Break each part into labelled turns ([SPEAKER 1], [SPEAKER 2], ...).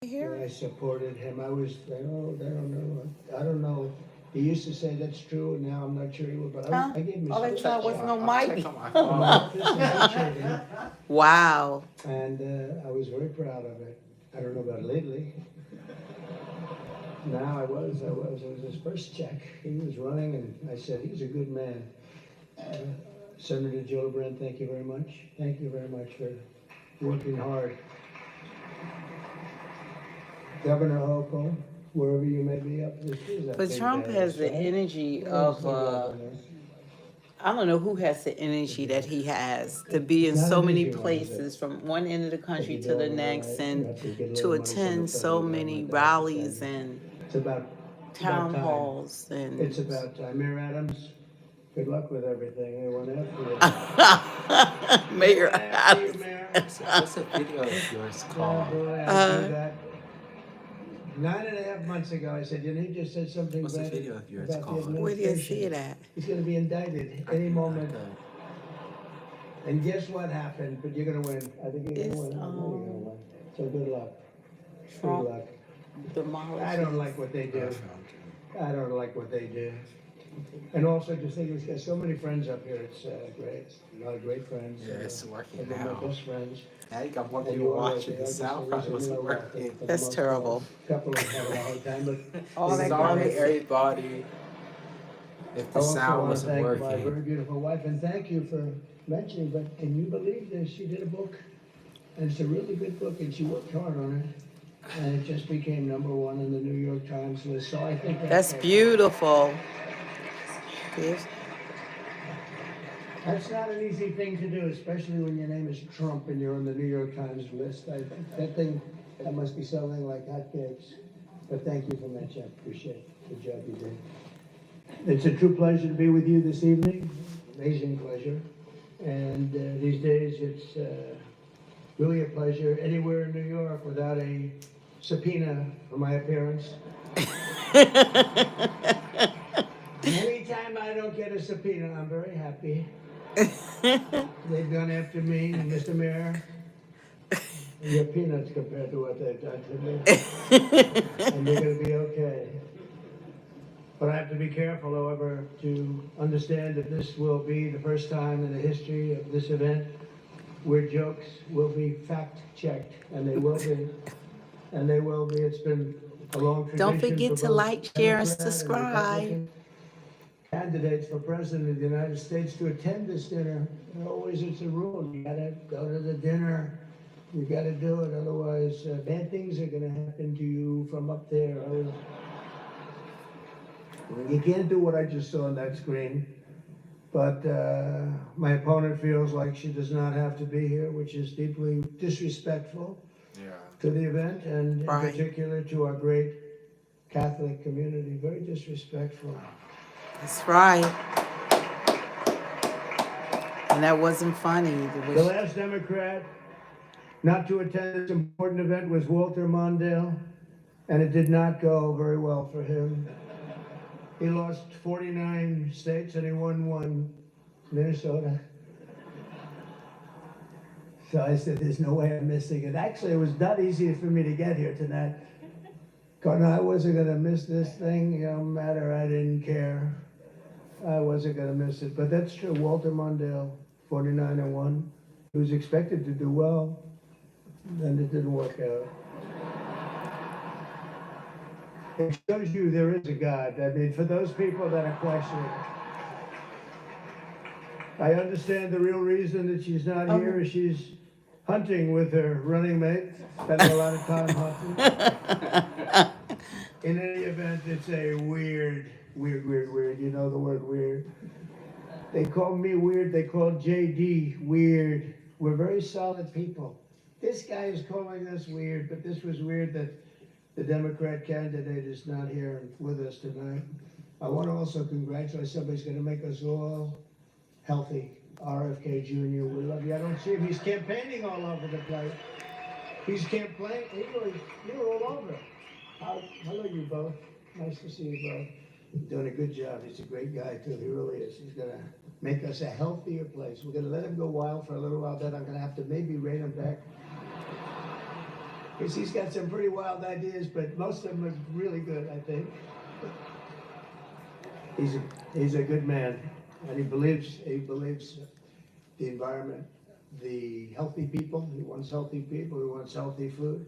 [SPEAKER 1] Here.
[SPEAKER 2] I supported him. I don't know. He used to say that's true, and now I'm not sure he will, but
[SPEAKER 1] Huh?
[SPEAKER 2] I gave him his
[SPEAKER 1] All they
[SPEAKER 2] first
[SPEAKER 1] saw
[SPEAKER 2] check.
[SPEAKER 1] was no
[SPEAKER 3] I'll
[SPEAKER 1] mic.
[SPEAKER 3] check on my
[SPEAKER 2] In
[SPEAKER 3] phone.
[SPEAKER 2] my office, and he checked him,
[SPEAKER 1] Wow.
[SPEAKER 2] and I was very proud of it. I don't know about lately. Now it was his first check. He was running, and I said, he's a good man. Senator Gillibrand, thank you very much. Thank you very much for working hard. Governor Hochul, wherever you may be up, this is a
[SPEAKER 1] But
[SPEAKER 2] big
[SPEAKER 1] Trump
[SPEAKER 2] day,
[SPEAKER 1] has the
[SPEAKER 2] right?
[SPEAKER 1] energy
[SPEAKER 2] Where's
[SPEAKER 1] of,
[SPEAKER 2] the governor?
[SPEAKER 1] I don't know who has the energy that he has to be in
[SPEAKER 2] It's not
[SPEAKER 1] so
[SPEAKER 2] an
[SPEAKER 1] many
[SPEAKER 2] easy one, is it?
[SPEAKER 1] places from one end of the
[SPEAKER 2] If
[SPEAKER 1] country
[SPEAKER 2] you
[SPEAKER 1] to
[SPEAKER 2] do
[SPEAKER 1] the
[SPEAKER 2] it all
[SPEAKER 1] next
[SPEAKER 2] right, you
[SPEAKER 1] and
[SPEAKER 2] have to get a
[SPEAKER 1] to
[SPEAKER 2] little money from the
[SPEAKER 1] attend so
[SPEAKER 2] federal
[SPEAKER 1] many
[SPEAKER 2] government to
[SPEAKER 1] rallies
[SPEAKER 2] help
[SPEAKER 1] and
[SPEAKER 2] It's about
[SPEAKER 1] town
[SPEAKER 2] time.
[SPEAKER 1] halls
[SPEAKER 2] It's
[SPEAKER 1] and
[SPEAKER 2] about time. Mayor Adams, good luck with everything. They went after you.
[SPEAKER 1] Mayor
[SPEAKER 2] They went after you,
[SPEAKER 1] Adams.
[SPEAKER 2] Mayor.
[SPEAKER 3] What's a video of yours
[SPEAKER 2] Yeah,
[SPEAKER 3] called?
[SPEAKER 2] boy, I
[SPEAKER 1] Uh,
[SPEAKER 2] do that. 9.5 months ago, I said, he just said something
[SPEAKER 3] What's the
[SPEAKER 2] bad
[SPEAKER 3] video of yours
[SPEAKER 2] about the
[SPEAKER 3] called?
[SPEAKER 1] Where do you see
[SPEAKER 2] administration.
[SPEAKER 1] it at?
[SPEAKER 2] He's gonna be indicted any moment. And guess what happened? But you're gonna win. I think you're
[SPEAKER 1] It's
[SPEAKER 2] gonna win. I know you're gonna win. So good luck. Good
[SPEAKER 1] Trump
[SPEAKER 2] luck.
[SPEAKER 1] demolishes.
[SPEAKER 2] I don't like what they do. I don't like what they do. And also, just think, he's got so many friends up here. It's great. A lot of great friends.
[SPEAKER 3] Yeah, it's working
[SPEAKER 2] They're
[SPEAKER 3] now.
[SPEAKER 2] my best friends.
[SPEAKER 3] Now you got more
[SPEAKER 2] And
[SPEAKER 3] people
[SPEAKER 2] you are,
[SPEAKER 3] watching.
[SPEAKER 2] they
[SPEAKER 3] The
[SPEAKER 2] are just
[SPEAKER 3] sound
[SPEAKER 2] a
[SPEAKER 3] probably
[SPEAKER 2] reason,
[SPEAKER 3] wasn't
[SPEAKER 2] for the
[SPEAKER 3] working.
[SPEAKER 1] That's
[SPEAKER 2] most
[SPEAKER 1] terrible.
[SPEAKER 2] part. A couple of them had a hard time, but
[SPEAKER 1] All that
[SPEAKER 3] Sorry,
[SPEAKER 1] garbage.
[SPEAKER 3] everybody, if
[SPEAKER 2] I
[SPEAKER 3] the
[SPEAKER 2] also
[SPEAKER 3] sound
[SPEAKER 2] want to
[SPEAKER 3] wasn't
[SPEAKER 2] thank my
[SPEAKER 3] working.
[SPEAKER 2] very beautiful wife, and thank you for mentioning, but can you believe this? She did a book, and it's a really good book, and she worked hard on it, and it just became #1 in the New York Times list, so I think
[SPEAKER 1] That's beautiful. Yes.
[SPEAKER 2] That's not an easy thing to do, especially when your name is Trump and you're on the New York Times list. That must be selling like hotcakes. But thank you for mentioning. I appreciate it. Good job you did. It's a true pleasure to be with you this evening. Amazing pleasure. And these days, it's really a pleasure anywhere in New York without a subpoena for my appearance. Anytime I don't get a subpoena, I'm very happy. They've gone after me, Mr. Mayor. You're peanuts compared to what they've done to me. And you're going to be okay. But I have to be careful, however, to understand that this will be the first time in the history of this event where jokes will be fact-checked, and they will be. And they will be. It's been a long tradition.
[SPEAKER 1] Don't forget
[SPEAKER 2] for
[SPEAKER 1] to
[SPEAKER 2] both
[SPEAKER 1] like, share, and
[SPEAKER 2] Democrat
[SPEAKER 1] subscribe.
[SPEAKER 2] Republican candidates for president of the United States to attend this dinner. Always it's a rule. You gotta go to the dinner. You gotta do it. Otherwise, bad things are gonna happen to you from up there. You can't do what I just saw on that screen. But my opponent feels like she does not have to be here, which is deeply disrespectful to the event, and in
[SPEAKER 1] Right.
[SPEAKER 2] particular to our great Catholic community. Very disrespectful.
[SPEAKER 1] That's right. And that wasn't funny. It
[SPEAKER 2] The
[SPEAKER 1] was,
[SPEAKER 2] last Democrat not to attend this important event was Walter Mondale, and it did not go very well for him. He lost 49 states and he won one, Minnesota. So I said, there's no way I'm missing it. Actually, it was not easy for me to get here tonight. No, I wasn't going to miss this thing, no matter, I didn't care. I wasn't going to miss it. But that's true, Walter Mondale, 49-1. He was expected to do well, and it didn't work out. It shows you there is a God. I mean, for those people that are questioning, I understand the real reason that she's not here is she's hunting with her running mate, spending a lot of time hunting. In any event, it's a weird. You know the word weird. They call me weird. They call JD weird. We're very solid people. This guy is calling us weird, but this was weird that the Democrat candidate is not here with us tonight. I want to also congratulate somebody's going to make us all healthy. RFK Jr., we love you. I don't see him. He's campaigning all over the place. He's campaigning. You're all over. Hello, you both. Nice to see you both. You're doing a good job. He's a great guy, too. He really is. He's going to make us a healthier place. We're going to let him go wild for a little while. Then I'm going to have to maybe rein him back. Because he's got some pretty wild ideas, but most of them are really good, I think. He's a good man, and he believes the environment, the healthy people. He wants healthy people. He wants healthy food,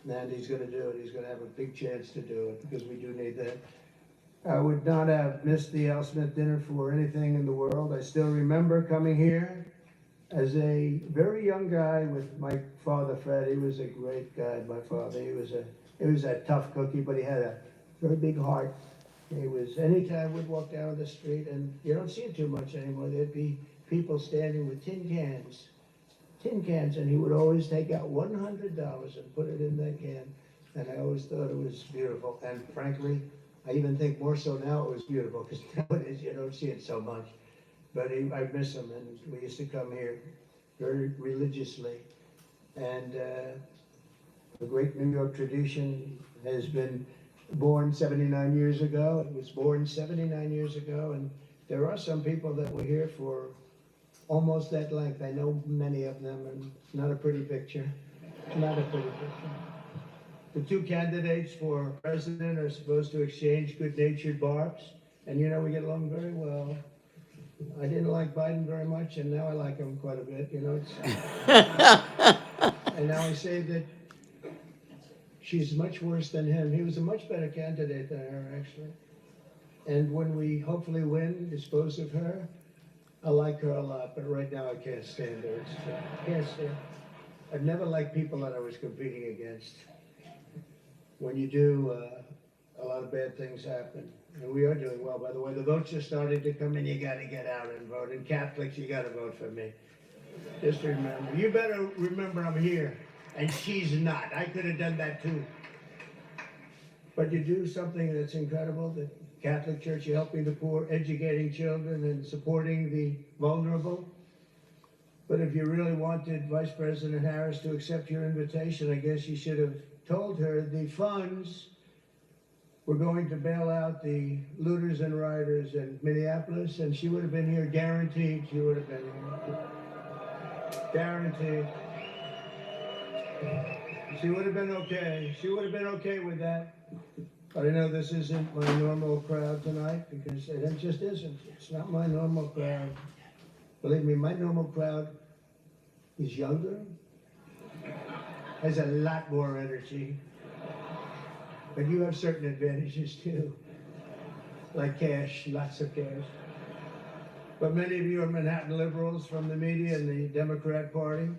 [SPEAKER 2] and he's going to do it. He's going to have a big chance to do it because we do need that. I would not have missed the Al Smith dinner for anything in the world. I still remember coming here as a very young guy with my father, Fred. He was a great guy, my father. He was a tough cookie, but he had a very big heart. He was, anytime we'd walk down the street, and you don't see it too much anymore, there'd be people standing with tin cans, and he would always take out $100 and put it in that can. And I always thought it was beautiful. And frankly, I even think more so now it was beautiful, because nowadays you don't see it so much. But I miss him, and we used to come here very religiously. And the great New York tradition has been born 79 years ago. It was born 79 years ago, and there are some people that were here for almost that length. I know many of them, and it's not a pretty picture. Not a pretty picture. The two candidates for president are supposed to exchange good-natured barbs, and you know we get along very well. I didn't like Biden very much, and now I like him quite a bit. You know, and now I say that she's much worse than him. He was a much better candidate than her, actually. And when we hopefully win, dispose of her, I like her a lot, but right now I can't stand her. I can't stand. I've never liked people that I was competing against. When you do, a lot of bad things happen. And we are doing well, by the way. The votes are starting to come in. You got to get out and vote. And Catholics, you got to vote for me. Just remember. You better remember I'm here. And she's not. I could have done that too. But you do something that's incredible. The Catholic Church, you're helping the poor, educating children, and supporting the vulnerable. But if you really wanted Vice President Harris to accept your invitation, I guess you should have told her the funds were going to bail out the looters and rioters in Minneapolis, and she would have been here, guaranteed she would have been here. Guaranteed. She would have been okay. She would have been okay with that. But I know this isn't my normal crowd tonight, because it just isn't. It's not my normal crowd. Believe me, my normal crowd is younger, has a lot more energy, but you have certain advantages too, like cash, lots of cash. But many of you are Manhattan liberals from the media and the Democrat Party.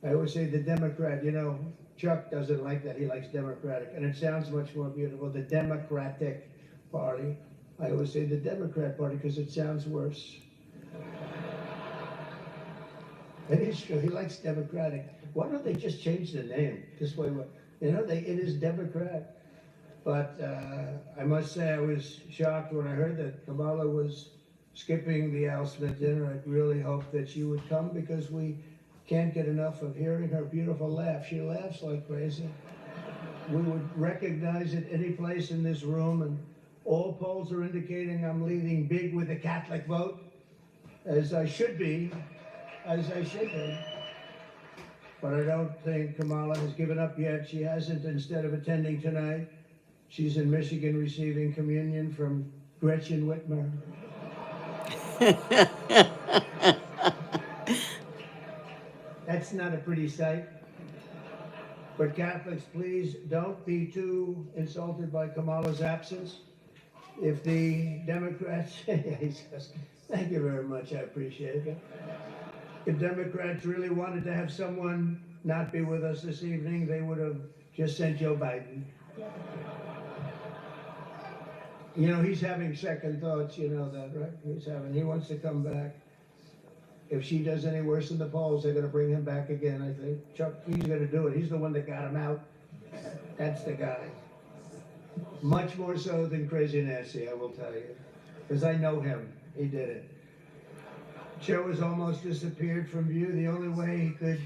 [SPEAKER 2] I always say the Democrat, you know, Chuck doesn't like that. He likes Democratic, and it sounds much more beautiful. The Democratic Party. I always say the Democrat Party because it sounds worse. It is true. He likes Democratic. Why don't they just change the name? This way, you know, it is Democrat. But I must say I was shocked when I heard that Kamala was skipping the Al Smith dinner. I really hoped that she would come, because we can't get enough of hearing her beautiful laugh. She laughs like crazy. We would recognize it any place in this room, and all polls are indicating I'm leading big with the Catholic vote, as I should be, But I don't think Kamala has given up yet. She hasn't. Instead of attending tonight, she's in Michigan receiving communion from Gretchen Whitmer. That's not a pretty sight. But Catholics, please don't be too insulted by Kamala's absence. If the Democrats, thank you very much, I appreciate it. If Democrats really wanted to have someone not be with us this evening, they would have just sent Joe Biden. You know, he's having second thoughts, you know that, right? He wants to come back. If she does any worse in the polls, they're going to bring him back again, I think. Chuck, he's going to do it. He's the one that got him out. That's the guy. Much more so than Crazy Nancy, I will tell you. Because I know him. He did it. Joe has almost disappeared from view. The only way he could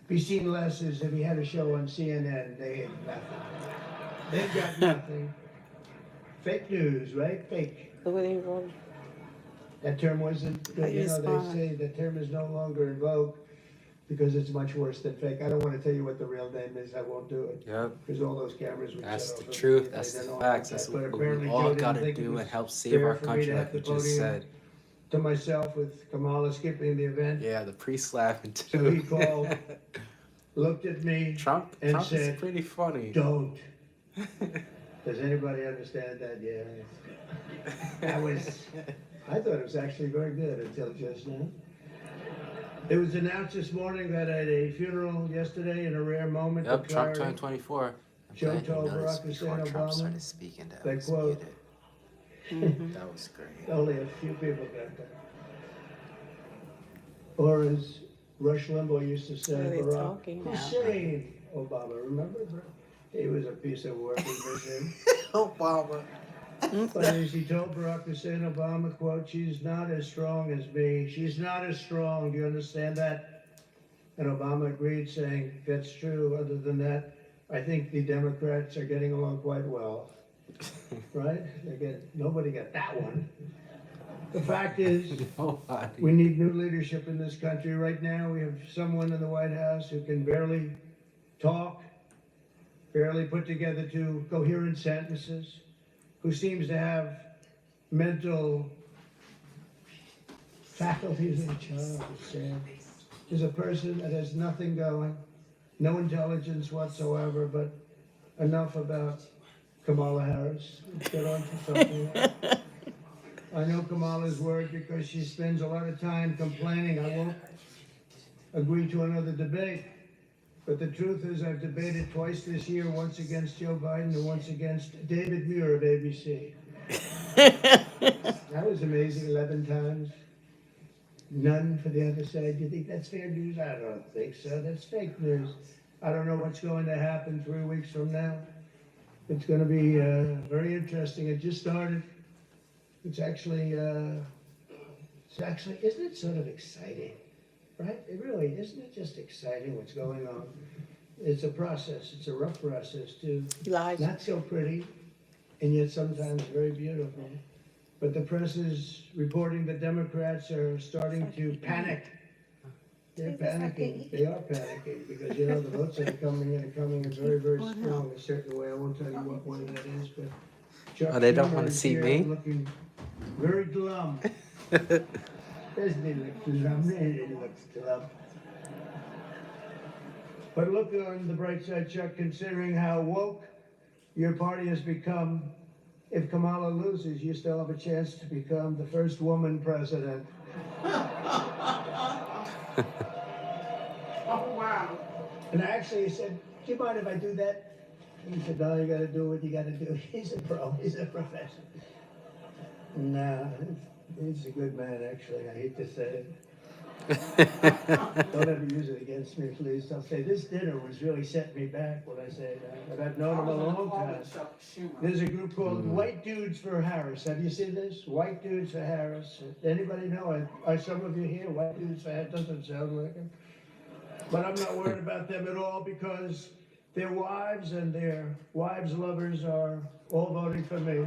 [SPEAKER 2] be seen less is if he had a show on CNN. They had nothing. They've got nothing. Fake news, right? Fake. That term wasn't good. You know, they say the term is no longer in vogue. because it's much worse than fake. I don't want to tell you what the real name is. I won't do it.
[SPEAKER 3] Yep.
[SPEAKER 2] Because all those cameras we
[SPEAKER 3] That's
[SPEAKER 2] shut
[SPEAKER 3] the
[SPEAKER 2] off
[SPEAKER 3] truth.
[SPEAKER 2] immediately.
[SPEAKER 3] That's
[SPEAKER 2] They
[SPEAKER 3] the
[SPEAKER 2] don't
[SPEAKER 3] facts.
[SPEAKER 2] like
[SPEAKER 3] That's
[SPEAKER 2] that. But
[SPEAKER 3] what we
[SPEAKER 2] apparently
[SPEAKER 3] all
[SPEAKER 2] Joe didn't
[SPEAKER 3] gotta
[SPEAKER 2] think it
[SPEAKER 3] do
[SPEAKER 2] was
[SPEAKER 3] and help save
[SPEAKER 2] fair
[SPEAKER 3] our
[SPEAKER 2] for me
[SPEAKER 3] country,
[SPEAKER 2] to
[SPEAKER 3] like
[SPEAKER 2] have
[SPEAKER 3] we
[SPEAKER 2] the
[SPEAKER 3] just
[SPEAKER 2] podium
[SPEAKER 3] said.
[SPEAKER 2] to myself with Kamala skipping the event.
[SPEAKER 3] Yeah, the priest laughing too.
[SPEAKER 2] So he called, looked at me,
[SPEAKER 3] Trump
[SPEAKER 2] and
[SPEAKER 3] is
[SPEAKER 2] said,
[SPEAKER 3] pretty funny.
[SPEAKER 2] "Don't." Does anybody understand that? Yeah. I thought it was actually very good until just now. It was announced this morning that at a funeral yesterday, in a rare moment
[SPEAKER 3] Yep,
[SPEAKER 2] of
[SPEAKER 3] Trump
[SPEAKER 2] clarity,
[SPEAKER 3] 2024. I'm
[SPEAKER 2] Joe
[SPEAKER 3] glad you
[SPEAKER 2] told
[SPEAKER 3] noticed
[SPEAKER 2] Barack
[SPEAKER 3] before
[SPEAKER 2] Hussein
[SPEAKER 3] Trump
[SPEAKER 2] Obama,
[SPEAKER 3] started speaking that I
[SPEAKER 2] that
[SPEAKER 3] was
[SPEAKER 2] quote,
[SPEAKER 3] muted. That was great.
[SPEAKER 2] only a few people got that. Or as Rush Limbaugh used to say,
[SPEAKER 1] Are they
[SPEAKER 2] Barack
[SPEAKER 1] talking now?
[SPEAKER 2] Hussein Obama, remember? He was a piece of work with him.
[SPEAKER 3] Obama.
[SPEAKER 2] But as he told Barack Hussein Obama, quote, "She's not as strong as me. She's not as strong. Do you understand that?" And Obama agreed, saying, "That's true. Other than that, I think the Democrats are getting along quite well." Right? Nobody got that one. The fact is,
[SPEAKER 3] Nobody.
[SPEAKER 2] we need new leadership in this country. Right now, we have someone in the White House who can barely talk, barely put together two coherent sentences, who seems to have mental faculties of a child. It's sad. Is a person that has nothing going, no intelligence whatsoever, but enough about Kamala Harris. Let's get on to something else. I know Kamala's word because she spends a lot of time complaining. I won't agree to another debate. But the truth is, I've debated twice this year, once against Joe Biden and once against David Muir of ABC. That was amazing, 11 times. None for the other side. Do you think that's fair news? I don't think so. That's fake news. I don't know what's going to happen 3 weeks from now. It's going to be very interesting. It just started. It's actually, isn't it sort of exciting? Right? It really, isn't it just exciting what's going on? It's a process. It's a rough process too.
[SPEAKER 1] Elijah.
[SPEAKER 2] Not so pretty, and yet sometimes very beautiful. But the press is reporting that Democrats are starting to panic. They're panicking. They are panicking because, you know, the votes that are coming in very, very strong a certain way. I won't tell you what one that is, but Chuck
[SPEAKER 3] Oh, they don't
[SPEAKER 2] Schumer
[SPEAKER 3] want to
[SPEAKER 2] is
[SPEAKER 3] see
[SPEAKER 2] here
[SPEAKER 3] me?
[SPEAKER 2] looking very glum. Doesn't he look glum? He looks glum. But look on the bright side, Chuck, considering how woke your party has become. If Kamala loses, you still have a chance to become the first woman president.
[SPEAKER 1] Oh, wow.
[SPEAKER 2] And I actually said, "Do you mind if I do that?" He said, "No, you gotta do what you gotta do." He's a pro, he's a professional. No, he's a good man, actually. I hate to say it. Don't ever use it against me, please. I'll say this dinner was really setting me back when I say that. But I've known him a long time. There's a group called White Dudes for Harris. Have you seen this? White Dudes for Harris. Anybody know? Are some of you here? White Dudes for Harris doesn't sound like him. But I'm not worried about them at all because their wives and their wives' lovers are all voting for me.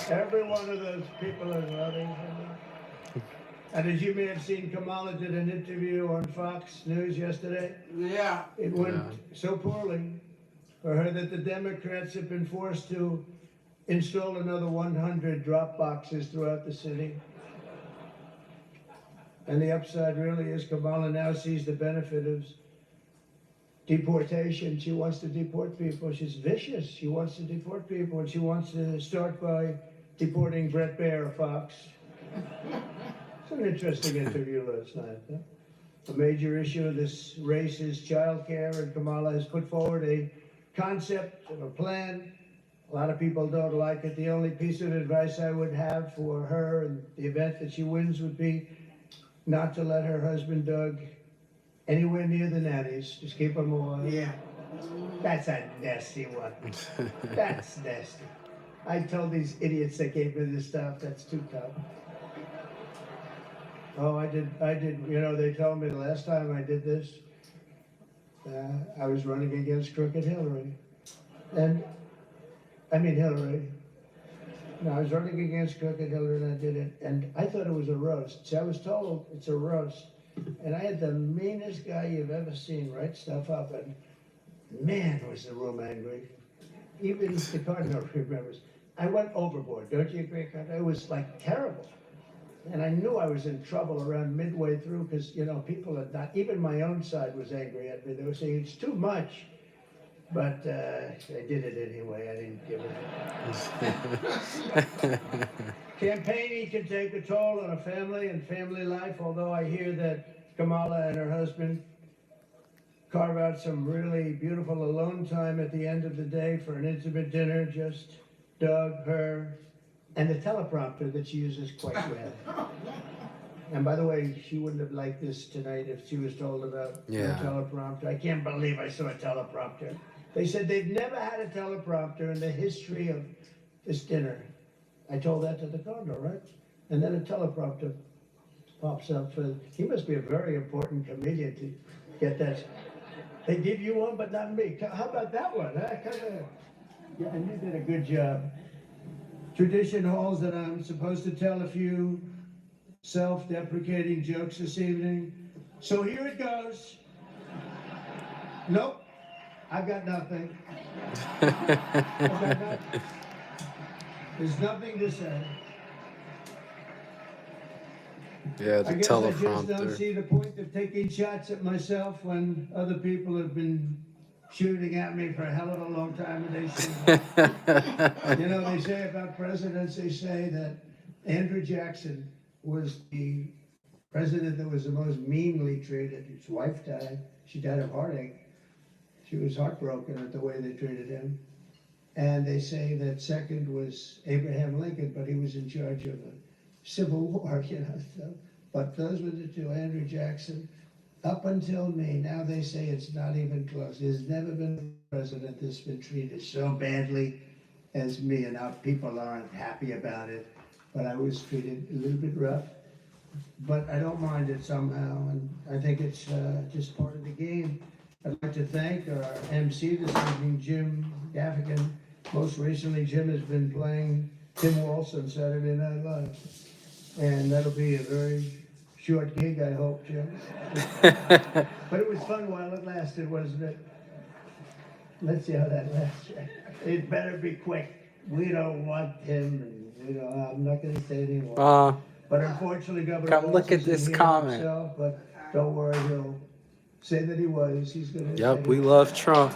[SPEAKER 2] Every one of those people is voting for me. And as you may have seen, Kamala did an interview on Fox News yesterday.
[SPEAKER 1] Yeah.
[SPEAKER 2] It went so poorly for her that the Democrats have been forced to install another 100 drop boxes throughout the city. And the upside really is Kamala now sees the benefit of deportation. She wants to deport people. She's vicious. She wants to deport people, and she wants to start by deporting Brett Baer of Fox. It's an interesting interview last night. Huh? A major issue of this race is child care, and Kamala has put forward a concept of a plan. A lot of people don't like it. The only piece of advice I would have for her in the event that she wins would be not to let her husband, Doug, anywhere near the nannies. Just keep them away. Yeah. That's a nasty one. That's nasty. I told these idiots that gave me this stuff, that's too tough. Oh, I did, you know, they told me the last time I did this, I was running against crooked Hillary. And, I mean Hillary. No, I was running against Crooked Hillary and I did it, and I thought it was a roast. See, I was told it's a roast. And I had the meanest guy you've ever seen write stuff up, and man, was the room angry. Even the cardinal remembers. I went overboard, don't you agree, Cardinal? It was like terrible. And I knew I was in trouble around midway through because, you know, people had not, even my own side was angry at me. They were saying it's too much. But I did it anyway. I didn't give it. Campaigning can take a toll on a family and family life, although I hear that Kamala and her husband carve out some really beautiful alone time at the end of the day for an intimate dinner, just Doug, her, and the teleprompter that she uses quite well. And by the way, she wouldn't have liked this tonight if she was told about the teleprompter. I can't believe I saw a teleprompter. They said they've never had a teleprompter in the history of this dinner. I told that to the cardinal, right? And then a teleprompter pops up for, he must be a very important comedian to get that. They give you one, but not me. How about that one? Huh? Yeah, and you did a good job. Tradition holds that I'm supposed to tell a few self-deprecating jokes this evening. So here it goes. Nope. I've got nothing. I've got nothing. There's nothing to say.
[SPEAKER 4] Yeah, the
[SPEAKER 2] I guess I just don't
[SPEAKER 4] teleprompter.
[SPEAKER 2] see the point of taking shots at myself when other people have been shooting at me for a hell of a long time. And they say, you know, they say about presidents, they say that Andrew Jackson was the president that was the most meanly treated. His wife died. She died of heartache. She was heartbroken at the way they treated him. And they say that second was Abraham Lincoln, but he was in charge of a Civil War, you know. So, but those were the two, Andrew Jackson, up until me. Now they say it's not even close. There's never been a president that's been treated so badly as me, and now people aren't happy about it. But I was treated a little bit rough. But I don't mind it somehow, and I think it's just part of the game. I'd like to thank our MC this evening, Jim Gaffigan. Most recently, Jim has been playing Tim Walsh on Saturday Night Live. And that'll be a very short gig, I hope, Jim. But it was fun while it lasted, wasn't it? Let's see how that lasts. It better be quick. We don't want him, and we don't, I'm not going to say anymore. But unfortunately, Governor
[SPEAKER 4] Come
[SPEAKER 2] Walsh
[SPEAKER 4] look at
[SPEAKER 2] isn't
[SPEAKER 4] this
[SPEAKER 2] here
[SPEAKER 4] comment.
[SPEAKER 2] himself, but don't worry, he'll say that he was. He's going to
[SPEAKER 4] Yep,
[SPEAKER 2] say
[SPEAKER 4] we love Trump.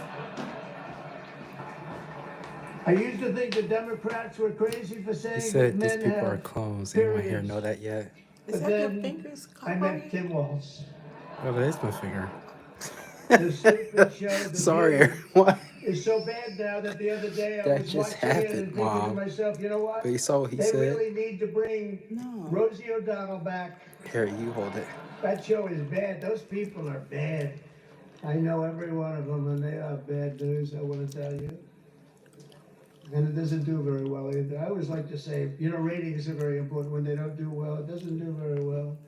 [SPEAKER 2] I used to think the Democrats were crazy for
[SPEAKER 4] He
[SPEAKER 2] saying that
[SPEAKER 4] said these
[SPEAKER 2] men
[SPEAKER 4] people are
[SPEAKER 2] have
[SPEAKER 4] clones. Anyone here
[SPEAKER 2] periods.
[SPEAKER 4] know that yet?
[SPEAKER 1] Is
[SPEAKER 2] But
[SPEAKER 1] that your
[SPEAKER 2] then
[SPEAKER 1] fingers?
[SPEAKER 2] I met Tim Walsh.
[SPEAKER 4] Oh, that is my finger.
[SPEAKER 2] The stupid show, The
[SPEAKER 4] Sorry,
[SPEAKER 2] View,
[SPEAKER 4] everyone.
[SPEAKER 2] is so bad now that the other day I
[SPEAKER 4] That
[SPEAKER 2] was
[SPEAKER 4] just
[SPEAKER 2] watching it and
[SPEAKER 4] happened,
[SPEAKER 2] thinking to
[SPEAKER 4] Mom.
[SPEAKER 2] myself, you know what?
[SPEAKER 4] But you saw what he
[SPEAKER 2] They
[SPEAKER 4] said?
[SPEAKER 2] really need to bring
[SPEAKER 1] No.
[SPEAKER 2] Rosie O'Donnell back.
[SPEAKER 4] Here, you hold it.
[SPEAKER 2] That show is bad. Those people are bad. I know every one of them, and they are bad news, I want to tell you. And it doesn't do very well either. I always like to say, you know, ratings are very important. When they don't do well, it doesn't do very well.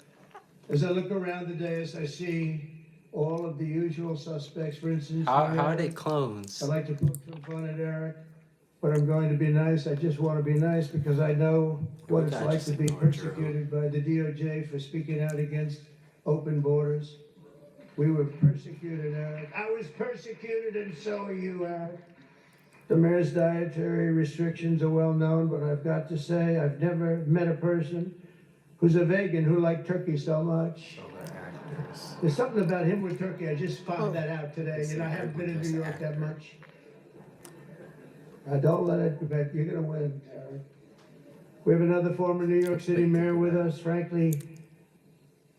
[SPEAKER 2] As I look around the dais, I see all of the usual suspects. For instance,
[SPEAKER 4] How are they clones?
[SPEAKER 2] I like to poke some fun at Eric, but I'm going to be nice. I just want to be nice because I know what it's like to be persecuted by the DOJ for speaking out against open borders. We were persecuted, Eric. I was persecuted, and so are you, Eric. The mayor's dietary restrictions are well known, but I've got to say I've never met a person who's a vegan who liked turkey so much. There's something about him with turkey. I just found that out today. You know, I haven't been in New York that much. Don't let it affect you. You're going to win, Eric. We have another former New York City mayor with us, frankly,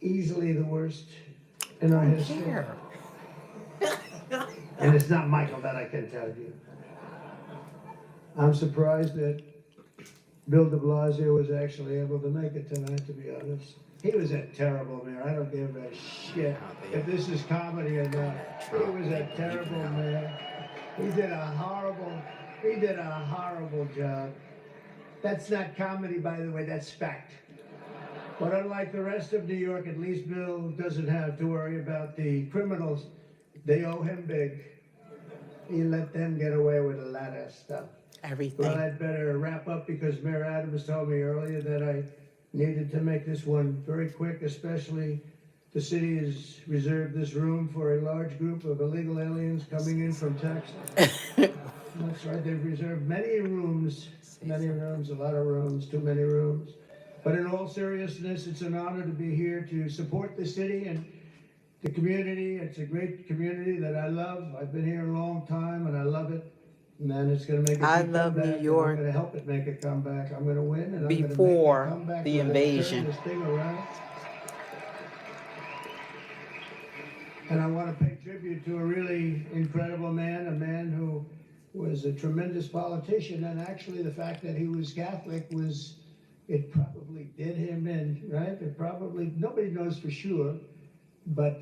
[SPEAKER 2] easily the worst in our history. And it's not Michael, that I can tell you. I'm surprised that Bill de Blasio was actually able to make it tonight, to be honest. He was a terrible mayor. I don't give a shit if this is comedy or not. He was a terrible mayor. He did a horrible job. That's not comedy, by the way, that's fact. But unlike the rest of New York, at least Bill doesn't have to worry about the criminals. They owe him big. He let them get away with a lot of stuff. Well,
[SPEAKER 1] everything.
[SPEAKER 2] I'd better wrap up because Mayor Adams told me earlier that I needed to make this one very quick, especially the city has reserved this room for a large group of illegal aliens coming in from Texas. That's right, they've reserved many rooms, a lot of rooms, too many rooms. But in all seriousness, it's an honor to be here to support the city and the community. It's a great community that I love. I've been here a long time and I love it. And then it's going to make a
[SPEAKER 1] I
[SPEAKER 2] big
[SPEAKER 1] love New
[SPEAKER 2] comeback. And I'm
[SPEAKER 1] York
[SPEAKER 2] going to help it make a comeback. I'm going to win and I'm going to make a
[SPEAKER 1] before
[SPEAKER 2] comeback.
[SPEAKER 1] the
[SPEAKER 2] We're going to turn
[SPEAKER 1] invasion.
[SPEAKER 2] this thing around. And I want to pay tribute to a really incredible man, a man who was a tremendous politician. And actually the fact that he was Catholic it probably did him in, right? It probably, nobody knows for sure. But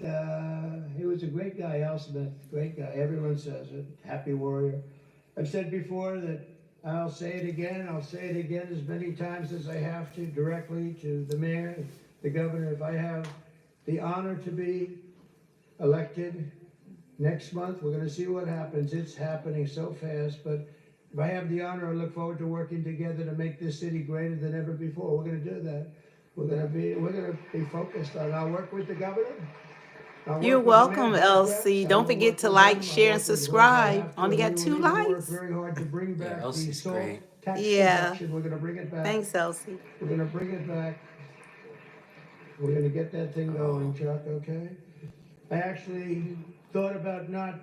[SPEAKER 2] he was a great guy, Al Smith, great guy. Everyone says it, happy warrior. I've said before that I'll say it again as many times as I have to, directly to the mayor, the governor. If I have the honor to be elected next month, we're gonna see what happens. It's happening so fast, but if I have the honor, I look forward to working together to make this city greater than ever before. We're gonna do that. We're gonna be focused on. I'll work with the governor. I'll work
[SPEAKER 1] You're
[SPEAKER 2] with the
[SPEAKER 1] welcome,
[SPEAKER 2] mayor,
[SPEAKER 1] LC.
[SPEAKER 2] Democrats. I
[SPEAKER 1] Don't
[SPEAKER 2] will
[SPEAKER 1] forget
[SPEAKER 2] work
[SPEAKER 1] to
[SPEAKER 2] with
[SPEAKER 1] like,
[SPEAKER 2] them. I'll
[SPEAKER 1] share, and
[SPEAKER 2] work with whoever I
[SPEAKER 1] subscribe.
[SPEAKER 2] have to,
[SPEAKER 1] Only
[SPEAKER 2] and
[SPEAKER 1] got
[SPEAKER 2] we
[SPEAKER 1] 2
[SPEAKER 2] will even work
[SPEAKER 1] likes.
[SPEAKER 2] very hard to bring
[SPEAKER 4] Yeah,
[SPEAKER 2] back the
[SPEAKER 4] Elsie's
[SPEAKER 2] SALT
[SPEAKER 4] great.
[SPEAKER 2] tax
[SPEAKER 1] Yeah.
[SPEAKER 2] deduction. We're gonna bring it back.
[SPEAKER 1] Thanks, Elsie.
[SPEAKER 2] We're gonna bring it back. We're gonna get that thing going, Chuck, okay? I actually thought about not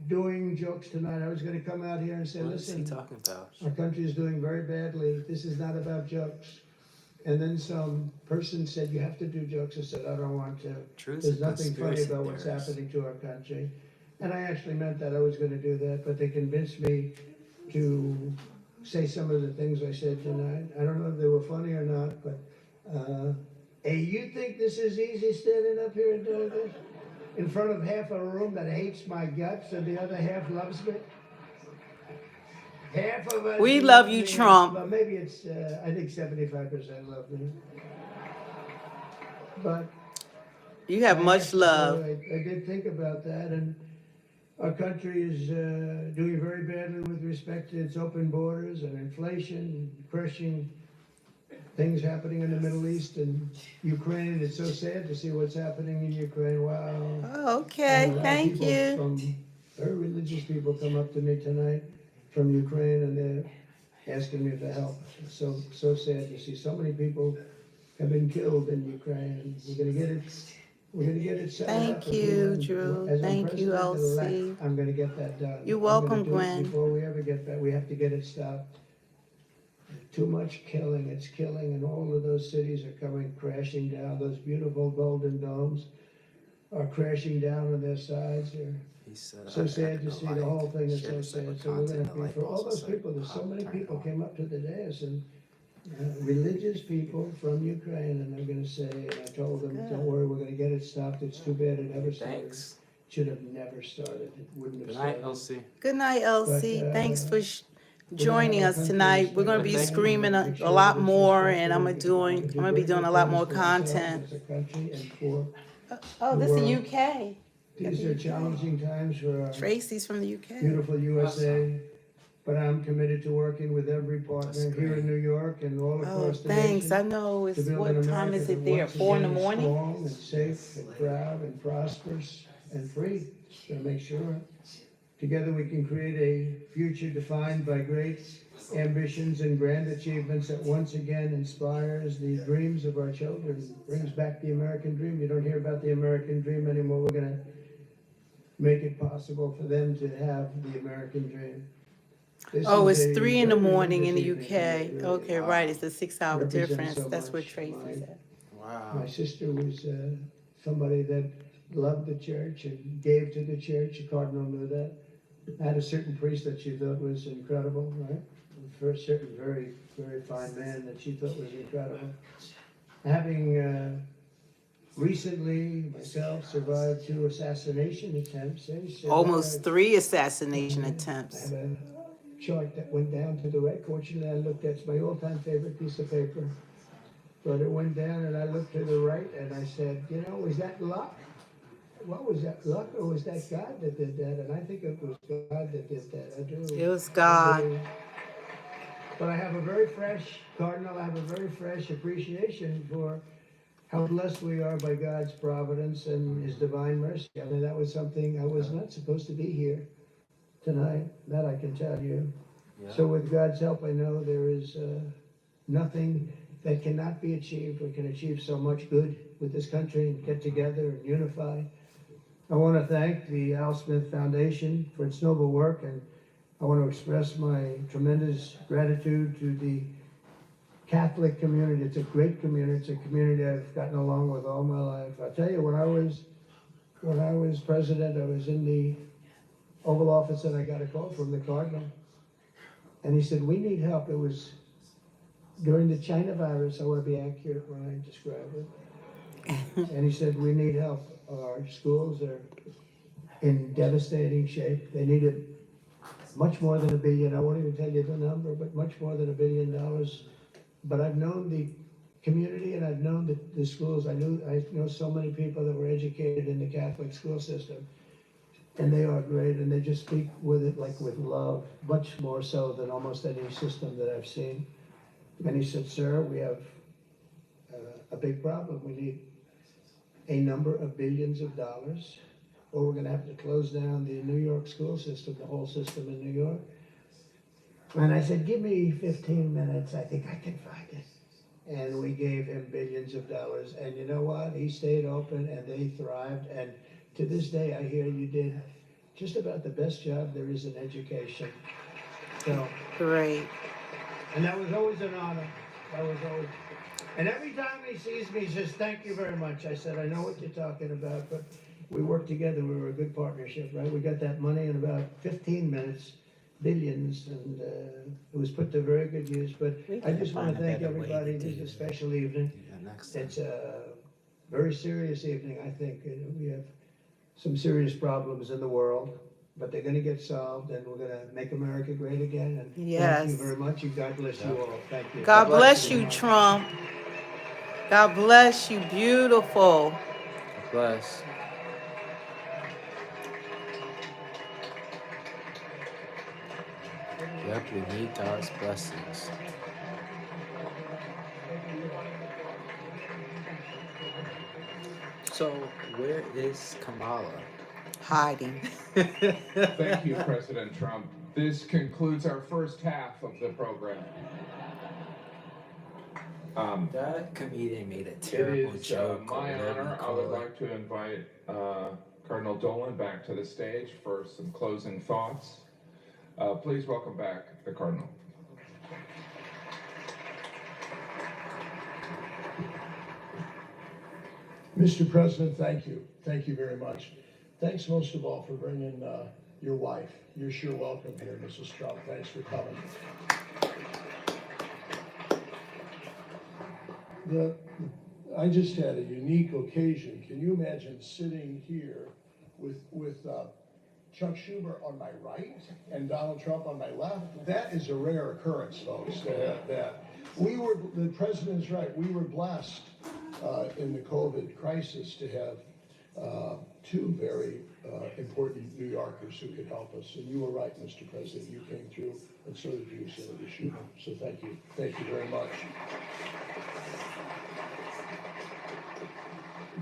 [SPEAKER 2] doing jokes tonight. I was gonna come out here and say,
[SPEAKER 4] What is he
[SPEAKER 2] listen,
[SPEAKER 4] talking about?
[SPEAKER 2] our country is doing very badly. This is not about jokes. And then some person said, you have to do jokes. I said, I don't want to.
[SPEAKER 4] Truth
[SPEAKER 2] There's
[SPEAKER 4] and
[SPEAKER 2] nothing funny
[SPEAKER 4] conspiracy
[SPEAKER 2] about what's
[SPEAKER 4] theories.
[SPEAKER 2] happening to our country. And I actually meant that. I was gonna do that, but they convinced me to say some of the things I said tonight. I don't know if they were funny or not, but, hey, you think this is easy standing up here and doing this? In front of half a room that hates my guts and the other half loves me? Half of us.
[SPEAKER 1] We love you,
[SPEAKER 2] me,
[SPEAKER 1] Trump.
[SPEAKER 2] But maybe it's, I think 75% love me. But
[SPEAKER 1] You have
[SPEAKER 2] I
[SPEAKER 1] much
[SPEAKER 2] have to
[SPEAKER 1] love.
[SPEAKER 2] say, I did think about that, and our country is doing very badly with respect to its open borders and inflation, crushing things happening in the Middle East and Ukraine. It's so sad to see what's happening in Ukraine. Wow.
[SPEAKER 1] Oh, okay,
[SPEAKER 2] And a lot of
[SPEAKER 1] thank
[SPEAKER 2] people
[SPEAKER 1] you.
[SPEAKER 2] from very religious people come up to me tonight from Ukraine, and they're asking me for help. It's so sad to see so many people have been killed in Ukraine. We're gonna get it set
[SPEAKER 1] Thank
[SPEAKER 2] up. If we
[SPEAKER 1] you,
[SPEAKER 2] win.
[SPEAKER 1] Drew.
[SPEAKER 2] As I'm
[SPEAKER 1] Thank you,
[SPEAKER 2] president-elect,
[SPEAKER 1] LC.
[SPEAKER 2] I'm gonna get that done.
[SPEAKER 1] You're
[SPEAKER 2] I'm
[SPEAKER 1] welcome,
[SPEAKER 2] gonna do it
[SPEAKER 1] Gwen.
[SPEAKER 2] before we ever get that, we have to get it stopped. Too much killing, it's killing, and all of those cities are coming crashing down. Those beautiful golden domes are crashing down on their sides. They're
[SPEAKER 3] He said,
[SPEAKER 2] so
[SPEAKER 3] I
[SPEAKER 2] sad to
[SPEAKER 3] don't
[SPEAKER 2] see
[SPEAKER 3] like
[SPEAKER 2] the whole thing is so
[SPEAKER 3] sharing
[SPEAKER 2] sad.
[SPEAKER 3] separate
[SPEAKER 2] So we're
[SPEAKER 3] content,
[SPEAKER 2] gonna
[SPEAKER 3] the
[SPEAKER 2] be,
[SPEAKER 3] light
[SPEAKER 2] for all
[SPEAKER 3] bulbs
[SPEAKER 2] those
[SPEAKER 3] will say,
[SPEAKER 2] people, there's so
[SPEAKER 3] "Pop,
[SPEAKER 2] many
[SPEAKER 3] turn it
[SPEAKER 2] people
[SPEAKER 3] on."
[SPEAKER 2] came up to the dais and religious people from Ukraine, and I'm gonna say, and I told them,
[SPEAKER 1] Good.
[SPEAKER 2] don't worry, we're gonna get it stopped. It's too bad it never started.
[SPEAKER 3] Thanks.
[SPEAKER 2] Should have never started. It wouldn't have
[SPEAKER 4] Good night,
[SPEAKER 2] started.
[SPEAKER 4] Elsie.
[SPEAKER 1] Good night, Elsie.
[SPEAKER 2] But,
[SPEAKER 1] Thanks for
[SPEAKER 2] we're gonna
[SPEAKER 1] joining
[SPEAKER 2] have our
[SPEAKER 1] us
[SPEAKER 2] country
[SPEAKER 1] tonight. We're gonna
[SPEAKER 2] respect
[SPEAKER 1] be
[SPEAKER 2] the
[SPEAKER 1] screaming
[SPEAKER 2] land,
[SPEAKER 1] a,
[SPEAKER 2] make
[SPEAKER 1] a
[SPEAKER 2] sure
[SPEAKER 1] lot
[SPEAKER 2] that it's
[SPEAKER 1] more, and
[SPEAKER 2] respected.
[SPEAKER 1] I'm
[SPEAKER 2] We
[SPEAKER 1] gonna
[SPEAKER 2] do
[SPEAKER 1] be
[SPEAKER 2] great
[SPEAKER 1] doing a lot
[SPEAKER 2] things
[SPEAKER 1] more
[SPEAKER 2] for ourselves
[SPEAKER 1] content.
[SPEAKER 2] as a country and for
[SPEAKER 1] Oh,
[SPEAKER 2] the
[SPEAKER 1] this is
[SPEAKER 2] world.
[SPEAKER 1] UK.
[SPEAKER 2] These are challenging times for our
[SPEAKER 1] Tracy's from the UK.
[SPEAKER 2] beautiful USA, but I'm committed to working with every partner
[SPEAKER 3] That's
[SPEAKER 2] here in
[SPEAKER 3] great.
[SPEAKER 2] New York and all
[SPEAKER 1] Oh,
[SPEAKER 2] across the
[SPEAKER 1] thanks. I
[SPEAKER 2] nation
[SPEAKER 1] know
[SPEAKER 2] to
[SPEAKER 1] it's
[SPEAKER 2] build an
[SPEAKER 1] what time
[SPEAKER 2] America
[SPEAKER 1] is
[SPEAKER 2] that
[SPEAKER 1] it there?
[SPEAKER 2] once
[SPEAKER 1] 4 in the
[SPEAKER 2] again is
[SPEAKER 1] morning?
[SPEAKER 2] strong and safe and proud and prosperous and free. To make sure together we can create a future defined by great ambitions and grand achievements that once again inspires the dreams of our children, brings back the American dream. You don't hear about the American dream anymore. We're gonna make it possible for them to have the American dream. This
[SPEAKER 1] Oh,
[SPEAKER 2] is
[SPEAKER 1] it's
[SPEAKER 2] a
[SPEAKER 1] 3 in the
[SPEAKER 2] very
[SPEAKER 1] morning in the
[SPEAKER 2] religious evening
[SPEAKER 1] UK.
[SPEAKER 2] for me, really.
[SPEAKER 1] Okay, right. It's a 6-hour
[SPEAKER 2] Represents
[SPEAKER 1] difference.
[SPEAKER 2] so
[SPEAKER 1] That's what
[SPEAKER 2] much.
[SPEAKER 1] Tracy said.
[SPEAKER 3] Wow.
[SPEAKER 2] My sister was somebody that loved the church and gave to the church. The cardinal knew that. Had a certain priest that she thought was incredible, right? For a certain very, very fine man that she thought was incredible. Having recently myself survived 2 assassination attempts.
[SPEAKER 1] Almost 3 assassination
[SPEAKER 2] I
[SPEAKER 1] attempts.
[SPEAKER 2] have a chart that went down to the right. Fortunately, I looked at it's my all-time favorite piece of paper. But it went down, and I looked to the right, and I said, you know, was that luck? What was that, luck, or was that God that did that? And I think it was God that did that. I do.
[SPEAKER 1] It was
[SPEAKER 2] I
[SPEAKER 1] God.
[SPEAKER 2] believe But I have a very fresh, Cardinal, I have a very fresh appreciation for how blessed we are by God's providence and His divine mercy. I mean, that was something, I was not supposed to be here tonight, that I can tell you.
[SPEAKER 3] Yeah.
[SPEAKER 2] So with God's help, I know there is nothing that cannot be achieved. We can achieve so much good with this country and get together and unify. I want to thank the Al Smith Foundation for its noble work, and I want to express my tremendous gratitude to the Catholic community. It's a great community. It's a community I've gotten along with all my life. I'll tell you, when I was president, I was in the Oval Office and I got a call from the Cardinal. And he said, we need help. It was during the China virus. I want to be accurate when I describe it. And he said, we need help. Our schools are in devastating shape. They needed much more than $1 billion. I won't even tell you the number, but much more than $1 billion. But I've known the community and I've known the schools. I know so many people that were educated in the Catholic school system. And they are great, and they just speak with it like with love, much more so than almost any system that I've seen. And he said, sir, we have a big problem. We need a number of billions of dollars, or we're gonna have to close down the New York school system, the whole system in New York. And I said, give me 15 minutes, I think I can find it. And we gave him billions of dollars, and you know what? He stayed open, and they thrived, and to this day, I hear you did just about the best job there is in education. So,
[SPEAKER 1] Great.
[SPEAKER 2] and that was always an honor. That was always. And every time he sees me, he says, thank you very much. I said, I know what you're talking about, but we worked together. We were a good partnership, right? We got that money in about 15 minutes, billions, and it was put to very good use. But I just want to thank everybody. This is a special evening.
[SPEAKER 3] Yeah, next time.
[SPEAKER 2] It's a very serious evening, I think. We have some serious problems in the world, but they're going to get solved, and we're going to make America great again. And
[SPEAKER 1] Yes.
[SPEAKER 2] thank you very much, and God bless you all. Thank you.
[SPEAKER 1] God bless you, Trump. God bless you. Beautiful.
[SPEAKER 3] God bless. Yep, we need God's blessings. So, where is Kamala?
[SPEAKER 1] Hiding.
[SPEAKER 5] Thank you, President Trump. This concludes our first half of the program.
[SPEAKER 3] That comedian made a
[SPEAKER 5] It
[SPEAKER 3] terrible
[SPEAKER 5] is
[SPEAKER 3] joke. or
[SPEAKER 5] my
[SPEAKER 3] whatever you
[SPEAKER 5] honor. I
[SPEAKER 3] call
[SPEAKER 5] would
[SPEAKER 3] it.
[SPEAKER 5] like to invite Cardinal Dolan back to the stage for some closing thoughts. Please welcome back the Cardinal.
[SPEAKER 6] Mr. President, thank you. Thank you very much. Thanks most of all for bringing your wife. You're sure welcome here, Mrs. Trump. Thanks for coming. I just had a unique occasion. Can you imagine sitting here with Chuck Schumer on my right and Donald Trump on my left? That is a rare occurrence, folks, to have that. The president is right. We were blessed in the COVID crisis to have two very important New Yorkers who could help us. And you were right, Mr. President. You came through, and so did you, Senator Schumer. So thank you. Thank you very much.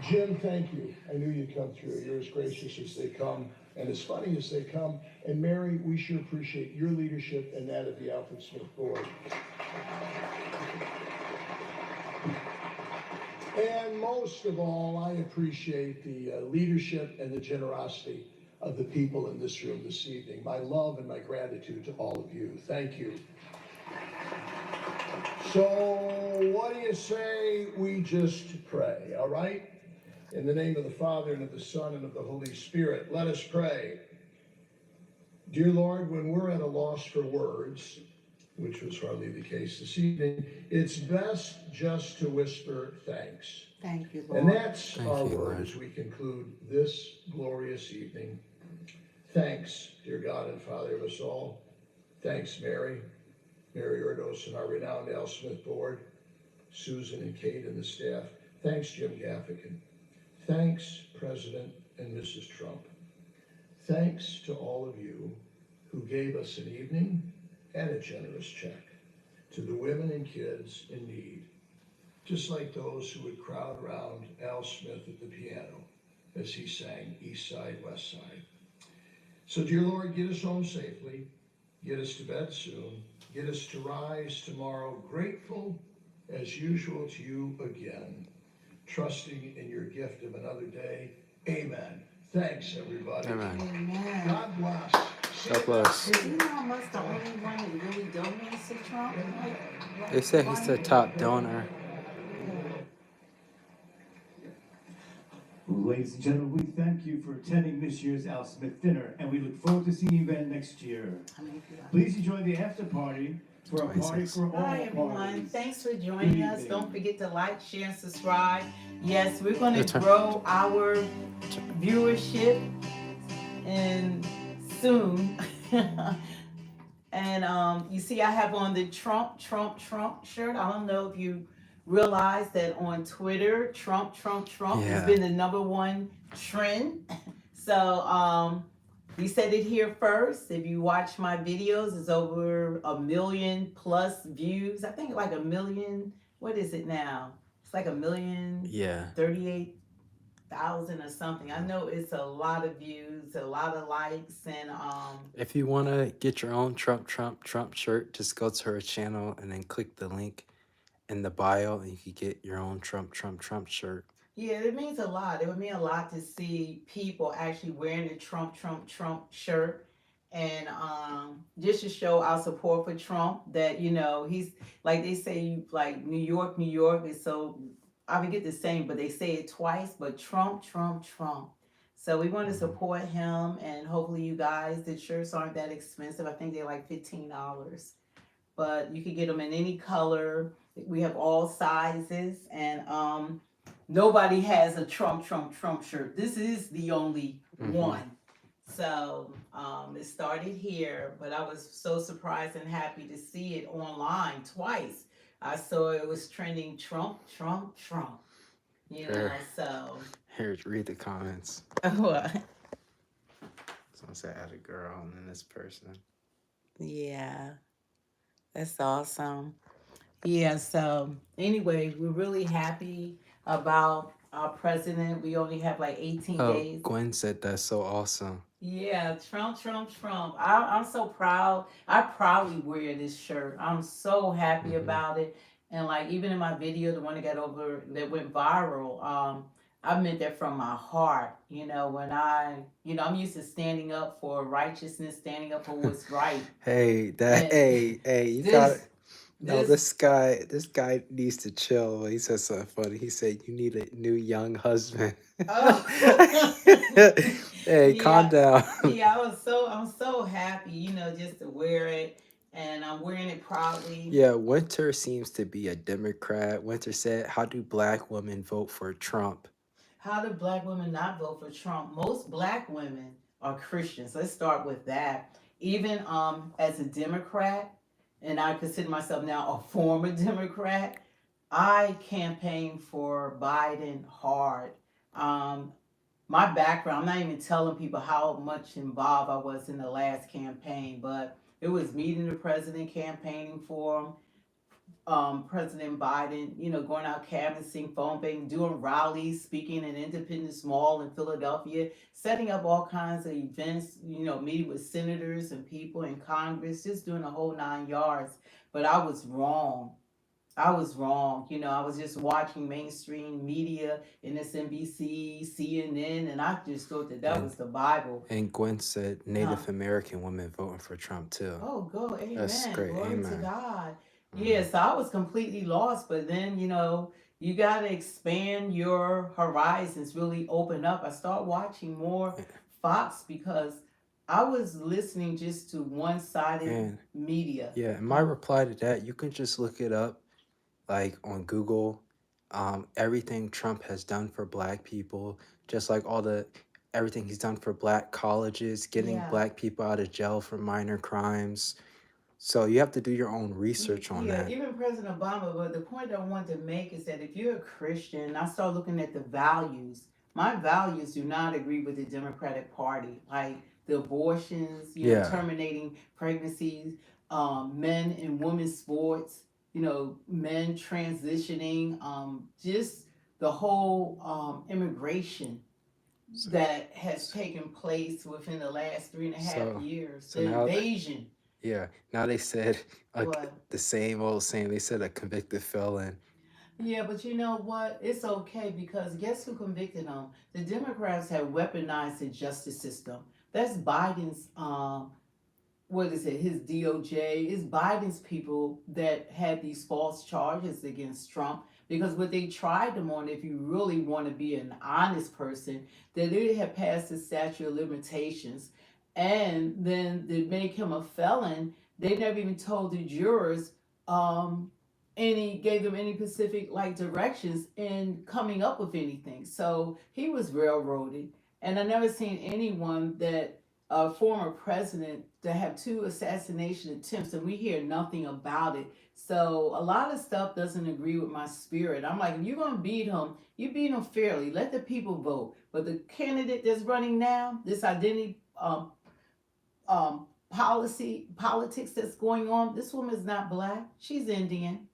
[SPEAKER 6] Jim, thank you. I knew you'd come through. You're as gracious as they come and as funny as they come. And Mary, we sure appreciate your leadership and that of the Alfred Smith Board. And most of all, I appreciate the leadership and the generosity of the people in this room this evening. My love and my gratitude to all of you. Thank you. So what do you say we just pray, all right? In the name of the Father, and of the Son, and of the Holy Spirit, let us pray. Dear Lord, when we're at a loss for words, which was hardly the case this evening, it's best just to whisper thanks.
[SPEAKER 1] Thank you, Lord.
[SPEAKER 6] And that's
[SPEAKER 3] Thank
[SPEAKER 6] our
[SPEAKER 3] you,
[SPEAKER 6] word
[SPEAKER 3] Lord.
[SPEAKER 6] as we conclude this glorious evening. Thanks, dear God and Father of us all. Thanks, Mary Erdos, and our renowned Al Smith Board, Susan and Kate and the staff. Thanks, Jim Gaffigan. Thanks, President and Mrs. Trump. Thanks to all of you who gave us an evening and a generous check. to the women and kids in need, just like those who would crowd around Al Smith at the piano as he sang East Side, West Side. So, dear Lord, get us home safely, get us to bed soon, get us to rise tomorrow grateful as usual to you again, trusting in your gift of another day. Amen. Thanks, everybody.
[SPEAKER 4] Amen.
[SPEAKER 1] Amen.
[SPEAKER 6] God bless.
[SPEAKER 4] God bless.
[SPEAKER 1] Is Elon Musk the only one that really donates to Trump? Like,
[SPEAKER 4] They say he's
[SPEAKER 1] why
[SPEAKER 4] the
[SPEAKER 1] he-
[SPEAKER 4] top donor.
[SPEAKER 7] Ladies and gentlemen, we thank you for attending this year's Al Smith dinner, and we look forward to seeing you again next year. Please enjoy the after party for a party
[SPEAKER 4] 26.
[SPEAKER 7] for all
[SPEAKER 1] Hi everyone,
[SPEAKER 7] parties.
[SPEAKER 1] thanks for joining
[SPEAKER 7] Good
[SPEAKER 1] us.
[SPEAKER 7] evening.
[SPEAKER 1] Don't forget to like, share, and subscribe. Yes, we're going
[SPEAKER 4] Your
[SPEAKER 1] to
[SPEAKER 4] turn.
[SPEAKER 1] grow our viewership and soon. And you see I have on the Trump shirt. I don't know if you realize that on Twitter, Trump has
[SPEAKER 4] Yeah.
[SPEAKER 1] been the #1 trend. So we said it here first. If you watch my videos, it's over 1 million plus views. I think like 1 million. What is it now? It's like 1,038,000 or something. I know it's a lot of views, a lot of likes, and
[SPEAKER 4] If you want to get your own Trump shirt, just go to her channel and then click the link in the bio and you can get your own Trump shirt.
[SPEAKER 1] yeah, it means a lot. It would mean a lot to see people actually wearing the Trump shirt. And just to show our support for Trump, that he's like they say, like New York is so, I forget the saying, but they say it twice. But Trump. So we want to support him, and hopefully you guys, the shirts aren't that expensive. I think they're like $15, but you can get them in any color. We have all sizes, and nobody has a Trump shirt. This is the only one. So it started here, but I was so surprised and happy to see it online twice. I saw it was trending Trump.
[SPEAKER 4] Sure.
[SPEAKER 1] So
[SPEAKER 4] Here, read the comments.
[SPEAKER 1] what?
[SPEAKER 4] Someone said add a girl and then this person.
[SPEAKER 1] Yeah, that's awesome. Yeah, so anyway, we're really happy about our president. We only have like 18
[SPEAKER 4] Oh,
[SPEAKER 1] days.
[SPEAKER 4] Gwen said that's so awesome.
[SPEAKER 1] Yeah, Trump. I'm so proud. I proudly wear this shirt. I'm so happy about it. And like even in my video, the one that went viral, I meant that from my heart. When I'm used to standing up for righteousness, standing up for what's right.
[SPEAKER 4] Hey,
[SPEAKER 1] And
[SPEAKER 4] you
[SPEAKER 1] this-
[SPEAKER 4] got it. No,
[SPEAKER 1] this-
[SPEAKER 4] this guy needs to chill. He said something funny. He said, "You need a new young husband."
[SPEAKER 1] Oh.
[SPEAKER 4] Hey,
[SPEAKER 1] Yeah.
[SPEAKER 4] calm down.
[SPEAKER 1] Yeah, I'm so happy, just to wear it, and I'm wearing it proudly.
[SPEAKER 4] Yeah, Winter seems to be a Democrat. Winter said, "How do black women vote for Trump?"
[SPEAKER 1] How do black women not vote for Trump? Most black women are Christians. Let's start with that. Even as a Democrat, and I consider myself now a former Democrat, I campaigned for Biden hard. My background, I'm not even telling people how much involved I was in the last campaign, but it was meeting the president, campaigning for him, President Biden, going out canvassing, phone banking, doing rallies, speaking in Independence Mall in Philadelphia, setting up all kinds of events, meeting with senators and people in Congress, just doing the whole 9 yards. But I was wrong. I was just watching mainstream media, MSNBC, CNN, and I just thought that was the Bible.
[SPEAKER 4] And Gwen said Native American women voting for Trump too.
[SPEAKER 1] Oh, go, amen.
[SPEAKER 4] That's great,
[SPEAKER 1] Glory to
[SPEAKER 4] amen.
[SPEAKER 1] God. Yeah, so I was completely lost, but then, you got to expand your horizons, really open up. I started watching more Fox because I was listening just to one-sided media.
[SPEAKER 4] Yeah, and my reply to that, you can just look it up, like on Google, everything Trump has done for black people, just like everything he's done for black colleges, getting
[SPEAKER 1] Yeah.
[SPEAKER 4] black people out of jail for minor crimes. So you have to do your own research on that.
[SPEAKER 1] Even President Obama, but the point I want to make is that if you're a Christian, I start looking at the values. My values do not agree with the Democratic Party, like the abortions,
[SPEAKER 4] Yeah.
[SPEAKER 1] terminating pregnancies, men in women's sports, men transitioning, just the whole immigration that has taken place within the last 3.5 years.
[SPEAKER 4] So
[SPEAKER 1] The
[SPEAKER 4] now,
[SPEAKER 1] invasion.
[SPEAKER 4] yeah, now they said
[SPEAKER 1] What?
[SPEAKER 4] the same old saying. They said a convicted felon.
[SPEAKER 1] Yeah, but you know what? It's okay because guess who convicted them? The Democrats have weaponized the justice system. That's Biden's what is it, his DOJ, it's Biden's people that had these false charges against Trump because what they tried them on, if you really want to be an honest person, that they had passed the statute of limitations and then they make him a felon. They never even told the jurors gave them any specific like directions in coming up with anything. So he was railroaded. And I never seen anyone that a former president to have 2 assassination attempts and we hear nothing about it. So a lot of stuff doesn't agree with my spirit. I'm like, if you're gonna beat him, you beat him fairly. Let the people vote. But the candidate that's running now, this identity politics that's going on, this woman is not black. She's Indian.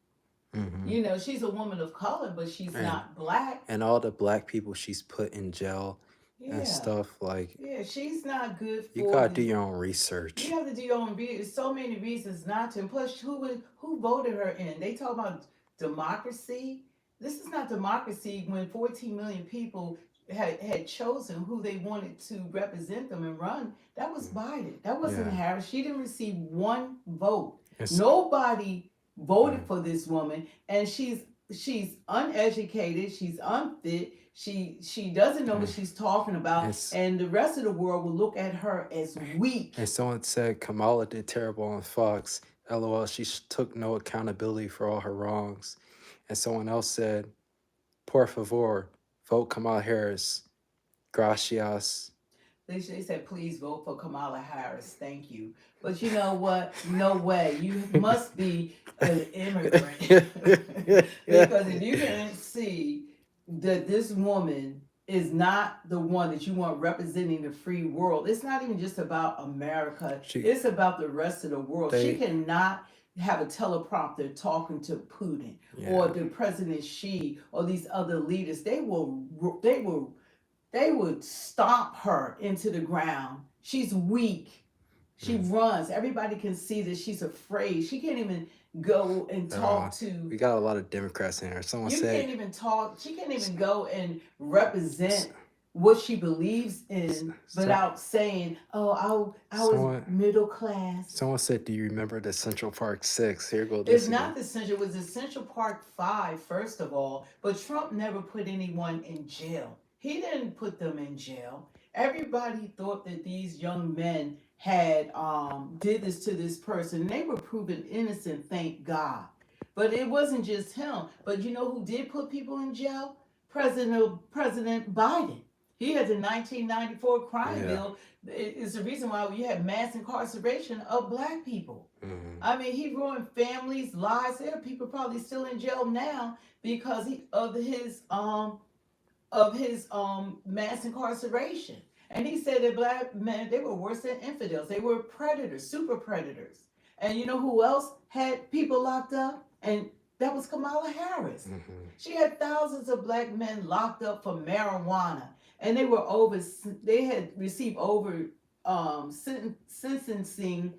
[SPEAKER 4] Mm-hmm.
[SPEAKER 1] She's a woman of color, but she's
[SPEAKER 4] And
[SPEAKER 1] not black.
[SPEAKER 4] and all the black people she's put in jail and
[SPEAKER 1] Yeah.
[SPEAKER 4] stuff, like,
[SPEAKER 1] Yeah, she's not good for
[SPEAKER 4] you gotta do
[SPEAKER 1] the
[SPEAKER 4] your own research.
[SPEAKER 1] You have to do your own research. There's so many reasons not to. And plus, who voted her in? They talk about democracy. This is not democracy when 14 million people had chosen who they wanted to represent them and run. That was Biden. That wasn't
[SPEAKER 4] Yeah.
[SPEAKER 1] Harris. She didn't receive one vote.
[SPEAKER 4] It's,
[SPEAKER 1] Nobody voted for this woman, and she's uneducated. She's unfit. She doesn't know what she's talking about,
[SPEAKER 4] it's,
[SPEAKER 1] and the rest of the world will look at her as weak.
[SPEAKER 4] and someone said Kamala did terrible on Fox. LOL, she took no accountability for all her wrongs. And someone else said, por favor, vote Kamala Harris. Gracias.
[SPEAKER 1] They said, please vote for Kamala Harris. Thank you. But you know what? No way. You must be an immigrant. Because if you can see that this woman is not the one that you want representing the free world, it's not even just about America. It's about the rest of the world. She cannot have a teleprompter talking to Putin or the President Xi or these other leaders. They would stomp her into the ground. She's weak. She runs. Everybody can see that she's afraid. She can't even go and talk to.
[SPEAKER 4] We got a lot of Democrats in here. Someone
[SPEAKER 1] You
[SPEAKER 4] said
[SPEAKER 1] can't even talk. She can't even go and represent what she believes in without saying, "Oh, I was middle class."
[SPEAKER 4] Someone said, "Do you remember the Central Park 6?" Here goes.
[SPEAKER 1] It's not the Central. It was the Central Park 5, first of all. But Trump never put anyone in jail. He didn't put them in jail. Everybody thought that these young men had did this to this person. They were proven innocent, thank God. But it wasn't just him. But you know who did put people in jail? President Biden. He had the 1994 crime bill. It's the reason why we have mass incarceration of black people. I mean, he ruined families' lives. There are people probably still in jail now because of his mass incarceration. And he said that black men, they were worse than infidels. They were predators, super predators. And you know who else had people locked up? And that was Kamala Harris. She had thousands of black men locked up for marijuana. And they had received over sentencing,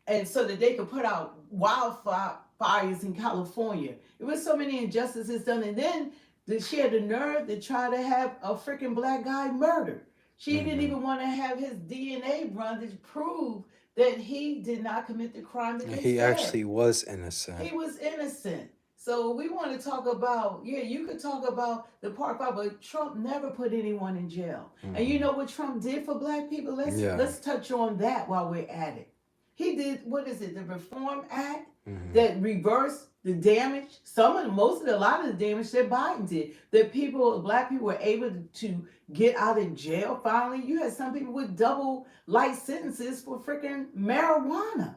[SPEAKER 1] and so that they could put out wildfires in California. It was so many injustices done. And then she had the nerve to try to have a freaking black guy murdered. She didn't even want to have his DNA run to prove that he did not commit the crime that
[SPEAKER 4] he actually was innocent.
[SPEAKER 1] He was innocent. So we want to talk about, you could talk about the Park 5, but Trump never put anyone in jail. And you know what Trump did for black people? Let's touch on that while we're at it. He did, the Reform Act that reversed the damage. A lot of the damage that Biden did. That black people were able to get out of jail finally. You had some people with double life sentences for freaking marijuana.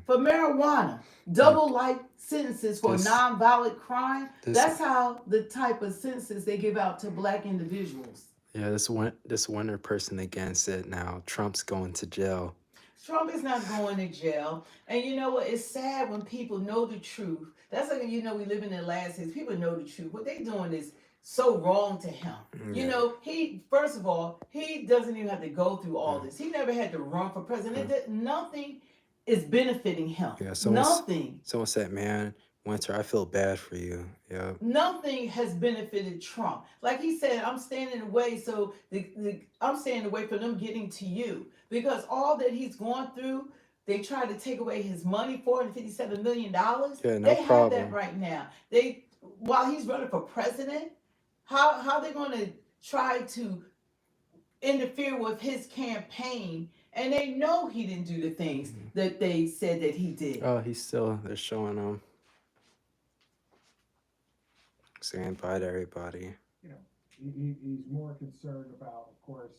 [SPEAKER 1] For marijuana. Double life sentences for nonviolent crime. That's how the type of sentences they give out to black individuals.
[SPEAKER 4] Yeah, this winter person again said now Trump's going to jail.
[SPEAKER 1] Trump is not going to jail. And you know what? It's sad when people know the truth. That's like, you know, we live in the last days. People know the truth. What they doing is so wrong to him. You
[SPEAKER 4] Yeah.
[SPEAKER 1] know, first of all, he doesn't even have to go through all this. He never had to run for president. Nothing is benefiting him.
[SPEAKER 4] Yeah.
[SPEAKER 1] Nothing.
[SPEAKER 4] Someone said, "Man, Winter, I feel bad for you." Yeah.
[SPEAKER 1] Nothing has benefited Trump. Like he said, I'm standing away, so I'm standing away from them getting to you because all that he's going through, they tried to take away his money, $457 million.
[SPEAKER 4] Yeah. No
[SPEAKER 1] They have that
[SPEAKER 4] problem.
[SPEAKER 1] right now. While he's running for president, how they going to try to interfere with his campaign? And they know he didn't do the things that they said that he did.
[SPEAKER 4] Oh, they're showing him, saying bye to everybody.
[SPEAKER 8] You know, he's more concerned about, of course,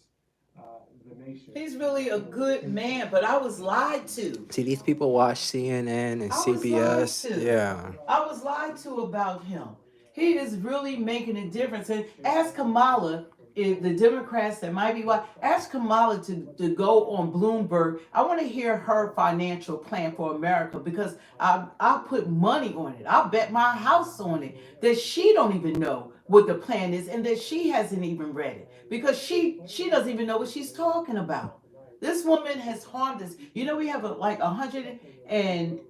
[SPEAKER 8] the nation.
[SPEAKER 1] He's really a good man, but I was lied to.
[SPEAKER 4] See, these people watch CNN and
[SPEAKER 1] I was
[SPEAKER 4] CBS.
[SPEAKER 1] lied to.
[SPEAKER 4] Yeah.
[SPEAKER 1] I was lied to about him. He is really making a difference. And ask Kamala, if the Democrats that might be white, ask Kamala to go on Bloomberg. I want to hear her financial plan for America because I put money on it. I bet my house on it that she don't even know what the plan is and that she hasn't even read it because she doesn't even know what she's talking about. This woman has harmed us. You know, we have like 100 and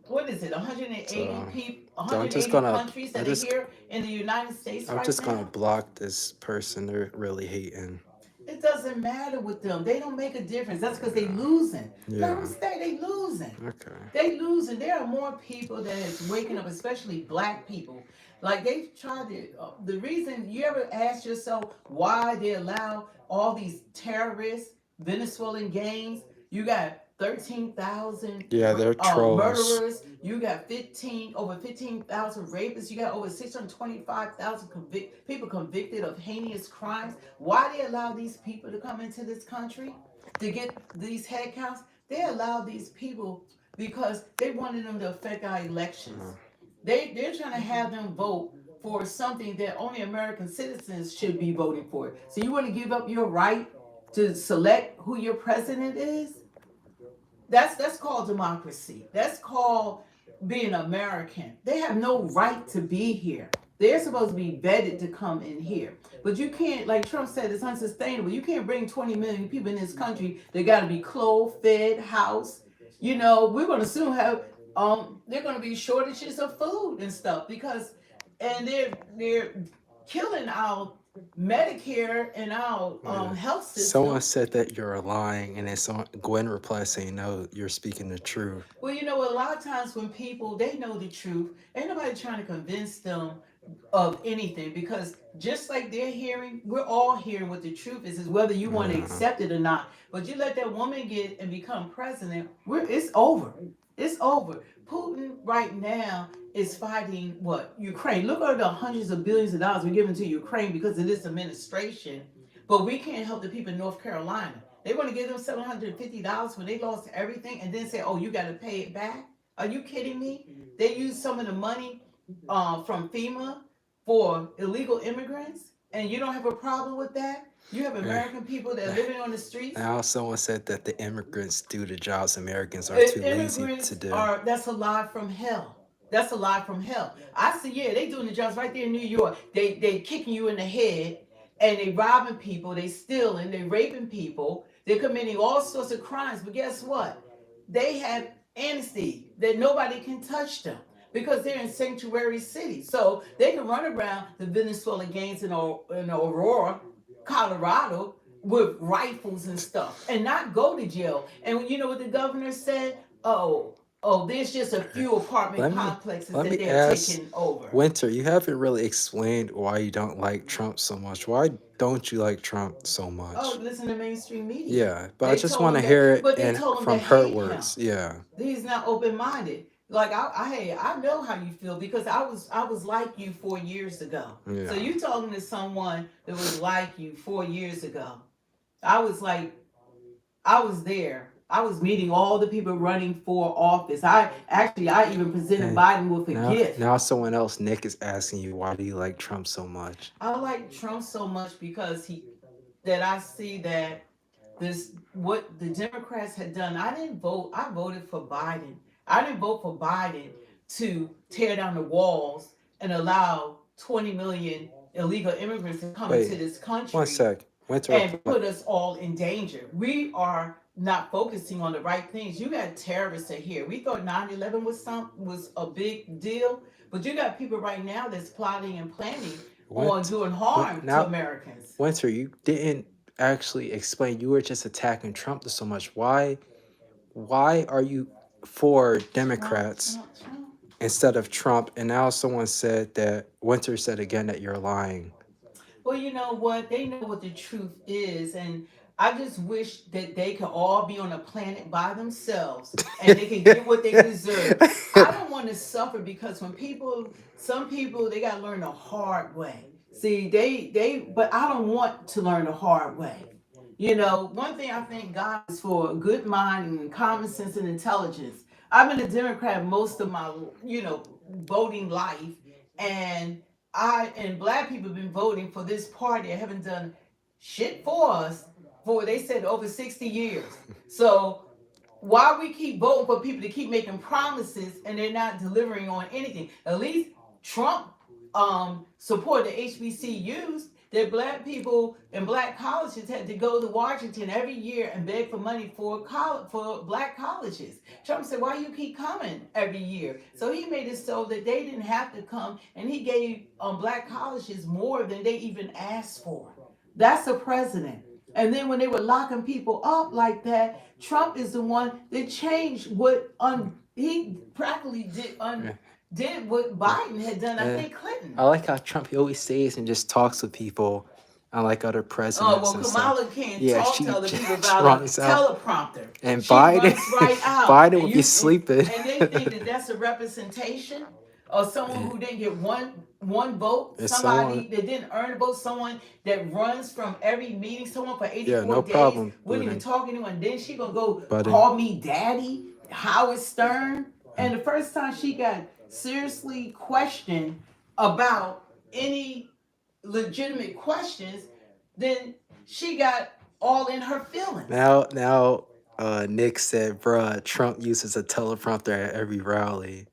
[SPEAKER 1] what is it? 180 people,
[SPEAKER 4] So
[SPEAKER 1] 180 countries that are here in the United States
[SPEAKER 4] I'm
[SPEAKER 1] right
[SPEAKER 4] just gonna
[SPEAKER 1] now.
[SPEAKER 4] block this person. They're really hating.
[SPEAKER 1] It doesn't matter with them. They don't make a difference. That's because they losing.
[SPEAKER 4] Yeah.
[SPEAKER 1] Let them stay. They losing.
[SPEAKER 4] Okay.
[SPEAKER 1] They losing. There are more people that is waking up, especially black people. Like they tried to. The reason you ever ask yourself why they allow all these terrorists, Venezuelan gangs? You got 13,000
[SPEAKER 4] Yeah, they're trolls.
[SPEAKER 1] murderers. You got over 15,000 rapists. You got over 625,000 people convicted of heinous crimes. Why they allow these people to come into this country to get these head counts? They allow these people because they wanted them to affect our elections. They're trying to have them vote for something that only American citizens should be voting for. So you want to give up your right to select who your president is? That's called democracy. That's called being American. They have no right to be here. They're supposed to be vetted to come in here. But you can't, like Trump said, it's unsustainable. You can't bring 20 million people in this country. They got to be clothed, fed, housed. You know, we're going to soon have, there are going to be shortages of food and stuff because, and they're killing our Medicare and our health system.
[SPEAKER 4] Someone said that you're lying, and then Gwen replied saying, "No, you're speaking the truth."
[SPEAKER 1] Well, you know, a lot of times when people, they know the truth, ain't nobody trying to convince them of anything because just like they're hearing, we're all hearing what the truth is whether you want to accept it or not. But you let that woman get and become president, it's over. It's over. Putin right now is fighting Ukraine. Look at the hundreds of billions of dollars we're giving to Ukraine because of this administration. But we can't help the people in North Carolina. They want to give them $750 when they lost everything and then say, oh, you got to pay it back? Are you kidding me? They use some of the money from FEMA for illegal immigrants and you don't have a problem with that? You have American people that are living on the streets.
[SPEAKER 4] Now someone said that the immigrants do the jobs Americans are too lazy to do.
[SPEAKER 1] That's a lie from hell. That's a lie from hell. I see, yeah, they doing the jobs right there in New York. They kicking you in the head and they robbing people, they stealing, they raping people, they're committing all sorts of crimes. But guess what? They have amnesty that nobody can touch them because they're in sanctuary cities. So they can run around the Venezuelan gangs in Aurora, Colorado with rifles and stuff and not go to jail. And you know what the governor said? Oh, there's just a few apartment complexes that they're taking over.
[SPEAKER 4] Winter, you haven't really explained why you don't like Trump so much. Why don't you like Trump so much?
[SPEAKER 1] Oh, listen to mainstream media.
[SPEAKER 4] Yeah, but I just want to hear it from her words. Yeah.
[SPEAKER 1] He's not open-minded. Like I know how you feel because I was like you 4 years ago.
[SPEAKER 4] Yeah.
[SPEAKER 1] So you talking to someone that was like you 4 years ago. I was there. I was meeting all the people running for office. I even presented Biden with a gift.
[SPEAKER 4] Now someone else, Nick, is asking you, why do you like Trump so much?
[SPEAKER 1] I like Trump so much because I see that this what the Democrats had done. I didn't vote. I voted for Biden. I didn't vote for Biden to tear down the walls and allow 20 million illegal immigrants to come into
[SPEAKER 4] Wait,
[SPEAKER 1] this
[SPEAKER 4] one
[SPEAKER 1] country
[SPEAKER 4] sec. Winter,
[SPEAKER 1] and put us all in danger. We are not focusing on the right things. You got terrorists that here. We thought 9/11 was a big deal, but you got people right now that's plotting and planning on doing harm to
[SPEAKER 4] now,
[SPEAKER 1] Americans.
[SPEAKER 4] Winter, you didn't actually explain. You were just attacking Trump so much. Why are you for Democrats
[SPEAKER 1] Trump.
[SPEAKER 4] instead of Trump? And now someone said that Winter said again that you're lying.
[SPEAKER 1] Well, you know what? They know what the truth is, and I just wish that they could all be on a planet by themselves and they can get what they deserve. I don't want to suffer because some people, they got to learn the hard way. See, but I don't want to learn the hard way. You know, one thing I thank God is for a good mind and common sense and intelligence. I've been a Democrat most of my, voting life, and I and black people have been voting for this party. I haven't done shit for us for they said over 60 years. So why we keep voting for people to keep making promises and they're not delivering on anything? At least Trump supported the HBCUs that black people in black colleges had to go to Washington every year and beg for money for black colleges. Trump said, why you keep coming every year? So he made it so that they didn't have to come, and he gave black colleges more than they even asked for. That's a president. And then when they were locking people up like that, Trump is the one that changed what he practically did what Biden had done. I think Clinton.
[SPEAKER 4] I like how Trump, he always stays and just talks with people, unlike other presidents.
[SPEAKER 1] Oh, well,
[SPEAKER 4] and
[SPEAKER 1] Kamala
[SPEAKER 4] stuff.
[SPEAKER 1] can't talk to other people about a
[SPEAKER 4] runs out.
[SPEAKER 1] teleprompter.
[SPEAKER 4] And
[SPEAKER 1] She
[SPEAKER 4] Biden,
[SPEAKER 1] runs right out.
[SPEAKER 4] Biden would be sleeping.
[SPEAKER 1] And they think that that's a representation of someone who didn't get one vote,
[SPEAKER 4] It's
[SPEAKER 1] somebody
[SPEAKER 4] someone-
[SPEAKER 1] that didn't earn a vote, someone that runs from every meeting, someone for 84
[SPEAKER 4] no
[SPEAKER 1] days,
[SPEAKER 4] problem,
[SPEAKER 1] wouldn't even
[SPEAKER 4] Biden.
[SPEAKER 1] talk to anyone. Then she gonna go
[SPEAKER 4] Biden.
[SPEAKER 1] call me daddy, Howard Stern. And the first time she got seriously questioned about any legitimate questions, then she got all in her feelings.
[SPEAKER 4] Now, Nick said, bruh, Trump uses a teleprompter at every rally.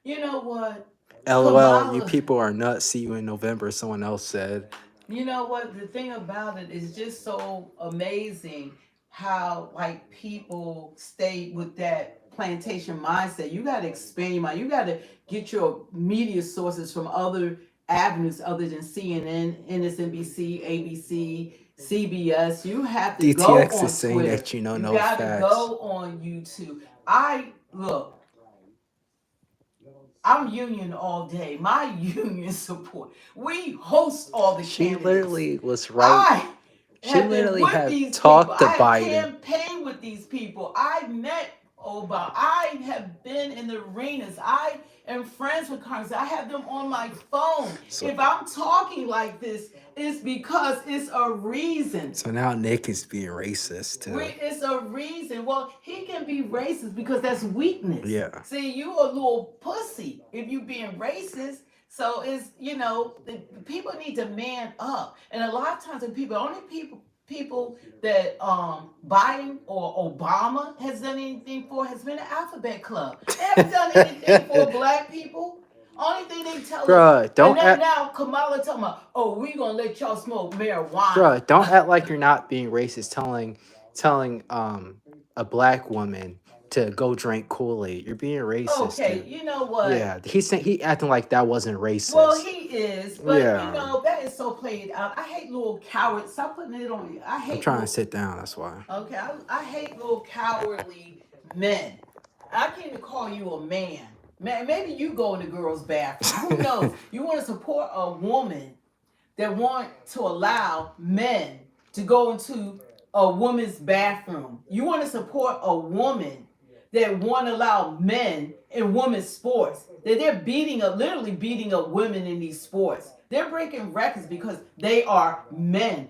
[SPEAKER 1] You know what?
[SPEAKER 4] LOL, you
[SPEAKER 1] Kamala-
[SPEAKER 4] people are nuts. See you in November, someone else said.
[SPEAKER 1] You know what? The thing about it is just so amazing how like people stay with that plantation mindset. You got to expand your mind. You got to get your media sources from other avenues other than CNN, MSNBC, ABC, CBS. You have to go
[SPEAKER 4] DTX
[SPEAKER 1] on
[SPEAKER 4] is saying
[SPEAKER 1] Twitter.
[SPEAKER 4] that you know
[SPEAKER 1] You
[SPEAKER 4] no
[SPEAKER 1] got to
[SPEAKER 4] facts.
[SPEAKER 1] go on YouTube. I'm union all day. My union support. We host all the
[SPEAKER 4] She
[SPEAKER 1] candidates.
[SPEAKER 4] literally was right.
[SPEAKER 1] I
[SPEAKER 4] She
[SPEAKER 1] have been
[SPEAKER 4] literally
[SPEAKER 1] with
[SPEAKER 4] had
[SPEAKER 1] these
[SPEAKER 4] talked
[SPEAKER 1] people.
[SPEAKER 4] to
[SPEAKER 1] I
[SPEAKER 4] Biden.
[SPEAKER 1] campaigned with these people. I met Obama. I have been in the arenas. I am friends with Congress. I have them on my phone.
[SPEAKER 4] So-
[SPEAKER 1] If I'm talking like this, it's because it's a reason.
[SPEAKER 4] So now Nick is being racist too.
[SPEAKER 1] It's a reason. Well, he can be racist because that's weakness.
[SPEAKER 4] Yeah.
[SPEAKER 1] See, you a little pussy if you being racist. So it's, the people need to man up. And a lot of times the only people that Biden or Obama has done anything for has been the Alphabet Club. They haven't done anything for black people. Only thing they tell
[SPEAKER 4] Bruh,
[SPEAKER 1] us.
[SPEAKER 4] don't
[SPEAKER 1] And then
[SPEAKER 4] act-
[SPEAKER 1] now Kamala talking about, we gonna let y'all smoke marijuana.
[SPEAKER 4] Bruh, don't act like you're not being racist telling a black woman to go drink Kool-Aid. You're being racist.
[SPEAKER 1] Okay,
[SPEAKER 4] dude.
[SPEAKER 1] you know what?
[SPEAKER 4] Yeah, he acting like that wasn't racist.
[SPEAKER 1] Well, he is, but
[SPEAKER 4] Yeah.
[SPEAKER 1] that is so played out. I hate little cowards. Stop putting it on me. I hate.
[SPEAKER 4] I'm trying to sit down, that's why.
[SPEAKER 1] Okay, I hate little cowardly men. I can't even call you a man. Man, maybe you go in the girls' bathroom. Who knows? You want to support a woman that want to allow men to go into a woman's bathroom. You want to support a woman that want to allow men in women's sports, that they're literally beating up women in these sports. They're breaking records because they are men.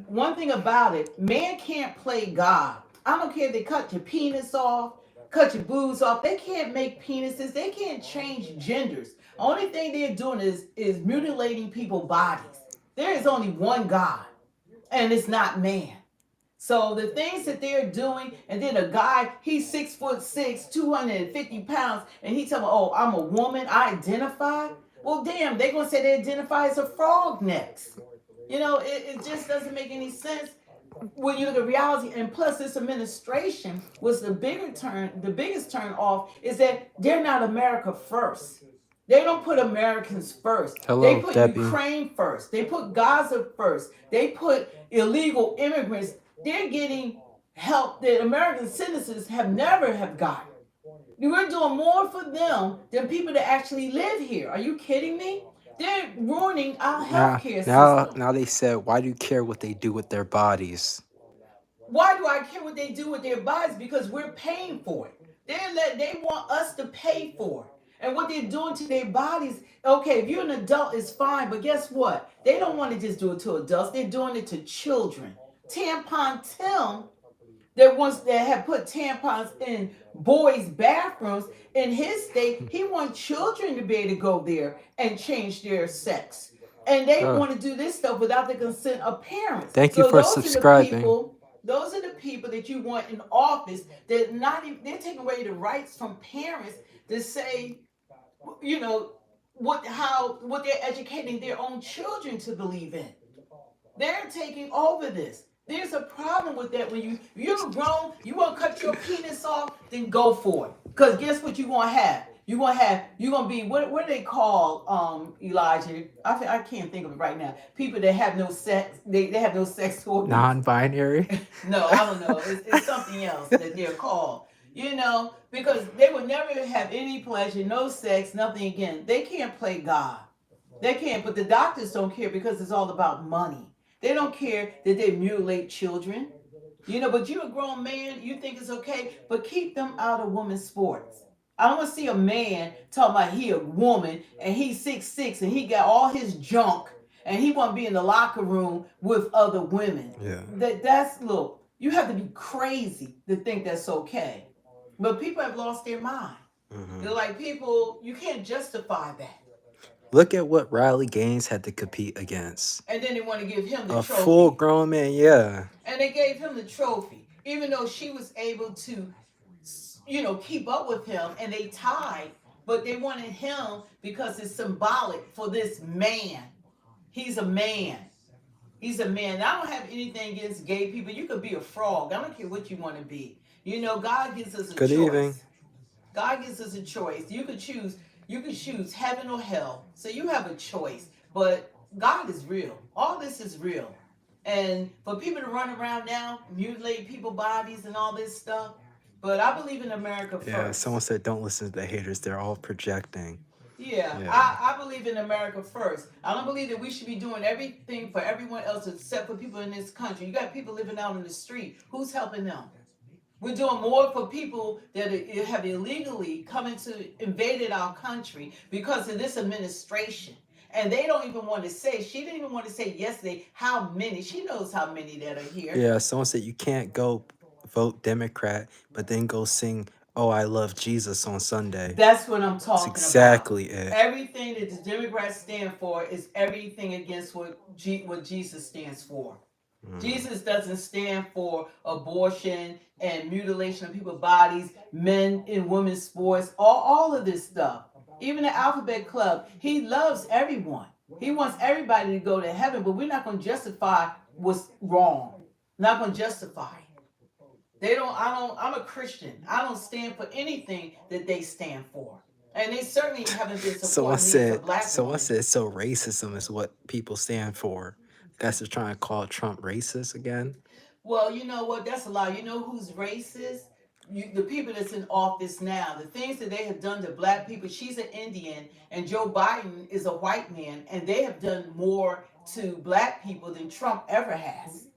[SPEAKER 1] One thing about it, man can't play God. I don't care if they cut your penis off, cut your boobs off. They can't make penises. They can't change genders. Only thing they're doing is mutilating people's bodies. There is only one God, and it's not man. So the things that they're doing, and then a guy, he's 6'6", 250 pounds, and he tell me, oh, I'm a woman, I identify. Well, damn, they're gonna say they identify as a frog next. It just doesn't make any sense when you look at reality. And plus, this administration was the biggest turn off is that they're not America first. They don't put Americans first. They
[SPEAKER 4] Hello,
[SPEAKER 1] put
[SPEAKER 4] Debbie.
[SPEAKER 1] Ukraine first. They put Gaza first. They put illegal immigrants. They're getting help that American citizens have never have gotten. We're doing more for them than people that actually live here. Are you kidding me? They're ruining our healthcare system.
[SPEAKER 4] Now they said, why do you care what they do with their bodies?
[SPEAKER 1] Why do I care what they do with their bodies? Because we're paying for it. They want us to pay for it. And what they're doing to their bodies, okay, if you're an adult, it's fine. But guess what? They don't want to just do it to adults. They're doing it to children. Tampon Tim, that had put tampons in boys' bathrooms in his state, he wants children to be able to go there and change their sex. And they want to do this stuff without the consent of parents.
[SPEAKER 4] Thank you for subscribing.
[SPEAKER 1] Those are the people that you want in office that they're taking away the rights from parents to say, what they're educating their own children to believe in. They're taking over this. There's a problem with that. When you're grown, you want to cut your penis off, then go for it. Because guess what you're going to have? You're going to be, what do they call, Elijah? I can't think of it right now. People that have no sex, they have no sex organs.
[SPEAKER 4] Non-binary?
[SPEAKER 1] No, I don't know. It's something else that they're called. Because they would never have any pleasure, no sex, nothing again. They can't play God. They can't, but the doctors don't care because it's all about money. They don't care that they mutilate children. But you're a grown man, you think it's okay, but keep them out of women's sports. I don't want to see a man talking about he a woman and he's 6'6" and he got all his junk and he want to be in the locker room with other women.
[SPEAKER 4] Yeah.
[SPEAKER 1] Look, you have to be crazy to think that's okay. But people have lost their mind.
[SPEAKER 4] Mm-hmm.
[SPEAKER 1] They're like, you can't justify that.
[SPEAKER 4] Look at what Riley Gaines had to compete against.
[SPEAKER 1] And then they want to give him the trophy.
[SPEAKER 4] A full-grown man, yeah.
[SPEAKER 1] And they gave him the trophy, even though she was able to, keep up with him, and they tied. But they wanted him because it's symbolic for this man. He's a man. He's a man. I don't have anything against gay people. You could be a frog. I don't care what you want to be. God gives us a choice.
[SPEAKER 4] Good evening.
[SPEAKER 1] God gives us a choice. You could choose heaven or hell. So you have a choice. But God is real. All this is real. And for people to run around now, mutilate people's bodies and all this stuff. But I believe in America first.
[SPEAKER 4] Yeah, someone said don't listen to the haters. They're all projecting.
[SPEAKER 1] Yeah. I believe in America first. I don't believe that we should be doing everything for everyone else except for people in this country. You got people living out in the street. Who's helping them? We're doing more for people that have illegally invaded our country because of this administration. And they don't even want to say, she didn't even want to say yesterday how many. She knows how many that are here.
[SPEAKER 4] Yeah, someone said you can't go vote Democrat, but then go sing "Oh, I Love Jesus" on Sunday.
[SPEAKER 1] That's what I'm talking about.
[SPEAKER 4] That's exactly it.
[SPEAKER 1] Everything that the Democrats stand for is everything against what Jesus stands for. Jesus doesn't stand for abortion and mutilation of people's bodies, men and women's sports, all of this stuff. Even the Alphabet Club, he loves everyone. He wants everybody to go to heaven, but we're not going to justify what's wrong. Not going to justify it. I'm a Christian. I don't stand for anything that they stand for. And they certainly haven't been supporting me for black
[SPEAKER 4] Someone
[SPEAKER 1] women.
[SPEAKER 4] said, so racism is what people stand for. Guys are trying to call Trump racist again.
[SPEAKER 1] Well, you know what? That's a lie. You know who's racist? The people that's in office now. The things that they have done to black people. She's an Indian, and Joe Biden is a white man, and they have done more to black people than Trump ever has.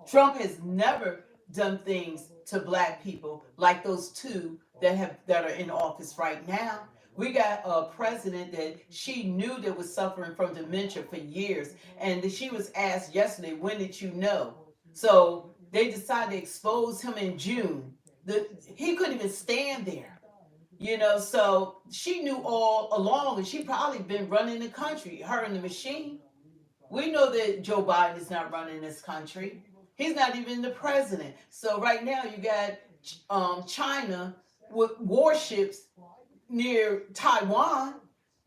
[SPEAKER 1] Trump has never done things to black people like those two that are in office right now. We got a president that she knew that was suffering from dementia for years. And she was asked yesterday, when did you know? So they decided to expose him in June. He couldn't even stand there. So she knew all along, and she probably been running the country, her and the machine. We know that Joe Biden is not running this country. He's not even the president. So right now you got China with warships near Taiwan.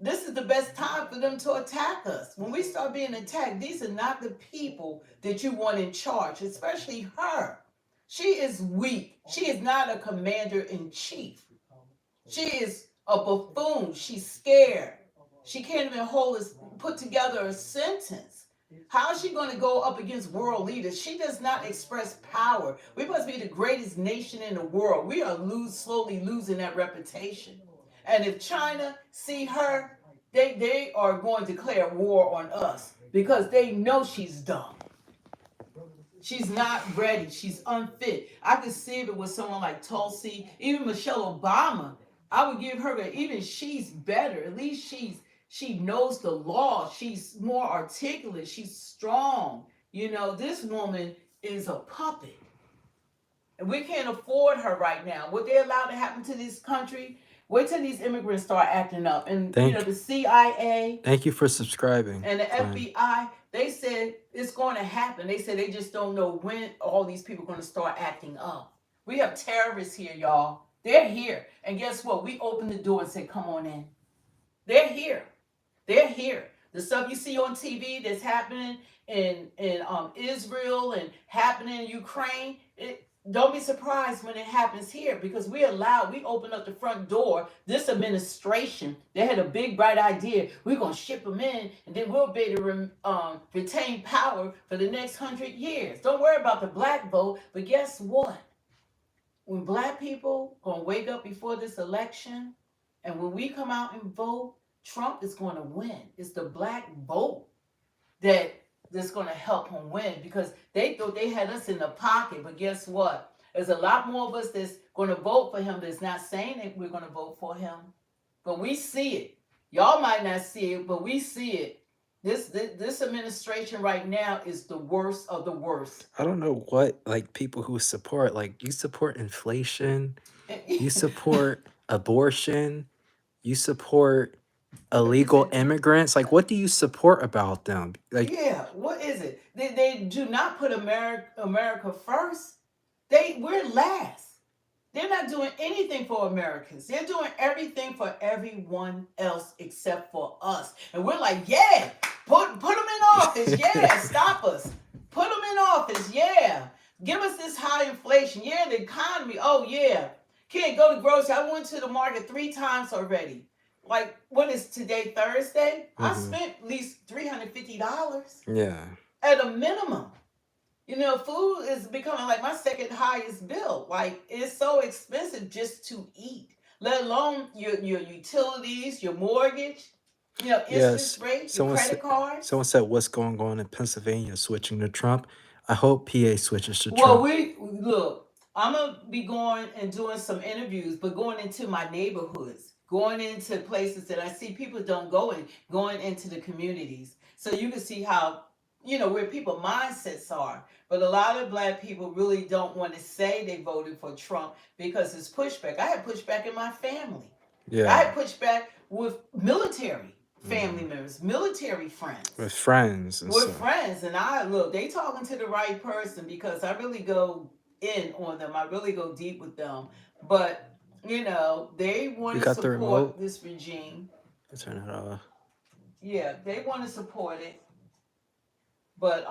[SPEAKER 1] This is the best time for them to attack us. When we start being attacked, these are not the people that you want in charge, especially her. She is weak. She is not a commander in chief. She is a buffoon. She's scared. She can't even put together a sentence. How is she going to go up against world leaders? She does not express power. We must be the greatest nation in the world. We are slowly losing that reputation. And if China see her, they are going to declare war on us because they know she's dumb. She's not ready. She's unfit. I could see if it was someone like Tulsi, even Michelle Obama. I would give her that. Even she's better. At least she knows the law. She's more articulate. She's strong. You know, this woman is a puppet. And we can't afford her right now. What they allow to happen to this country, wait till these immigrants start acting up. And the CIA.
[SPEAKER 4] Thank you for subscribing.
[SPEAKER 1] And the FBI, they said it's going to happen. They said they just don't know when all these people are going to start acting up. We have terrorists here, y'all. They're here. And guess what? We opened the door and said, come on in. They're here. They're here. The stuff you see on TV that's happening in Israel and happening in Ukraine, don't be surprised when it happens here because we open up the front door. This administration, they had a big, bright idea. We're going to ship them in and then we'll be able to retain power for the next 100 years. Don't worry about the black vote, but guess what? When black people going to wake up before this election and when we come out and vote, Trump is going to win. It's the black vote that's going to help him win because they thought they had us in the pocket. But guess what? There's a lot more of us that's going to vote for him that's not saying that we're going to vote for him. But we see it. Y'all might not see it, but we see it. This administration right now is the worst of the worst.
[SPEAKER 4] I don't know what, like, people who support, like, you support inflation, you support abortion, you support illegal immigrants. Like, what do you support about them? Like,
[SPEAKER 1] yeah, what is it? They do not put America first. We're last. They're not doing anything for Americans. They're doing everything for everyone else except for us. And we're like, yeah, put them in office. Yeah, stop us. Put them in office. Yeah. Give us this high inflation. Yeah, the economy. Oh, yeah. Can't go to grocery. I went to the market 3 times already. Like, what is today, Thursday? I spent at least $350.
[SPEAKER 4] yeah.
[SPEAKER 1] At a minimum. You know, food is becoming like my second highest bill. Like, it's so expensive just to eat, let alone your utilities, your mortgage, interest rate, your credit cards.
[SPEAKER 4] Someone said, what's going on in Pennsylvania switching to Trump? I hope PA switches to Trump.
[SPEAKER 1] Well, I'm going to be going and doing some interviews, but going into my neighborhoods, going into places that I see people don't go in, going into the communities. So you can see how, where people mindsets are. But a lot of black people really don't want to say they voted for Trump because it's pushback. I had pushback in my family.
[SPEAKER 4] Yeah.
[SPEAKER 1] I had pushback with military family members, military friends.
[SPEAKER 4] With friends. And
[SPEAKER 1] they talking to the right person because I really go in on them. I really go deep with them. But, they want to support this regime.
[SPEAKER 4] Turn it off.
[SPEAKER 1] Yeah, they want to support it. But,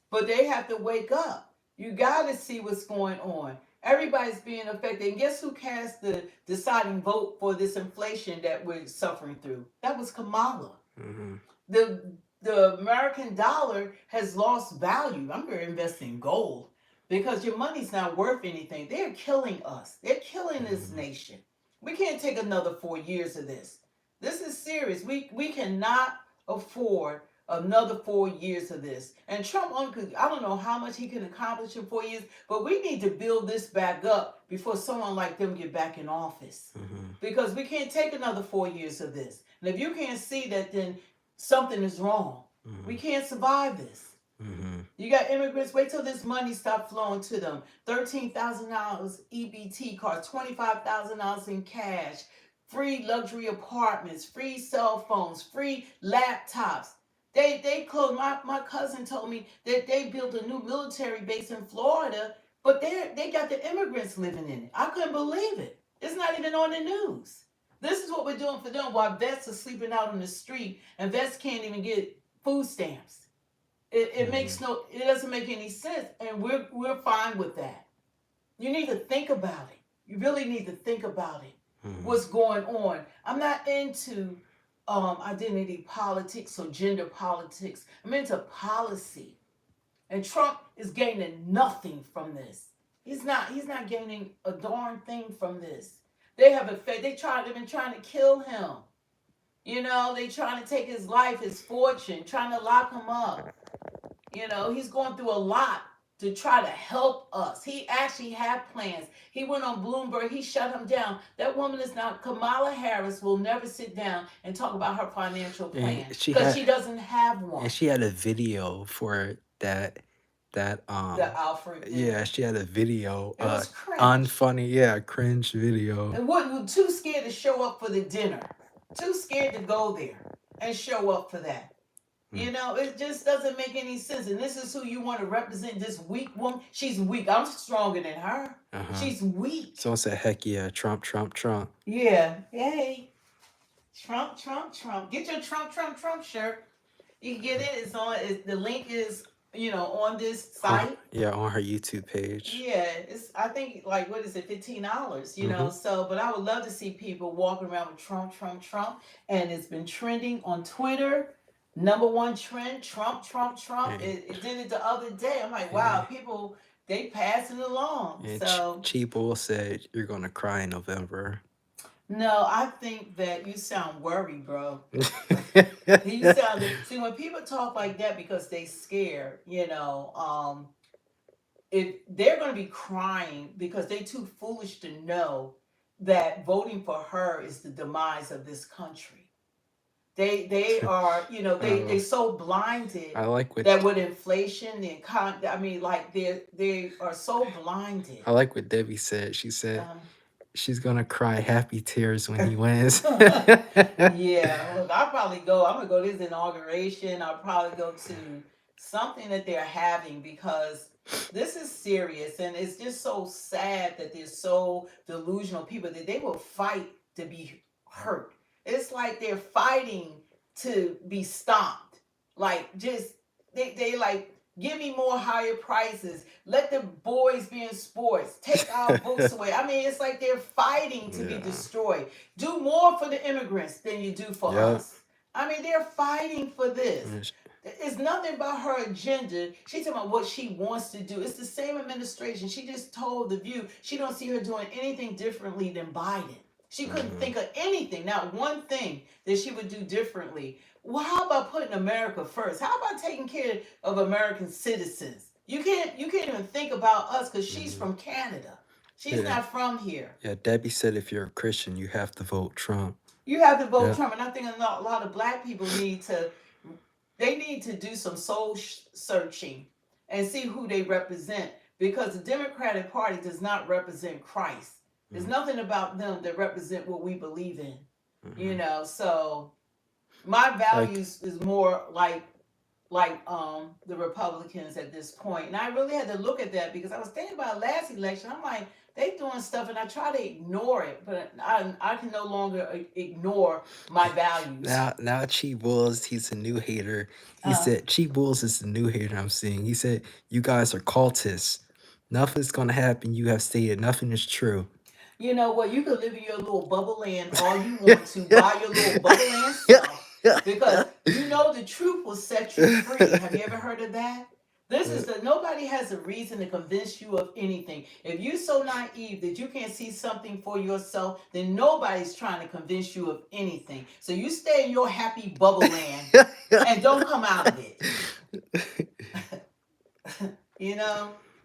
[SPEAKER 1] but they have to wake up. You got to see what's going on. Everybody's being affected. And guess who cast the deciding vote for this inflation that we're suffering through? That was Kamala.
[SPEAKER 4] Mm-hmm.
[SPEAKER 1] The American dollar has lost value. I'm going to invest in gold because your money's not worth anything. They're killing us. They're killing this nation. We can't take another 4 years of this. This is serious. We cannot afford another 4 years of this. And Trump, I don't know how much he can accomplish in 4 years, but we need to build this back up before someone like them get back in office. Mm-hmm. Because we can't take another 4 years of this. And if you can't see that, then something is wrong. Mm-hmm. We can't survive this. Mm-hmm. You got immigrants, wait till this money stops flowing to them. $13,000 EBT cards, $25,000 in cash, free luxury apartments, free cell phones, free laptops. They closed. My cousin told me that they built a new military base in Florida, but they got the immigrants living in it. I couldn't believe it. It's not even on the news. This is what we're doing for them while vets are sleeping out on the street and vets can't even get food stamps. It makes no, it doesn't make any sense, and we're fine with that. You need to think about it. You really need to think about it. What's going on? I'm not into identity politics or gender politics. I'm into policy, and Trump is gaining nothing from this. He's not. He's not gaining a darn thing from this. They have effect. They've been trying to kill him. You know, they trying to take his life, his fortune, trying to lock him up. You know, he's going through a lot to try to help us. He actually had plans. He went on Bloomberg. He shut him down. That woman is not, Kamala Harris will never sit down and talk about her financial plan because she doesn't have one.
[SPEAKER 4] And she had a video for that
[SPEAKER 1] The Alfred.
[SPEAKER 4] yeah, she had a video.
[SPEAKER 1] It was cringe.
[SPEAKER 4] Unfunny, yeah, cringe video.
[SPEAKER 1] And what too scared to show up for the dinner. Too scared to go there and show up for that. You know, it just doesn't make any sense. And this is who you want to represent, this weak woman. She's weak. I'm stronger than her. She's weak.
[SPEAKER 4] Someone said, heck yeah, Trump, Trump, Trump.
[SPEAKER 1] Yeah. Hey. Trump, Trump, Trump. Get your Trump, Trump, Trump shirt. You can get it. It's on. The link is, on this site.
[SPEAKER 4] On her YouTube page.
[SPEAKER 1] Yeah, it's. I think like what is it, $15? You know. So, but I would love to see people walking around with Trump, Trump, Trump, and it's been trending on Twitter. Number one trend, Trump, Trump, Trump. It did it the other day. I'm like, wow, people they passing it along.
[SPEAKER 4] And
[SPEAKER 1] So
[SPEAKER 4] Cheap Bull said you're gonna cry in November.
[SPEAKER 1] no, I think that you sound worried, bro. You sound see when people talk like that because they scared, if they're gonna be crying because they too foolish to know that voting for her is the demise of this country. They are, they so blinded
[SPEAKER 4] I like what
[SPEAKER 1] that with inflation, they are so blinded.
[SPEAKER 4] I like what Debbie said. She said she's gonna cry happy tears when he wins.
[SPEAKER 1] Yeah, look, I'll probably go. I'm gonna go to his inauguration. I'll probably go to something that they're having because this is serious, and it's just so sad that they're so delusional people that they will fight to be hurt. It's like they're fighting to be stomped. Like just they like give me more higher prices. Let the boys be in sports. Take our votes away. I mean, it's like they're fighting to be destroyed. Do more for the immigrants than you do for us. I mean, they're fighting for this. It's nothing about her agenda. She's talking about what she wants to do. It's the same administration. She just told The View she don't see her doing anything differently than Biden. She couldn't think of anything, not one thing that she would do differently. Well, how about putting America first? How about taking care of American citizens? You can't even think about us because she's from Canada. She's not from here.
[SPEAKER 4] Yeah, Debbie said if you're a Christian, you have to vote Trump.
[SPEAKER 1] You have to vote Trump, and I think a lot of black people need to do some soul searching and see who they represent because the Democratic Party does not represent Christ. There's nothing about them that represent what we believe in, so my values is more like the Republicans at this point. And I really had to look at that because I was thinking about last election. I'm like, they doing stuff and I try to ignore it, but I can no longer ignore my values.
[SPEAKER 4] Now Cheap Bulls, he's a new hater. He said Cheap Bulls is the new hater I'm seeing. He said, you guys are cultists. Nothing's gonna happen. You have stated nothing is true.
[SPEAKER 1] You know what? You can live in your little bubble land all you want to, buy your little bubble land stuff, because the truth will set you free. Have you ever heard of that? Nobody has a reason to convince you of anything. If you're so naive that you can't see something for yourself, then nobody's trying to convince you of anything. So you stay in your happy bubble land and don't come out of it.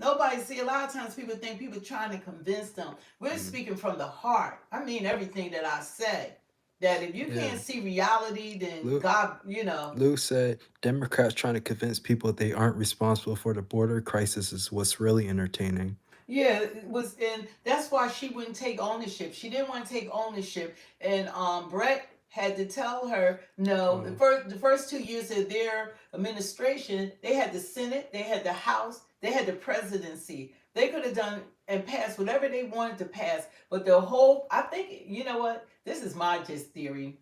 [SPEAKER 1] Nobody, see, a lot of times people think people trying to convince them. We're speaking from the heart. I mean everything that I say. That if you can't see reality, then God,
[SPEAKER 4] Lou said, Democrats trying to convince people they aren't responsible for the border crisis is what's really entertaining.
[SPEAKER 1] Yeah, it was, and that's why she wouldn't take ownership. She didn't want to take ownership. And Brett had to tell her no. The first 2 years of their administration, they had the Senate, they had the House, they had the presidency. They could have done and passed whatever they wanted to pass, but the whole, I think, you know what? This is my just theory.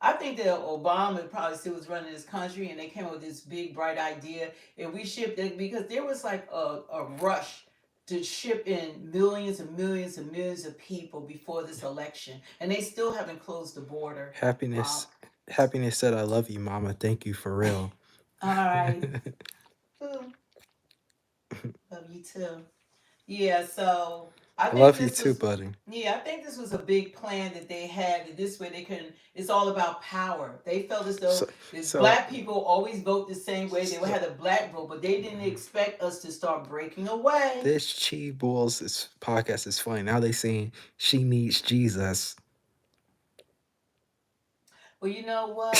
[SPEAKER 1] I think that Obama probably still was running this country, and they came up with this big bright idea, and we shipped it because there was like a rush to ship in millions and millions and millions of people before this election, and they still haven't closed the border.
[SPEAKER 4] Happiness. Happiness said, "I love you, Mama. Thank you for real."
[SPEAKER 1] All right. Ooh, love you too. Yeah, so I
[SPEAKER 4] I
[SPEAKER 1] think
[SPEAKER 4] love you
[SPEAKER 1] this
[SPEAKER 4] too,
[SPEAKER 1] was
[SPEAKER 4] buddy.
[SPEAKER 1] yeah, I think this was a big plan that they had. That this way they can. It's all about power. They felt as though
[SPEAKER 4] So,
[SPEAKER 1] this
[SPEAKER 4] so
[SPEAKER 1] black people always vote the same way. They would have a black vote, but they didn't expect us to start breaking away.
[SPEAKER 4] this Chi Bulls this podcast is funny. Now they saying she needs Jesus.
[SPEAKER 1] Well, you know what?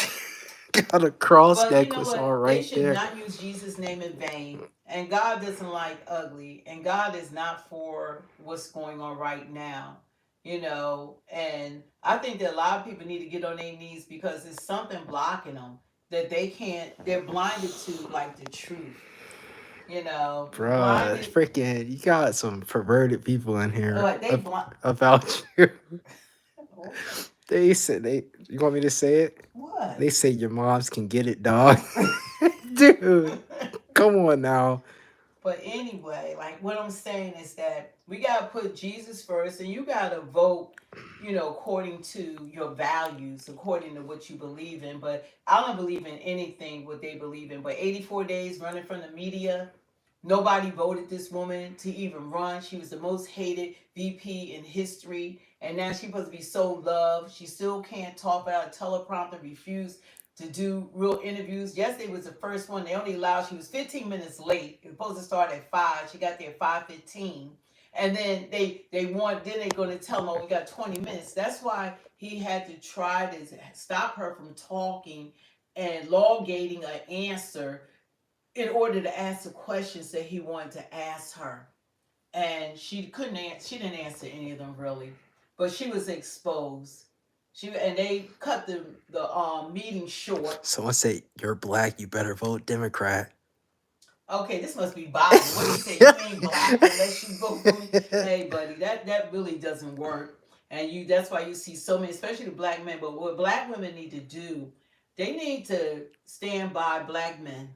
[SPEAKER 4] Got a cross
[SPEAKER 1] But you know
[SPEAKER 4] necklace all
[SPEAKER 1] what? They
[SPEAKER 4] right
[SPEAKER 1] should
[SPEAKER 4] there.
[SPEAKER 1] not use Jesus' name in vain. And God doesn't like ugly. And God is not for what's going on right now. And I think that a lot of people need to get on their knees because there's something blocking them that they can't, they're blinded to like the truth.
[SPEAKER 4] Bruh,
[SPEAKER 1] Blinded.
[SPEAKER 4] freaking, you got some perverted people in here
[SPEAKER 1] What they blind.
[SPEAKER 4] about you. They said you want me to say it?
[SPEAKER 1] What?
[SPEAKER 4] They say your moms can get it, dog. Dude, come on now.
[SPEAKER 1] But anyway, like what I'm saying is that we gotta put Jesus first, and you gotta vote, according to your values, according to what you believe in. But I don't believe in anything what they believe in. But 84 days running from the media, nobody voted this woman to even run. She was the most hated VP in history, and now she's supposed to be so loved. She still can't talk without a teleprompter. Refused to do real interviews. Yesterday was the first one. They only allowed, she was 15 minutes late. It was supposed to start at 5. She got there at 5:15. And then then they're going to tell them, oh, we got 20 minutes. That's why he had to try to stop her from talking and elongating an answer in order to ask the questions that he wanted to ask her. And she didn't answer any of them really. But she was exposed. And they cut the meeting short.
[SPEAKER 4] Someone say, you're black, you better vote Democrat.
[SPEAKER 1] Okay, this must be Biden. What do you say? You ain't black unless you vote for me. Hey, buddy, that really doesn't work. And that's why you see so many, especially the black men. But what black women need to do, they need to stand by black men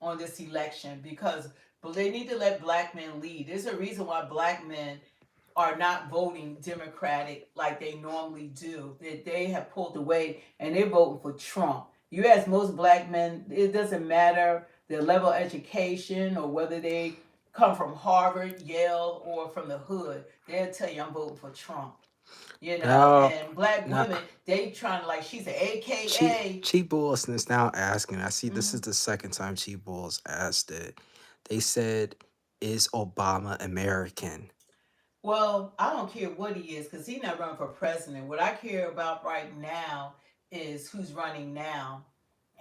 [SPEAKER 1] on this election because they need to let black men lead. There's a reason why black men are not voting Democratic like they normally do. That they have pulled away and they're voting for Trump. You ask most black men, it doesn't matter their level of education or whether they come from Harvard, Yale, or from the hood. They'll tell you I'm voting for Trump. And black women, they trying to like, she's an AKA.
[SPEAKER 4] Chi Bulls is now asking. I see this is the second time Chi Bulls asked it. They said, is Obama American?
[SPEAKER 1] Well, I don't care what he is because he's not running for president. What I care about right now is who's running now.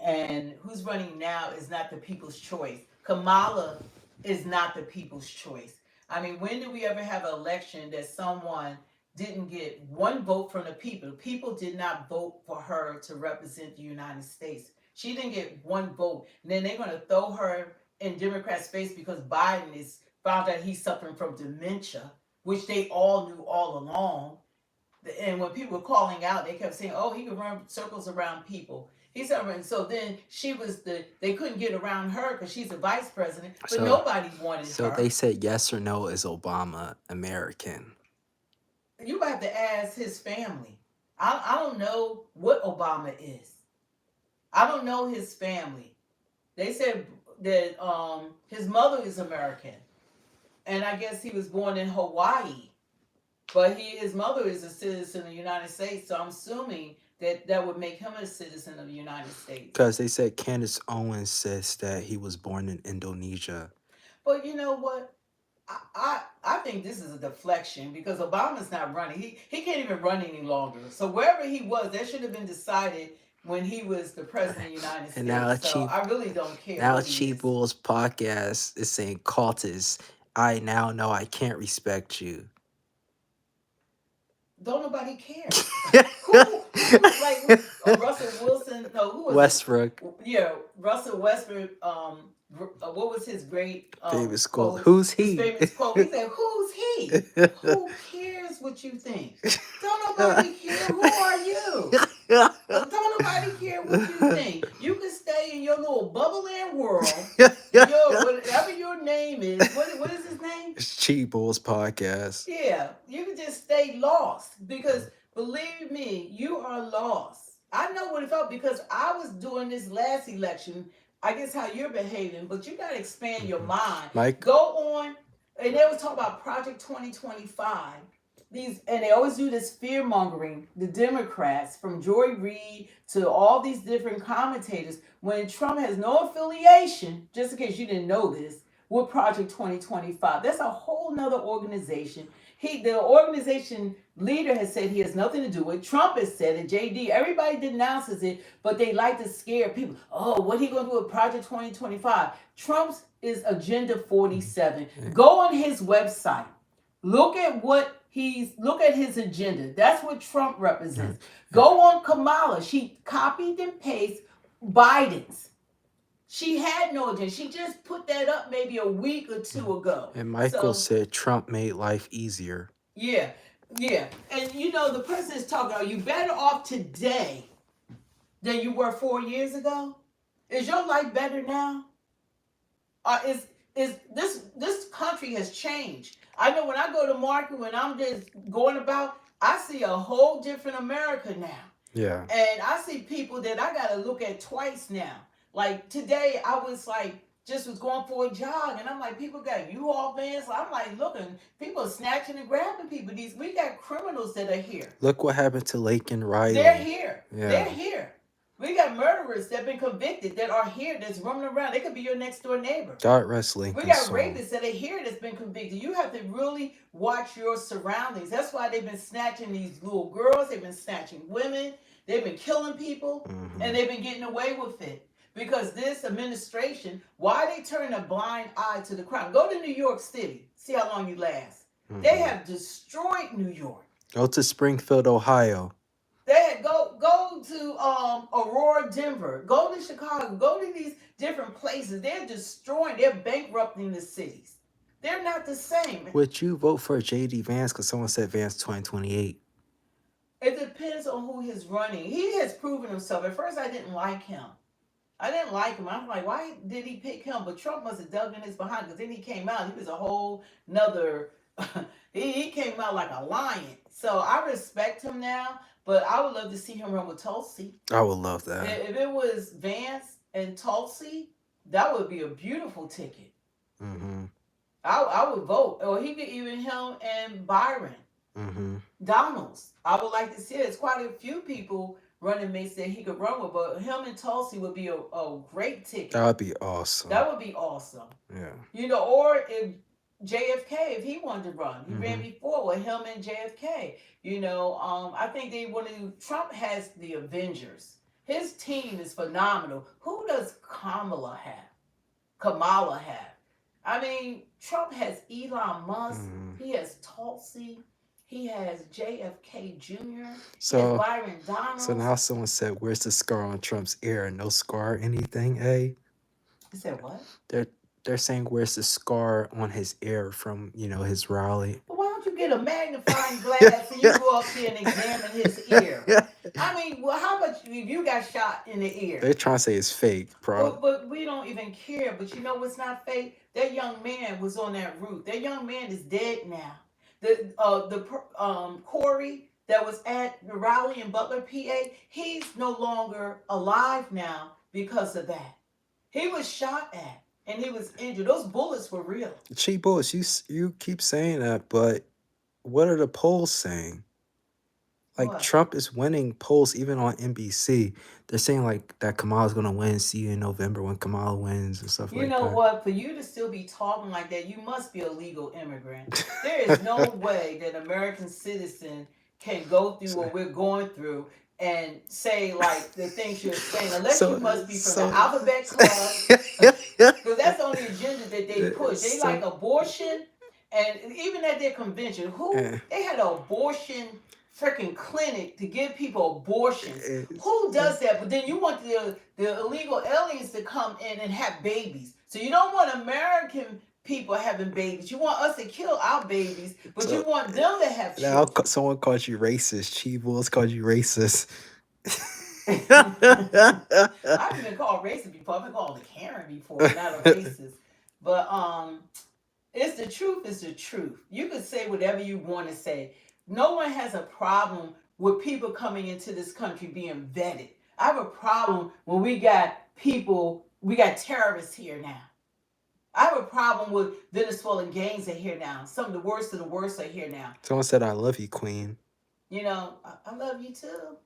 [SPEAKER 1] And who's running now is not the people's choice. Kamala is not the people's choice. I mean, when did we ever have an election that someone didn't get one vote from the people? People did not vote for her to represent the United States. She didn't get one vote. And then they're going to throw her in Democrats' face because Biden is found out he's suffering from dementia, which they all knew all along. And when people were calling out, they kept saying, oh, he could run circles around people. He's over, so then they couldn't get around her because she's the vice president, but nobody wanted her.
[SPEAKER 4] So they said yes or no, is Obama American?
[SPEAKER 1] You have to ask his family. I don't know what Obama is. I don't know his family. They said that his mother is American, and I guess he was born in Hawaii, but his mother is a citizen of the United States, so I'm assuming that would make him a citizen of the United States.
[SPEAKER 4] Because they said Candace Owens says that he was born in Indonesia.
[SPEAKER 1] But you know what? I think this is a deflection because Obama's not running. He can't even run any longer. So wherever he was, that should have been decided when he was the president of the United States.
[SPEAKER 4] And now
[SPEAKER 1] so I really don't care.
[SPEAKER 4] Now Chi Bulls podcast is saying cultists, I now know I can't respect you.
[SPEAKER 1] don't nobody care. Who like Russell Wilson? No, who was
[SPEAKER 4] Westbrook,
[SPEAKER 1] it? Yeah, Russell Westbrook. What was his great
[SPEAKER 4] famous quote.
[SPEAKER 1] quote?
[SPEAKER 4] Who's
[SPEAKER 1] His
[SPEAKER 4] he?
[SPEAKER 1] famous quote. He said, "Who's he? Who cares what you think? Don't nobody care. Who are you? Don't nobody care what you think. You can stay in your little bubble land world. Your whatever your name is. What is his name?
[SPEAKER 4] It's Cheat Bulls podcast.
[SPEAKER 1] Yeah, you can just stay lost because believe me, you are lost. I know what it felt because I was doing this last election. I guess how you're behaving, but you got to expand your mind.
[SPEAKER 4] Mike,
[SPEAKER 1] Go on, and they was talking about Project 2025. These and they always do this fear mongering. The Democrats, from Joy Reid to all these different commentators, when Trump has no affiliation, just in case you didn't know this, with Project 2025. That's a whole nother organization. The organization leader has said he has nothing to do with it. Trump has said it. JD, everybody denounces it, but they like to scare people. Oh, what he gonna do with Project 2025? Trump's is Agenda 47. Go on his website. Look at his agenda. That's what Trump represents. Go on Kamala. She copied and pasted Biden's. She had no agenda. She just put that up maybe a week or two ago.
[SPEAKER 4] and Michael
[SPEAKER 1] So,
[SPEAKER 4] said Trump made life easier.
[SPEAKER 1] yeah, yeah. And the person is talking, are you better off today than you were 4 years ago? Is your life better now? Is this country has changed? I know when I go to market, when I'm just going about, I see a whole different America now.
[SPEAKER 4] Yeah.
[SPEAKER 1] And I see people that I gotta look at twice now. Like today, I was like, was going for a jog, and I'm like, people got U-Haul vans. So I'm like, looking, people are snatching and grabbing people. We got criminals that are here.
[SPEAKER 4] Look what happened to Lake and Riley.
[SPEAKER 1] They're here.
[SPEAKER 4] Yeah.
[SPEAKER 1] They're here. We got murderers that have been convicted that are here, that's roaming around. They could be your next door neighbor.
[SPEAKER 4] God rest Lincoln's
[SPEAKER 1] We got
[SPEAKER 4] soul.
[SPEAKER 1] rapists that are here that's been convicted. You have to really watch your surroundings. That's why they've been snatching these little girls. They've been snatching women. They've been killing people.
[SPEAKER 4] Mhm.
[SPEAKER 1] And they've been getting away with it. Because this administration, why they turn a blind eye to the crime? Go to New York City. See how long you last.
[SPEAKER 4] Mhm.
[SPEAKER 1] They have destroyed New York.
[SPEAKER 4] Go to Springfield, Ohio.
[SPEAKER 1] They go to Aurora, Denver. Go to Chicago. Go to these different places. They're destroying. They're bankrupting the cities. They're not the same.
[SPEAKER 4] Would you vote for J.D. Vance? Because someone said Vance 2028.
[SPEAKER 1] It depends on who he's running. He has proven himself. At first, I didn't like him. I'm like, why did he pick him? But Trump must have dug in his behind, because then he came out. He was a whole nother. he came out like a lion. So I respect him now. But I would love to see him run with Tulsi.
[SPEAKER 4] I would love that.
[SPEAKER 1] If it was Vance and Tulsi, that would be a beautiful ticket.
[SPEAKER 4] Mm-hmm.
[SPEAKER 1] I would vote. Or he could even him and Byron.
[SPEAKER 4] Mm-hmm.
[SPEAKER 1] Donalds. I would like to see it. There's quite a few people running mates that he could run with, but him and Tulsi would be a great ticket.
[SPEAKER 4] That would be awesome.
[SPEAKER 1] That would be awesome.
[SPEAKER 4] Yeah.
[SPEAKER 1] Or if JFK, if he wanted to run, he ran
[SPEAKER 4] Mhm.
[SPEAKER 1] before with him and JFK. I think they want to. Trump has the Avengers. His team is phenomenal. Who does Kamala have? I mean, Trump has Elon Musk.
[SPEAKER 4] Mhm.
[SPEAKER 1] He has Tulsi. He has JFK Jr. He
[SPEAKER 4] So,
[SPEAKER 1] has Byron Donalds.
[SPEAKER 4] so now someone said, "Where's the scar on Trump's ear?" No scar, or anything. Eh?
[SPEAKER 1] He said what?
[SPEAKER 4] They're saying, "Where's the scar on his ear from his rally?"
[SPEAKER 1] But why don't you get a magnifying glass and you go up there and examine his ear? I mean, well, how about if you got shot in the ear?
[SPEAKER 4] They're trying to say it's fake, bro.
[SPEAKER 1] But we don't even care. But you know what's not fake? That young man was on that roof. That young man is dead now. Corey that was at the rally in Butler, PA, he's no longer alive now because of that. He was shot at and he was injured. Those bullets were real.
[SPEAKER 4] Cheap bullets. You keep saying that, but what are the polls saying? Like,
[SPEAKER 1] What?
[SPEAKER 4] Trump is winning polls even on NBC. They're saying like that Kamala's gonna win. See you in November when Kamala wins and stuff
[SPEAKER 1] You
[SPEAKER 4] like
[SPEAKER 1] know
[SPEAKER 4] that.
[SPEAKER 1] what? For you to still be talking like that, you must be a legal immigrant. There is no way that an American citizen can go through what we're going through and say like the things you're saying, unless you must be from the Alphabet Club, because that's the only agenda that they push. They like abortion, and even at their convention, they had an abortion freaking clinic to give people abortions. Who does that? But then you want the illegal aliens to come in and have babies. So you don't want American people having babies. You want us to kill our babies, but you want them to have
[SPEAKER 4] Now
[SPEAKER 1] children.
[SPEAKER 4] someone called you racist. Chi Bulls called you racist.
[SPEAKER 1] I've been called racist before. I've been called a Karen before, not a racist. But it's the truth. It's the truth. You can say whatever you want to say. No one has a problem with people coming into this country being vetted. I have a problem when we got terrorists here now. I have a problem with Venezuelan gangs are here now. Some of the worst are here now.
[SPEAKER 4] Someone said, "I love you, Queen."
[SPEAKER 1] You know, I love you too.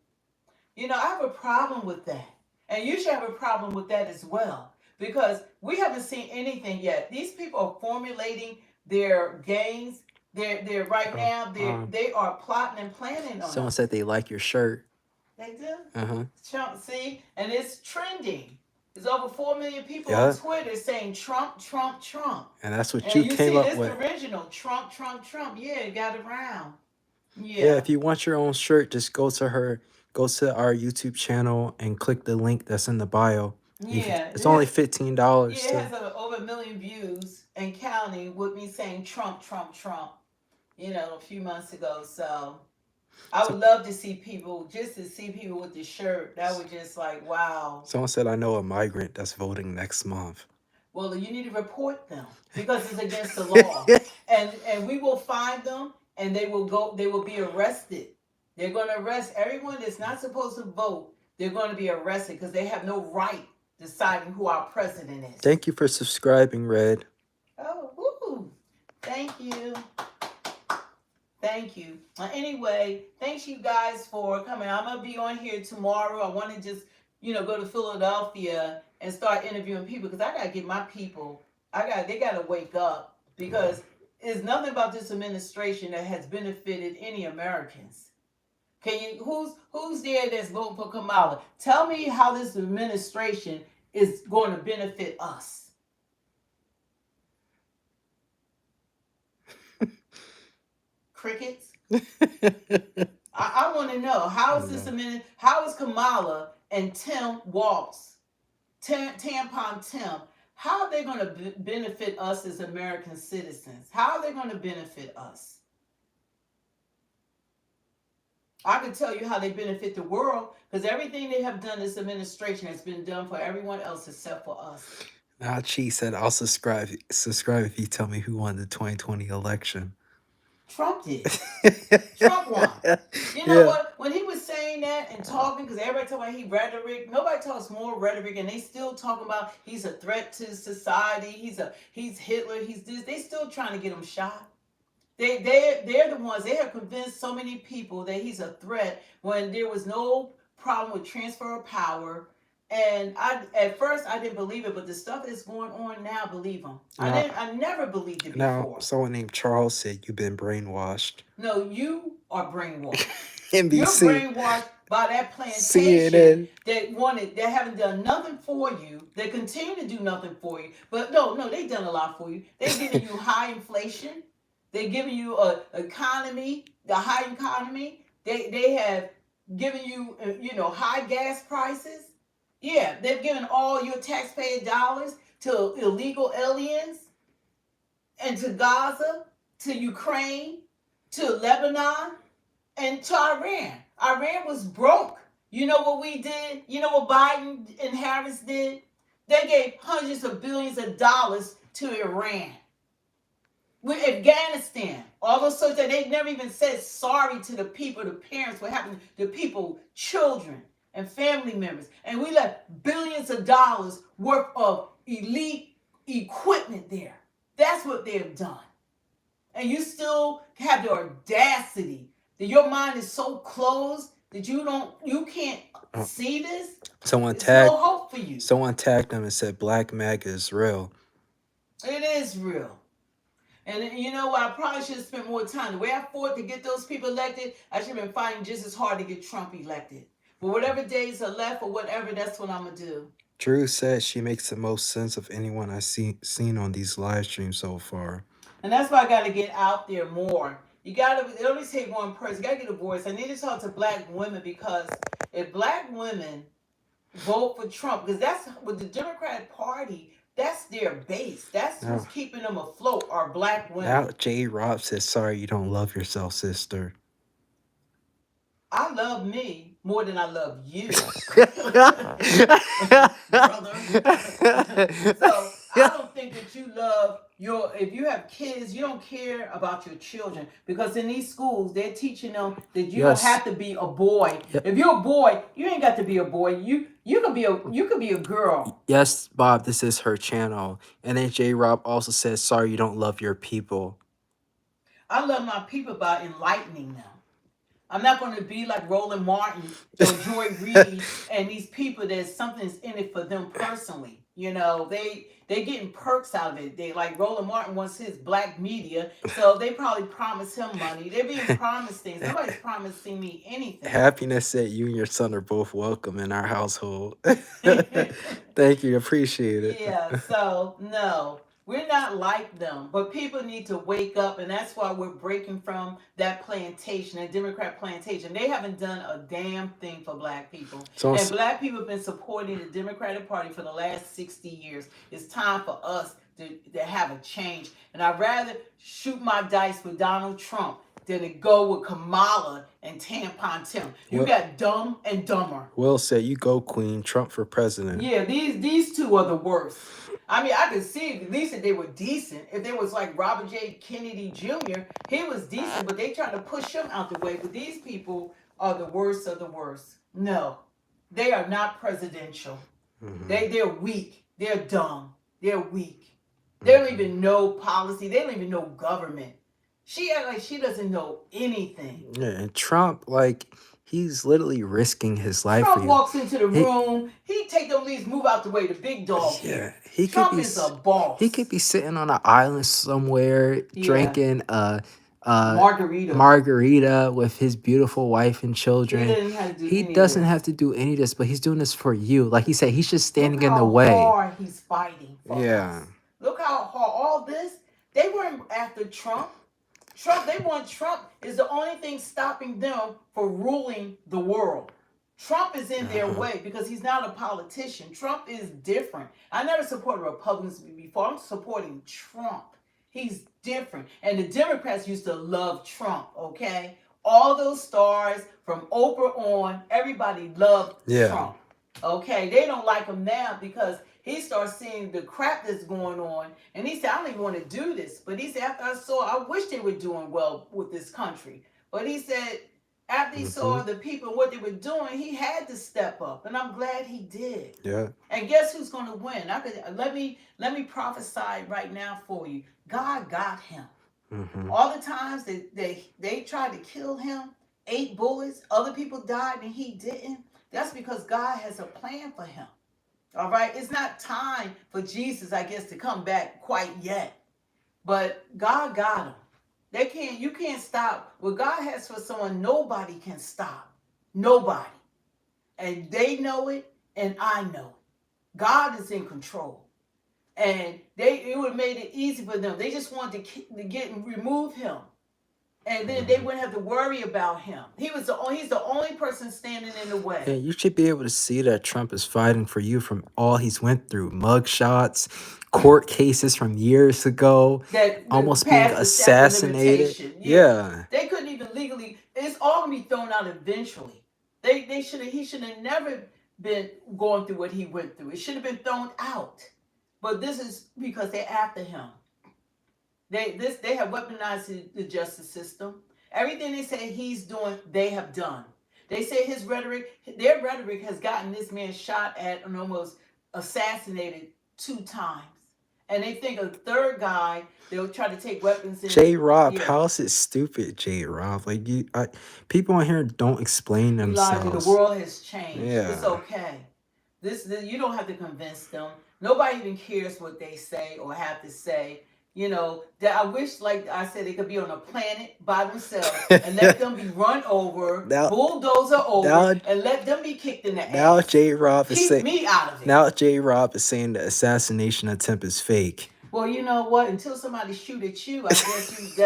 [SPEAKER 1] You know, I have a problem with that. And you should have a problem with that as well. Because we haven't seen anything yet. These people are formulating their gangs. They're right now, they are plotting and planning on
[SPEAKER 4] Someone
[SPEAKER 1] us.
[SPEAKER 4] said they like your shirt.
[SPEAKER 1] They do.
[SPEAKER 4] Uh-huh.
[SPEAKER 1] See? And it's trending. There's over 4 million people
[SPEAKER 4] Yeah.
[SPEAKER 1] on Twitter saying Trump, Trump, Trump.
[SPEAKER 4] And that's what
[SPEAKER 1] And
[SPEAKER 4] you
[SPEAKER 1] you
[SPEAKER 4] came
[SPEAKER 1] see
[SPEAKER 4] up
[SPEAKER 1] this
[SPEAKER 4] with.
[SPEAKER 1] the original Trump, Trump, Trump. Yeah, it got around.
[SPEAKER 4] Yeah, if you want your own shirt, just go to our YouTube channel and click the link that's in the bio.
[SPEAKER 1] Yeah.
[SPEAKER 4] It's only $15.
[SPEAKER 1] Yeah, it has over 1 million views and counting with me saying Trump, Trump, Trump, you know, a few months ago. So I would love to see people with the shirt. That would just like, wow.
[SPEAKER 4] Someone said, "I know a migrant that's voting next month."
[SPEAKER 1] Well, you need to report them because it's against the law. And we will find them and they will be arrested. They're going to arrest everyone that's not supposed to vote. They're going to be arrested because they have no right deciding who our president is.
[SPEAKER 4] Thank you for subscribing, Red.
[SPEAKER 1] Oh, woo. Thank you. Thank you. Anyway, thanks you guys for coming. I'm going to be on here tomorrow. I want to just, go to Philadelphia and start interviewing people because I got to get my people, they got to wake up because there's nothing about this administration that has benefited any Americans. Who's there that's voting for Kamala? Tell me how this administration is going to benefit us. Crickets. I want to know how is Kamala and Tim Walz, Tampon Tim, how are they going to benefit us as American citizens? How are they going to benefit us? I can tell you how they benefit the world because everything they have done, this administration has been done for everyone else except for us.
[SPEAKER 4] Now, Chi said, "I'll subscribe if you tell me who won the 2020 election."
[SPEAKER 1] Trump did. Trump won. You know what? When he was saying that and talking, because everybody talking about he rhetoric, nobody talks more rhetoric, and they still talking about he's a threat to society. He's Hitler. He's this. They still trying to get him shot. They're the ones. They have convinced so many people that he's a threat when there was no problem with transfer of power. And at first I didn't believe it, but the stuff that's going on now, believe him. I never believed it before.
[SPEAKER 4] Now, someone named Charles said you've been brainwashed.
[SPEAKER 1] No, you are brainwashed.
[SPEAKER 4] NBC.
[SPEAKER 1] You're brainwashed by that plantation
[SPEAKER 4] CNN.
[SPEAKER 1] that haven't done nothing for you. They continue to do nothing for you. But no, they done a lot for you. They're giving you high inflation. They're giving you the high economy. They have given you, high gas prices. Yeah, they've given all your taxpayer dollars to illegal aliens and to Gaza, to Ukraine, to Lebanon, and to Iran. Iran was broke. You know what we did? You know what Biden and Harris did? They gave hundreds of billions of dollars to Iran. With Afghanistan, all those sorts that they never even said sorry to the people, the parents, what happened to people, children, and family members. And we left billions of dollars worth of elite equipment there. That's what they have done. And you still have the audacity that your mind is so closed that you can't see this. There's no hope for you.
[SPEAKER 4] Someone tagged them and said Black MAGA is real.
[SPEAKER 1] It is real. And you know what? I probably should have spent more time. The way I fought to get those people elected, I should have been fighting just as hard to get Trump elected. But whatever days are left or whatever, that's what I'm going to do.
[SPEAKER 4] Drew said she makes the most sense of anyone I've seen on these live streams so far.
[SPEAKER 1] And that's why I got to get out there more You gotta. They only say one person. You gotta get a voice. I need to talk to black women because if black women vote for Trump, because that's with the Democratic Party. That's their base. That's who's
[SPEAKER 4] Now,
[SPEAKER 1] keeping them afloat. Are black women.
[SPEAKER 4] now J. Rob says, "Sorry, you don't love yourself, sister."
[SPEAKER 1] I love me more than I love you, brother. So I don't think that you love if you have kids, you don't care about your children because in these schools they're teaching them that you don't
[SPEAKER 4] Yes.
[SPEAKER 1] have to be a boy.
[SPEAKER 4] Yep.
[SPEAKER 1] If you're a boy, you ain't got to be a boy. You could be a girl.
[SPEAKER 4] Yes, Bob, this is her channel. And then J. Rob also says, "Sorry, you don't love your people."
[SPEAKER 1] I love my people by enlightening them. I'm not going to be like Roland Martin or Joy Reid and these people. There's something's in it for them personally. You know, they getting perks out of it. They like Roland Martin wants his black media, so they probably promise him money. They're being promised things. Nobody's promising me anything.
[SPEAKER 4] Happiness said you and your son are both welcome in our household. Thank you, appreciate it.
[SPEAKER 1] Yeah, so no, we're not like them, but people need to wake up, and that's why we're breaking from that plantation, that Democrat plantation. They haven't done a damn thing for black people.
[SPEAKER 4] So-
[SPEAKER 1] And black people have been supporting the Democratic Party for the last 60 years. It's time for us to have a change. And I'd rather shoot my dice with Donald Trump than to go with Kamala and Tampon Tim. You
[SPEAKER 4] Well-
[SPEAKER 1] got dumb and dumber.
[SPEAKER 4] Will said, "You go, Queen. Trump for president."
[SPEAKER 1] Yeah, these two are the worst. I mean, I could see at least if they were decent. If they was like Robert J. Kennedy Jr., he was decent, but they trying to push him out the way. But these people are the worst of the worst. No, they are not presidential.
[SPEAKER 4] Mhm.
[SPEAKER 1] They're weak. They're dumb. They're weak. They don't even know policy. They don't even know government. She act like she doesn't know anything.
[SPEAKER 4] Yeah, and Trump, like, he's literally risking his life for
[SPEAKER 1] Trump
[SPEAKER 4] you.
[SPEAKER 1] walks into the
[SPEAKER 4] He-
[SPEAKER 1] room. He take them leaves, move out the way. The big dog here.
[SPEAKER 4] Yeah, he could
[SPEAKER 1] Trump
[SPEAKER 4] be.
[SPEAKER 1] is a boss.
[SPEAKER 4] He could be sitting on an island somewhere
[SPEAKER 1] Yeah.
[SPEAKER 4] drinking
[SPEAKER 1] Margarita.
[SPEAKER 4] margarita with his beautiful wife and
[SPEAKER 1] He
[SPEAKER 4] children.
[SPEAKER 1] doesn't have to do
[SPEAKER 4] He
[SPEAKER 1] any of
[SPEAKER 4] doesn't
[SPEAKER 1] this.
[SPEAKER 4] have to do any of this, but he's doing this for you. Like he said, he's just standing
[SPEAKER 1] Look
[SPEAKER 4] in the
[SPEAKER 1] how
[SPEAKER 4] way.
[SPEAKER 1] hard he's fighting for
[SPEAKER 4] Yeah.
[SPEAKER 1] us. Look how hard all this. They weren't after Trump. They want Trump is the only thing stopping them for ruling the world. Trump is in their way because he's not a politician. Trump is different. I never supported Republicans before. I'm supporting Trump. He's different. And the Democrats used to love Trump, okay? All those stars from Oprah on, everybody loved
[SPEAKER 4] Yeah.
[SPEAKER 1] Trump. Okay? They don't like him now because he starts seeing the crap that's going on. And he said, I don't even want to do this. But he said, after I saw, I wish they were doing well with this country. But he said, after he saw the people and what they were doing, he had to step up. And I'm glad he did.
[SPEAKER 4] Yeah.
[SPEAKER 1] And guess who's going to win? Let me prophesy right now for you. God got him.
[SPEAKER 4] Mhm.
[SPEAKER 1] All the times they tried to kill him, 8 bullets, other people died and he didn't. That's because God has a plan for him. All right? It's not time for Jesus, I guess, to come back quite yet. But God got him. You can't stop. What God has for someone, nobody can stop. Nobody. And they know it, and I know it. God is in control. And it would have made it easy for them. They just wanted to remove him. And then they wouldn't have to worry about him. He's the only person standing in the way.
[SPEAKER 4] Yeah, you should be able to see that Trump is fighting for you from all he's went through. Mugshots, court cases from years ago,
[SPEAKER 1] That
[SPEAKER 4] almost being
[SPEAKER 1] passed the statute of
[SPEAKER 4] assassinated.
[SPEAKER 1] limitation.
[SPEAKER 4] Yeah.
[SPEAKER 1] They couldn't even legally. It's all gonna be thrown out eventually. He should have never been going through what he went through. It should have been thrown out. But this is because they're after him. They have weaponized the justice system. Everything they say he's doing, they have done. They say their rhetoric has gotten this man shot at and almost assassinated 2 times. And they think a third guy, they'll try to take weapons in.
[SPEAKER 4] J. Rob,
[SPEAKER 1] Yeah.
[SPEAKER 4] how is it stupid, J. Rob? Like people on here don't explain
[SPEAKER 1] Elijah,
[SPEAKER 4] themselves.
[SPEAKER 1] the world has changed.
[SPEAKER 4] Yeah.
[SPEAKER 1] It's okay. You don't have to convince them. Nobody even cares what they say or have to say. You know, that I wish, like I said, they could be on a planet by themselves and let them be run over, bulldozer over, and let them be kicked in the ass.
[SPEAKER 4] Now J. Rob is
[SPEAKER 1] Keep
[SPEAKER 4] saying
[SPEAKER 1] me out of it.
[SPEAKER 4] Now J. Rob is saying the assassination attempt is fake.
[SPEAKER 1] Well, you know what? Until somebody shoot at you, I guess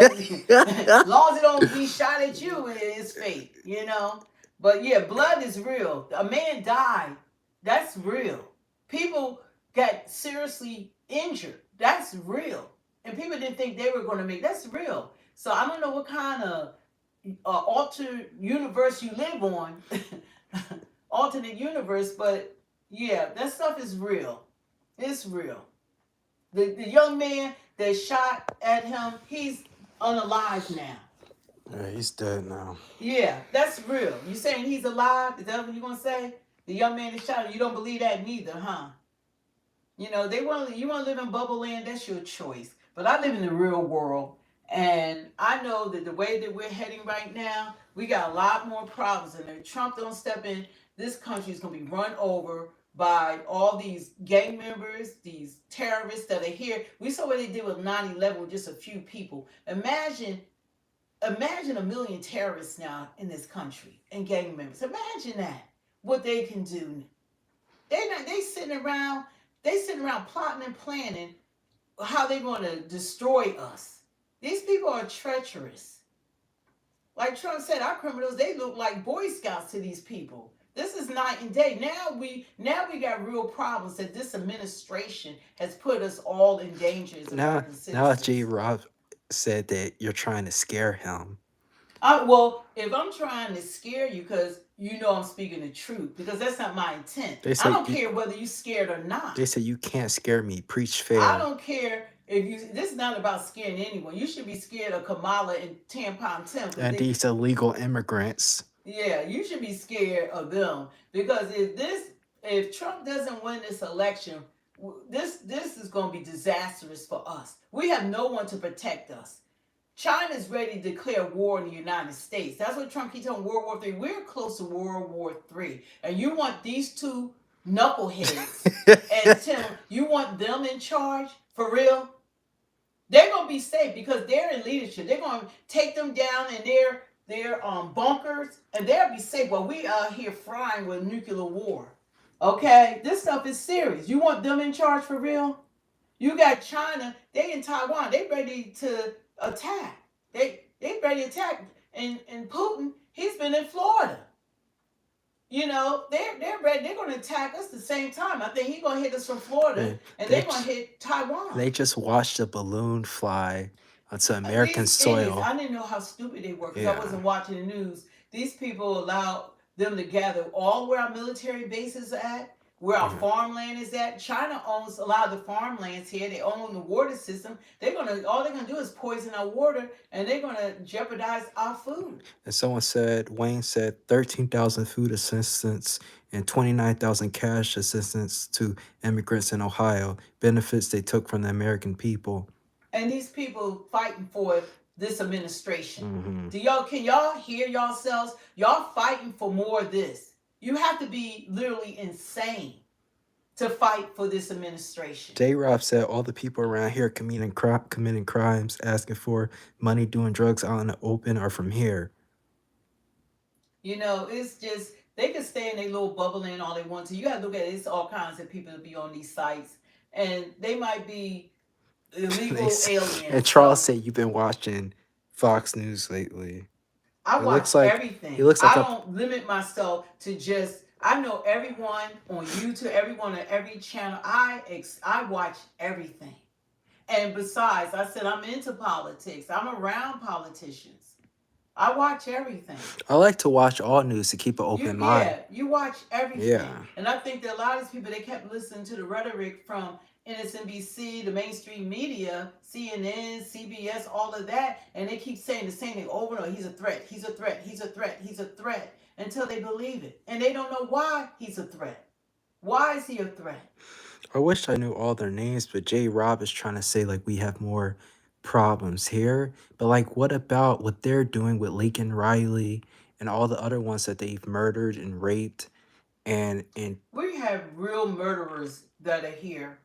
[SPEAKER 1] as long as it don't be shot at you, it's fake, you know. But yeah, blood is real. A man died. That's real. People got seriously injured. That's real. And people didn't think they were going to make. That's real. So I don't know what kind of altered universe you live on, alternate universe, but yeah, that stuff is real. It's real. The young man that shot at him, he's unalive now.
[SPEAKER 4] Yeah, he's dead now.
[SPEAKER 1] Yeah, that's real. You saying he's alive? Is that what you gonna say? The young man that shot him, you don't believe that neither, huh? You know, you want to live in bubble land, that's your choice. But I live in the real world, and I know that the way that we're heading right now, we got a lot more problems. And if Trump don't step in, this country is going to be run over by all these gang members, these terrorists that are here. We saw what they did with 9/11 with just a few people. Imagine a million terrorists now in this country and gang members. Imagine that, what they can do. They sitting around plotting and planning how they're going to destroy us. These people are treacherous. Like Trump said, our criminals, they look like Boy Scouts to these people. This is night and day. Now we got real problems that this administration has put us all in danger as American citizens.
[SPEAKER 4] Now J. Rob said that you're trying to scare him.
[SPEAKER 1] Well, if I'm trying to scare you, because you know I'm speaking the truth, because that's not my intent. I don't care whether you're scared or not.
[SPEAKER 4] They say you can't scare me. Preach fair.
[SPEAKER 1] I don't care if you. This is not about scaring anyone. You should be scared of Kamala and Tampon Tim.
[SPEAKER 4] And these illegal immigrants.
[SPEAKER 1] Yeah, you should be scared of them, because if Trump doesn't win this election, this is going to be disastrous for us. We have no one to protect us. China's ready to declare war in the United States. That's what Trump keeps on World War III. We're close to World War III. And you want these two knuckleheads and Tim, you want them in charge? For real? They're going to be safe because they're in leadership. They're going to take them down in their bunkers, and they'll be safe while we are here frying with nuclear war. Okay? This stuff is serious. You want them in charge for real? You got China. They in Taiwan. They ready to attack. They ready to attack. And Putin, he's been in Florida. You know, they're ready. They're going to attack us at the same time. I think he's going to hit us from Florida, and they're going to hit Taiwan.
[SPEAKER 4] They just watched a balloon fly onto American soil.
[SPEAKER 1] Idiots, I didn't know how stupid they were because I wasn't watching the news. These people allowed them to gather all where our military bases are at, where our farmland is at. China owns a lot of the farmlands here. They own the water system. All they're gonna do is poison our water, and they're gonna jeopardize our food.
[SPEAKER 4] And Wayne said 13,000 food assistance and 29,000 cash assistance to immigrants in Ohio, benefits they took from the American people.
[SPEAKER 1] And these people fighting for this administration.
[SPEAKER 4] Mm-hmm.
[SPEAKER 1] Can y'all hear yourselves? Y'all fighting for more of this. You have to be literally insane to fight for this administration.
[SPEAKER 4] J-Rob said all the people around here committing crimes, asking for money, doing drugs out in the open are from here.
[SPEAKER 1] You know, it's just, they can stay in their little bubble and all they want to. You have to look at it. It's all kinds of people to be on these sites. And they might be illegal aliens.
[SPEAKER 4] And Charles said you've been watching Fox News lately.
[SPEAKER 1] I watch everything.
[SPEAKER 4] He looks like
[SPEAKER 1] I don't limit myself to just, I know everyone on YouTube, everyone on every channel. I watch everything. And besides, I said I'm into politics. I'm around politicians. I watch everything.
[SPEAKER 4] I like to watch all news to keep an open mind.
[SPEAKER 1] Yeah, you watch everything.
[SPEAKER 4] Yeah.
[SPEAKER 1] And I think that a lot of these people, they kept listening to the rhetoric from MSNBC, the mainstream media, CNN, CBS, all of that, and they keep saying the same thing over and over. He's a threat, he's a threat, he's a threat, he's a threat, until they believe it. And they don't know why he's a threat. Why is he a threat?
[SPEAKER 4] I wish I knew all their names, but J. Rob is trying to say like we have more problems here. But like what about what they're doing with Laken Riley and all the other ones that they've murdered and raped? And
[SPEAKER 1] we have real murderers that are here,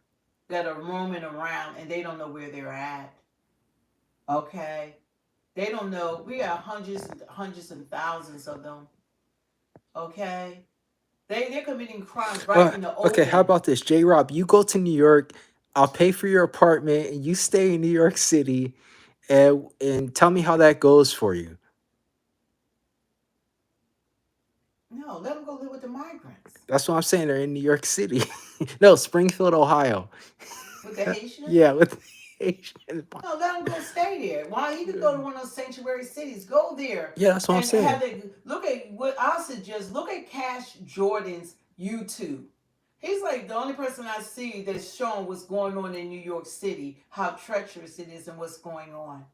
[SPEAKER 1] that are roaming around, and they don't know where they're at. Okay? They don't know. We got hundreds and thousands of them. Okay? They're committing crimes right in the open.
[SPEAKER 4] Okay, how about this? J-Rob, you go to New York I'll pay for your apartment and you stay in New York City, and tell me how that goes for you.
[SPEAKER 1] No, let them go live with the migrants.
[SPEAKER 4] That's what I'm saying. They're in New York City. No, Springfield, Ohio.
[SPEAKER 1] With the Haitians?
[SPEAKER 4] Yeah, with Asian.
[SPEAKER 1] No, let him go stay there. Why? He could go to one of those sanctuary cities. Go there
[SPEAKER 4] Yeah, that's what I'm
[SPEAKER 1] and
[SPEAKER 4] saying.
[SPEAKER 1] have they look at what I suggest. Look at Cash Jordan's YouTube. He's like the only person I see that's showing what's going on in New York City, how treacherous it is, and what's going on.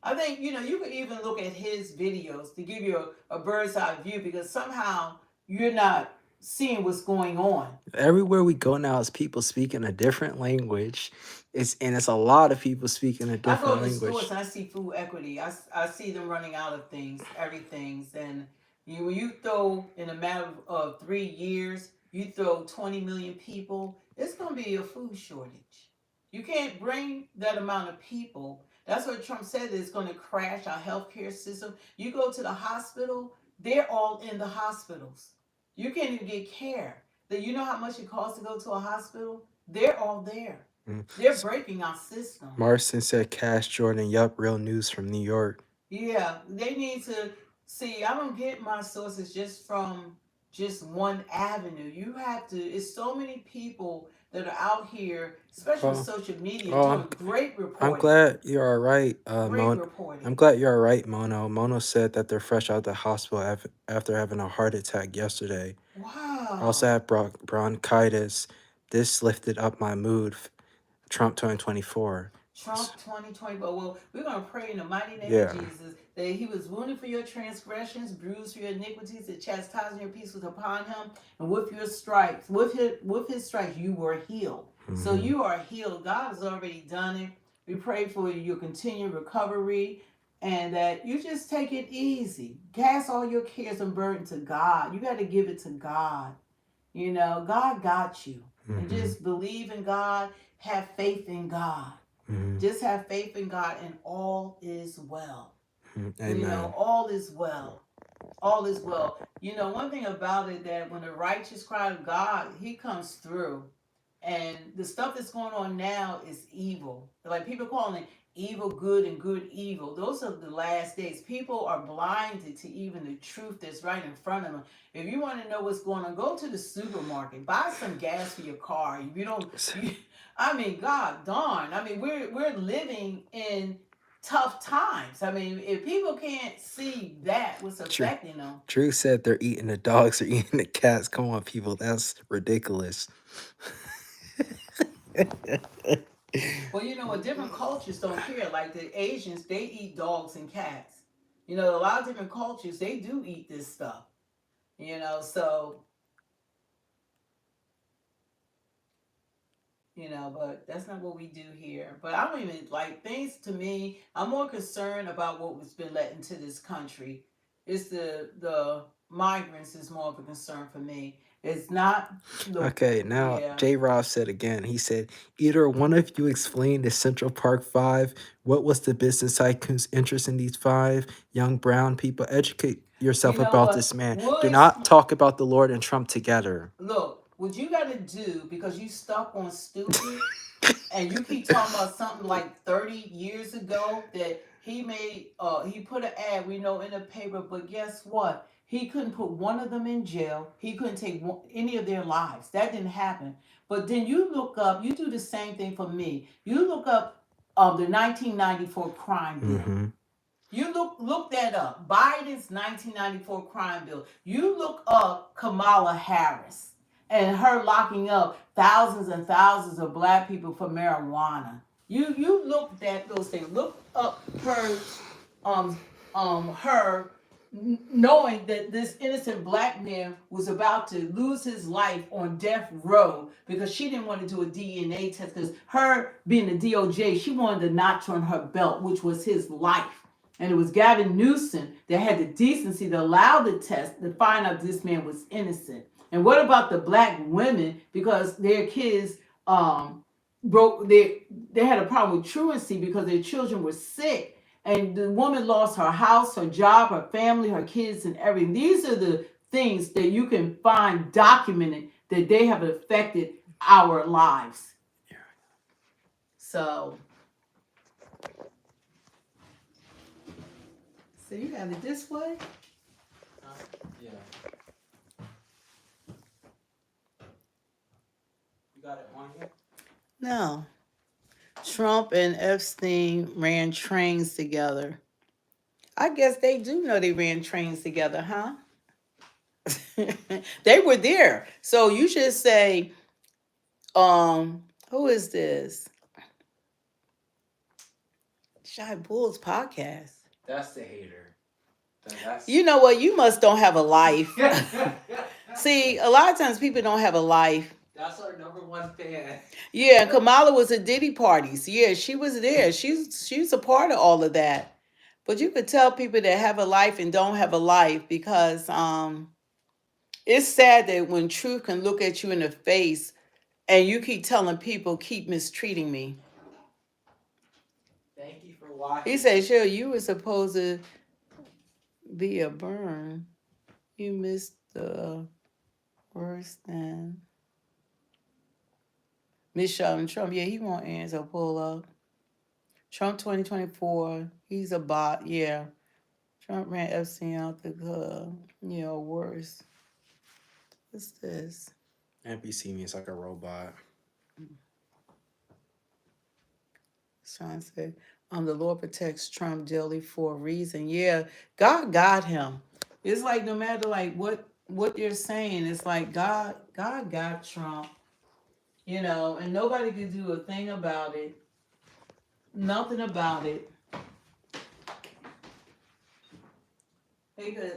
[SPEAKER 1] I think you could even look at his videos to give you a bird's eye view because somehow you're not seeing what's going on.
[SPEAKER 4] Everywhere we go now is people speaking a different language. It's a lot of people speaking a
[SPEAKER 1] I go
[SPEAKER 4] different
[SPEAKER 1] to the
[SPEAKER 4] language.
[SPEAKER 1] stores and I see food equity. I see them running out of things, everything's, and when you throw in a matter of 3 years, you throw 20 million people, it's gonna be a food shortage. You can't bring that amount of people. That's what Trump said. It's going to crash our healthcare system. You go to the hospital, they're all in the hospitals. You can't even get care. You know how much it costs to go to a hospital? They're all there. They're breaking our system.
[SPEAKER 4] Marston said, Cash Jordan, yup, real news from New York.
[SPEAKER 1] Yeah, they need to see. I don't get my sources just from just one avenue. You have to, it's so many people that are out here, especially on social media, doing great reporting.
[SPEAKER 4] I'm glad you're all right,
[SPEAKER 1] Great reporting.
[SPEAKER 4] I'm glad you're all right, Mono. Mono said that they're fresh out the hospital after having a heart attack yesterday.
[SPEAKER 1] Wow.
[SPEAKER 4] Also had bronchitis. This lifted up my mood. Trump 2024.
[SPEAKER 1] Trump 2024. Well, we're going to pray in the mighty name
[SPEAKER 4] Yeah.
[SPEAKER 1] of Jesus that he was wounded for your transgressions, bruised for your iniquities, the chastisement of your peace was upon him, and with your stripes, with his stripes, you were healed. So you are healed. God has already done it. We pray for your continued recovery and that you just take it easy. Cast all your cares and burden to God. You got to give it to God. You know, God got you. And just believe in God. Have faith in God. Just have faith in God and all is well.
[SPEAKER 4] Amen.
[SPEAKER 1] You know, all is well. All is well. You know, one thing about it that when the righteous cry to God, he comes through. And the stuff that's going on now is evil. Like people calling it evil good and good evil. Those are the last days. People are blinded to even the truth that's right in front of them. If you want to know what's going on, go to the supermarket. Buy some gas for your car. If you don't, I mean, God darn. I mean, we're living in tough times. I mean, if people can't see that, what's affecting them.
[SPEAKER 4] Drew said they're eating the dogs, they're eating the cats. Come on, people. That's ridiculous.
[SPEAKER 1] Well, you know what? Different cultures don't care. Like the Asians, they eat dogs and cats. You know, a lot of different cultures, they do eat this stuff. You know, so, you know, but that's not what we do here. But I don't even, like, things to me, I'm more concerned about what was been let into this country. It's the migrants is more of a concern for me. It's not
[SPEAKER 4] Okay, now J. Ross said again, he said, either one of you explain the Central Park 5. What was the business tycoon's interest in these 5 young brown people? Educate yourself about this man. Do not talk about the Lord and Trump together.
[SPEAKER 1] Look, what you got to do, because you stuck on stupid, and you keep talking about something like 30 years ago that he made, he put an ad, we know, in the paper, but guess what? He couldn't put one of them in jail. He couldn't take any of their lives. That didn't happen. But then you look up, you do the same thing for me. You look up the 1994 crime bill. You look that up. Biden's 1994 crime bill. You look up Kamala Harris and her locking up thousands and thousands of black people for marijuana. You look at those things. Look up her her knowing that this innocent black man was about to lose his life on death row because she didn't want to do a DNA test, because her being the DOJ, she wanted a notch on her belt, which was his life. And it was Gavin Newsom that had the decency to allow the test to find out this man was innocent. And what about the black women? Because their kids they had a problem with truancy because their children were sick. And the woman lost her house, her job, her family, her kids, and everything. These are the things that you can find documented that they have affected our lives. So you got it this way?
[SPEAKER 4] Yeah. You got it on here?
[SPEAKER 1] No. Trump and Epstein ran trains together. I guess they do know they ran trains together, huh? They were there. So you should say, who is this? Shy Bull's podcast.
[SPEAKER 4] That's the hater. That's...
[SPEAKER 1] You know what? You must don't have a life. See, a lot of times people don't have a life.
[SPEAKER 4] That's our #1 fan.
[SPEAKER 1] Yeah, Kamala was at Diddy parties. Yeah, she was there. She's a part of all of that. But you could tell people that have a life and don't have a life because it's sad that when truth can look at you in the face and you keep telling people keep mistreating me.
[SPEAKER 4] Thank you for watching.
[SPEAKER 1] He said, sure, you were supposed to be a burn. You missed the worst thing. Miss Sheldon Trump, yeah, he won't answer. Pull up. Trump 2024, he's a bot, yeah. Trump ran Epstein out the club. Worse. What's this?
[SPEAKER 4] NPC means like a robot.
[SPEAKER 1] Sean said, the Lord protects Trump daily for a reason. Yeah, God got him. It's like no matter like what you're saying, it's like God got Trump. And nobody could do a thing about it. Nothing about it. Because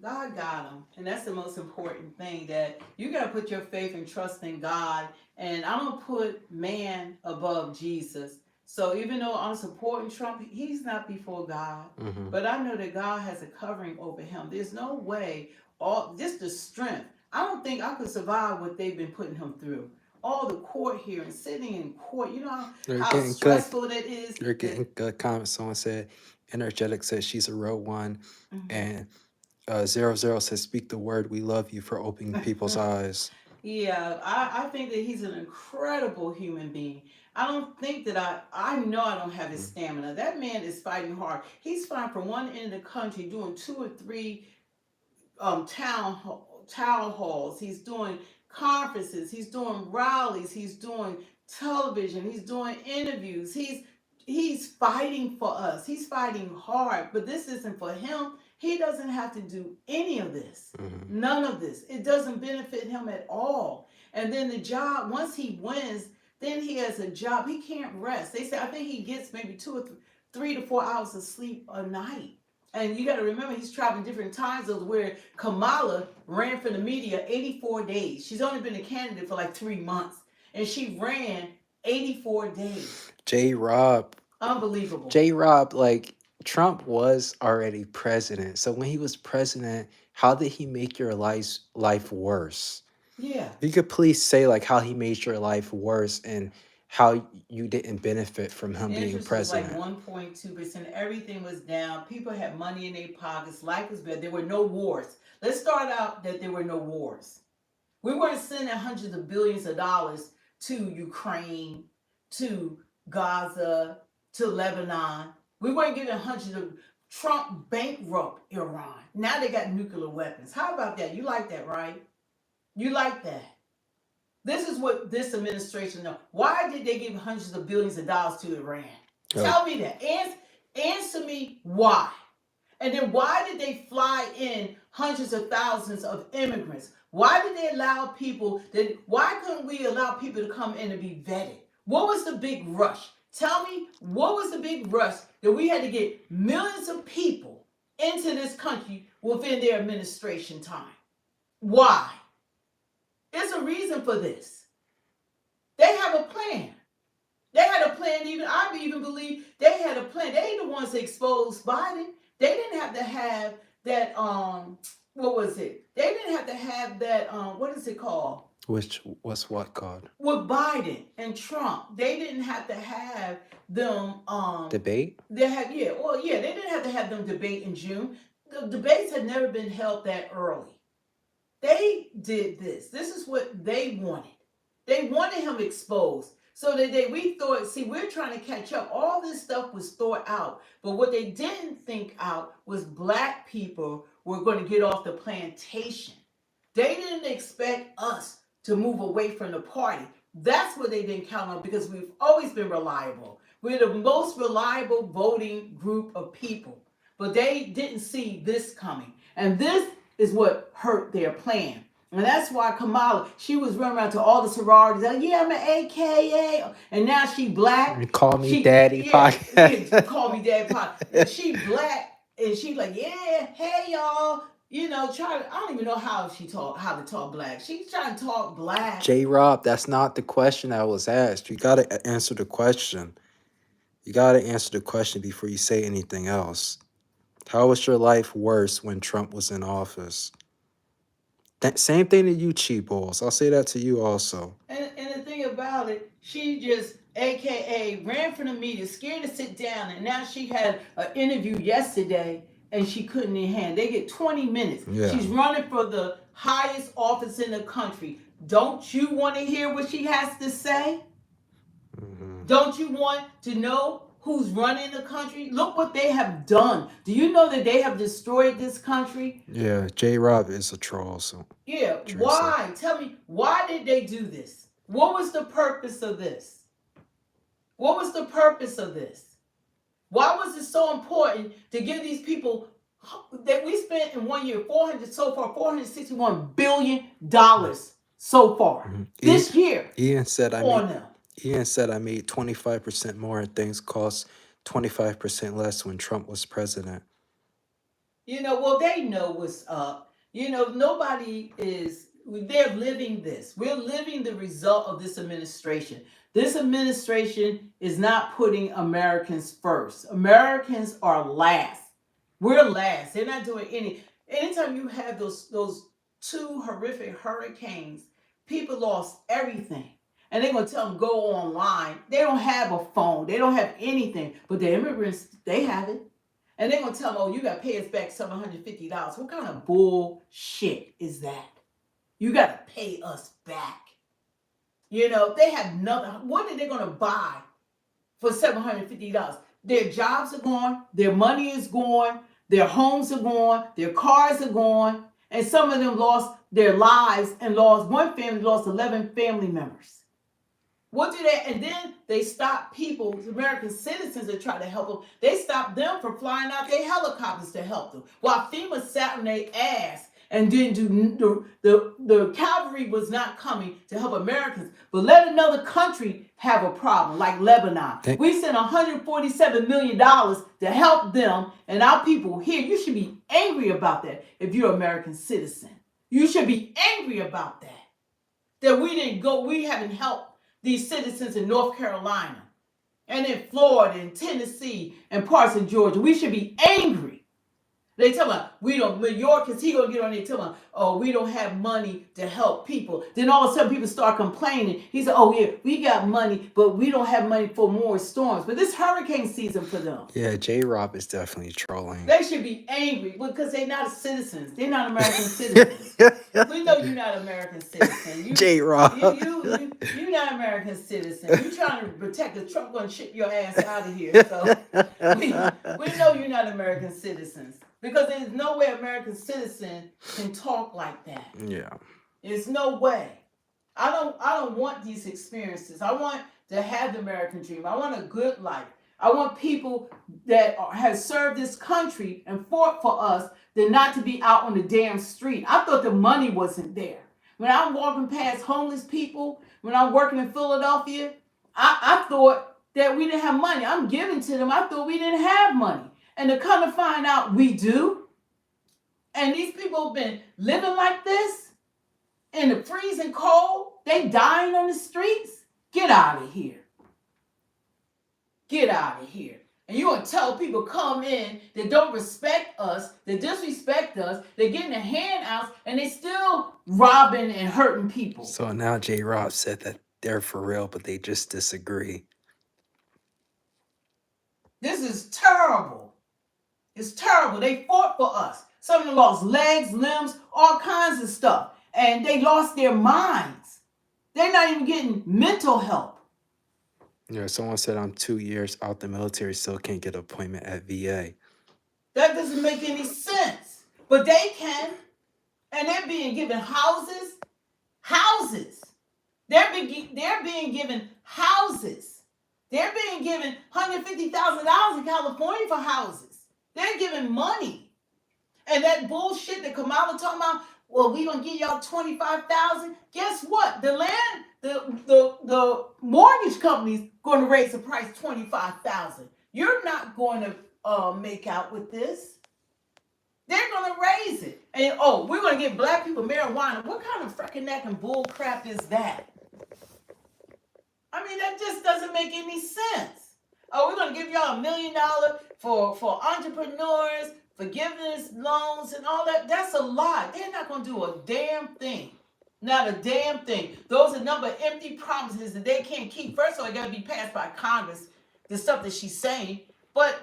[SPEAKER 1] God got him, and that's the most important thing, that you got to put your faith and trust in God. And I don't put man above Jesus. So even though I'm supporting Trump, he's not before God.
[SPEAKER 4] Mm-hmm.
[SPEAKER 1] But I know that God has a covering over him. There's no way, just the strength. I don't think I could survive what they've been putting him through. All the court hearings, sitting in court, how stressful that is.
[SPEAKER 4] They're getting good comments. Someone said, Energetic says she's a real one.
[SPEAKER 1] Mm-hmm.
[SPEAKER 4] And 00 says, speak the word. We love you for opening people's eyes.
[SPEAKER 1] Yeah, I think that he's an incredible human being. I don't think that I know I don't have his stamina. That man is fighting hard. He's fighting from one end of the country, doing 2 or 3 town halls. He's doing conferences. He's doing rallies. He's doing television. He's doing interviews. He's fighting for us. He's fighting hard. But this isn't for him. He doesn't have to do any of this.
[SPEAKER 4] Mm-hmm.
[SPEAKER 1] None of this. It doesn't benefit him at all. And then the job, once he wins, then he has a job. He can't rest. They say, I think he gets maybe 2 or 3 to 4 hours of sleep a night. And you got to remember, he's traveling different time zones, where Kamala ran for the media 84 days. She's only been a candidate for like 3 months. And she ran 84 days.
[SPEAKER 4] J-Rob.
[SPEAKER 1] Unbelievable.
[SPEAKER 4] J-Rob, Trump was already president. So when he was president, how did he make your life worse?
[SPEAKER 1] Yeah.
[SPEAKER 4] If you could please say how he made your life worse and how you didn't benefit from him being president.
[SPEAKER 1] Was like 1.2%. Everything was down. People had money in their pockets. Life was better. There were no wars. Let's start out that there were no wars. We weren't sending hundreds of billions of dollars to Ukraine, to Gaza, to Lebanon. We weren't giving hundreds of. Trump bankrupt Iran. Now they got nuclear weapons. How about that? You like that, right? You like that. This is what this administration knows. Why did they give hundreds of billions of dollars to Iran?
[SPEAKER 4] Oh.
[SPEAKER 1] Tell me that. Answer me why. And then why did they fly in hundreds of thousands of immigrants? Why did they allow people why couldn't we allow people to come in and be vetted? What was the big rush? Tell me, what was the big rush that we had to get millions of people into this country within their administration time? Why? There's a reason for this. They have a plan. They had a plan. I even believe they had a plan. They ain't the ones that exposed Biden. They didn't have to have that, what was it? They didn't have to have that, what is it called?
[SPEAKER 4] Which was what called?
[SPEAKER 1] With Biden and Trump. They didn't have to have them,
[SPEAKER 4] debate?
[SPEAKER 1] They didn't have to have them debate in June. The debates had never been held that early. They did this. This is what they wanted. They wanted him exposed. So that we thought, see, we're trying to catch up. All this stuff was thought out. But what they didn't think out was black people were going to get off the plantation. They didn't expect us to move away from the party. That's what they didn't count on, because we've always been reliable. We're the most reliable voting group of people. But they didn't see this coming. And this is what hurt their plan. And that's why Kamala, she was running around to all the sororities, like, yeah, I'm an AKA. And now she black.
[SPEAKER 4] You call me daddy podcast.
[SPEAKER 1] Yeah, call me daddy podcast. She black, and she like, yeah, hey, y'all. You know, I don't even know how to talk black. She's trying to talk black.
[SPEAKER 4] J-Rob, that's not the question I was asked. You got to answer the question. You got to answer the question before you say anything else. How was your life worse when Trump was in office? Same thing to you, cheap balls. I'll say that to you also.
[SPEAKER 1] And the thing about it, she just, AKA, ran from the media, scared to sit down, and now she had an interview yesterday, and she couldn't in hand. They get 20 minutes.
[SPEAKER 4] Yeah.
[SPEAKER 1] She's running for the highest office in the country. Don't you want to hear what she has to say? Mm-hmm. Don't you want to know who's running the country? Look what they have done. Do you know that they have destroyed this country?
[SPEAKER 4] Yeah, J-Rob is a troll. So
[SPEAKER 1] yeah, why? Tell me, why did they do this? What was the purpose of this? What was the purpose of this? Why was it so important to give these people that we spent in 1 year $461 billion so far this year?
[SPEAKER 4] Ian said I made 25% more and things cost 25% less when Trump was president.
[SPEAKER 1] You know, well, they know what's up. You know, they're living this. We're living the result of this administration. This administration is not putting Americans first. Americans are last. We're last. They're not doing anytime you have those two horrific hurricanes, people lost everything. And they're going to tell them go online. They don't have a phone. They don't have anything. But the immigrants, they have it. And they're going to tell them, oh, you got to pay us back $750. What kind of bullshit is that? You got to pay us back. You know, they have nothing. What are they going to buy for $750? Their jobs are gone. Their money is gone. Their homes are gone. Their cars are gone. And some of them lost their lives and one family lost 11 family members. What do they, and then they stop people, American citizens that try to help them. They stop them from flying out their helicopters to help them. While FEMA sat on their ass and didn't do, the cavalry was not coming to help Americans. But let another country have a problem, like Lebanon. We sent $147 million to help them, and our people here, you should be angry about that if you're an American citizen. You should be angry about that. That we haven't helped these citizens in North Carolina and in Florida and Tennessee and parts of Georgia. We should be angry. They tell me, Mayorkas, he gonna get on there and tell me, oh, we don't have money to help people. Then all of a sudden people start complaining. He said, oh yeah, we got money, but we don't have money for more storms. But this hurricane season for them.
[SPEAKER 4] Yeah, J-Rob is definitely trolling.
[SPEAKER 1] They should be angry because they're not citizens. They're not American citizens. We know you're not American citizen.
[SPEAKER 4] J-Rob.
[SPEAKER 1] You're not American citizen. You're trying to protect the Trump gonna ship your ass out of here. So we know you're not American citizens. Because there's no way an American citizen can talk like that.
[SPEAKER 4] Yeah.
[SPEAKER 1] There's no way. I don't want these experiences. I want to have the American dream. I want a good life. I want people that have served this country and fought for us than not to be out on the damn street. I thought the money wasn't there. When I'm walking past homeless people, when I'm working in Philadelphia, I thought that we didn't have money. I'm giving to them. I thought we didn't have money. And to come to find out we do. And these people have been living like this in the freezing cold. They dying on the streets. Get out of here. Get out of here. And you want to tell people come in that don't respect us, that disrespect us, they're getting their handouts, and they still robbing and hurting people.
[SPEAKER 4] So now J-Rob said that they're for real, but they just disagree.
[SPEAKER 1] This is terrible. It's terrible. They fought for us. Some of them lost legs, limbs, all kinds of stuff. And they lost their minds. They're not even getting mental help.
[SPEAKER 4] Yeah, someone said I'm 2 years out the military, still can't get an appointment at VA.
[SPEAKER 1] That doesn't make any sense. But they can, and they're being given houses. They're being given houses. They're being given $150,000 in California for houses. They're giving money. And that bullshit that Kamala talking about, well, we gonna give y'all 25,000. Guess what? The land, the mortgage company's gonna raise the price 25,000. You're not going to make out with this. They're gonna raise it. And we're gonna give black people marijuana. What kind of freaking neck and bull crap is that? I mean, that just doesn't make any sense. Oh, we're gonna give y'all $1 million for entrepreneurs, forgiveness loans, and all that. That's a lie. They're not gonna do a damn thing. Not a damn thing. Those are a number of empty promises that they can't keep. First of all, it gotta be passed by Congress, the stuff that she's saying. But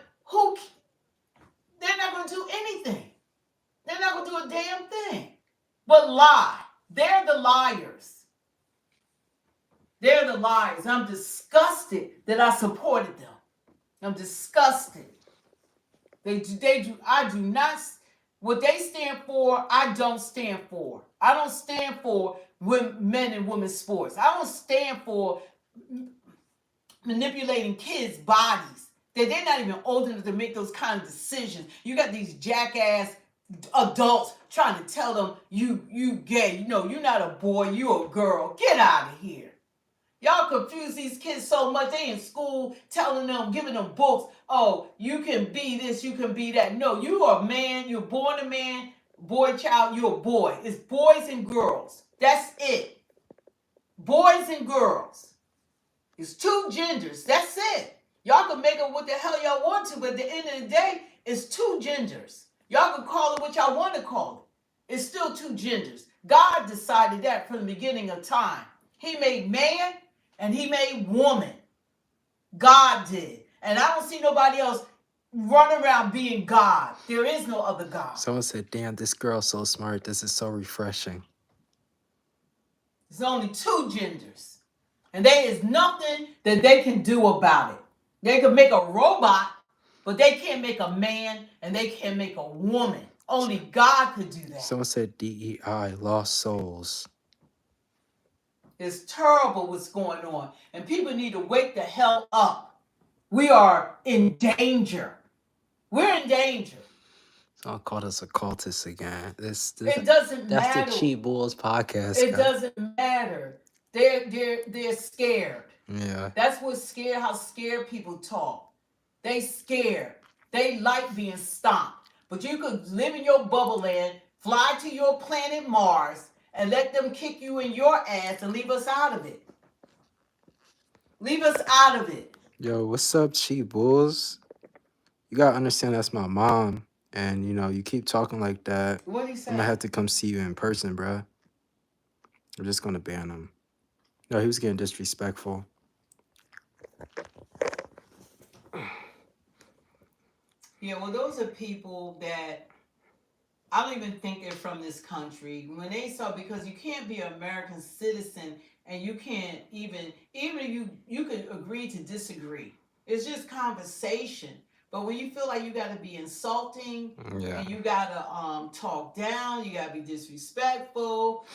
[SPEAKER 1] they're not gonna do anything. They're not gonna do a damn thing. But lie. They're the liars. They're the liars. I'm disgusted that I supported them. I'm disgusted. They do. I do not. What they stand for, I don't stand for. I don't stand for men and women's sports. I don't stand for manipulating kids' bodies. They're not even old enough to make those kind of decisions. You got these jackass adults trying to tell them you gay. You know, you're not a boy, you're a girl. Get out of here. Y'all confuse these kids so much. They in school telling them, giving them books. Oh, you can be this, you can be that. No, you are a man. You're born a man. Boy, child, you're a boy. It's boys and girls. That's it. Boys and girls. It's two genders. That's it. Y'all can make it what the hell y'all want to, but at the end of the day, it's two genders. Y'all can call it what y'all want to call it. It's still two genders. God decided that from the beginning of time. He made man and he made woman. God did. And I don't see nobody else run around being God. There is no other God.
[SPEAKER 4] Someone said, damn, this girl's so smart. This is so refreshing.
[SPEAKER 1] There's only two genders. And there is nothing that they can do about it. They can make a robot, but they can't make a man and they can't make a woman. Only God could do that.
[SPEAKER 4] Someone said DEI, lost souls.
[SPEAKER 1] It's terrible what's going on. And people need to wake the hell up. We are in danger. We're in danger.
[SPEAKER 4] Someone called us occultists again.
[SPEAKER 1] It doesn't matter.
[SPEAKER 4] That's the Cheap Bulls podcast.
[SPEAKER 1] It doesn't matter. They're scared.
[SPEAKER 4] Yeah.
[SPEAKER 1] That's what's scared, how scared people talk. They scared. They like being stomped. But you could live in your bubble land, fly to your planet Mars, and let them kick you in your ass and leave us out of it. Leave us out of it.
[SPEAKER 4] Yo, what's up, Cheap Bulls? You gotta understand that's my mom. And, you know, you keep talking like that.
[SPEAKER 1] What'd he say?
[SPEAKER 4] I'm gonna have to come see you in person, bruh. I'm just gonna ban him. No, he was getting disrespectful.
[SPEAKER 1] Yeah, well, those are people that I don't even think they're from this country. When they saw, because you can't be an American citizen and you can't even you could agree to disagree. It's just conversation. But when you feel like you got to be insulting,
[SPEAKER 4] Yeah.
[SPEAKER 1] and you got to talk down, you got to be disrespectful.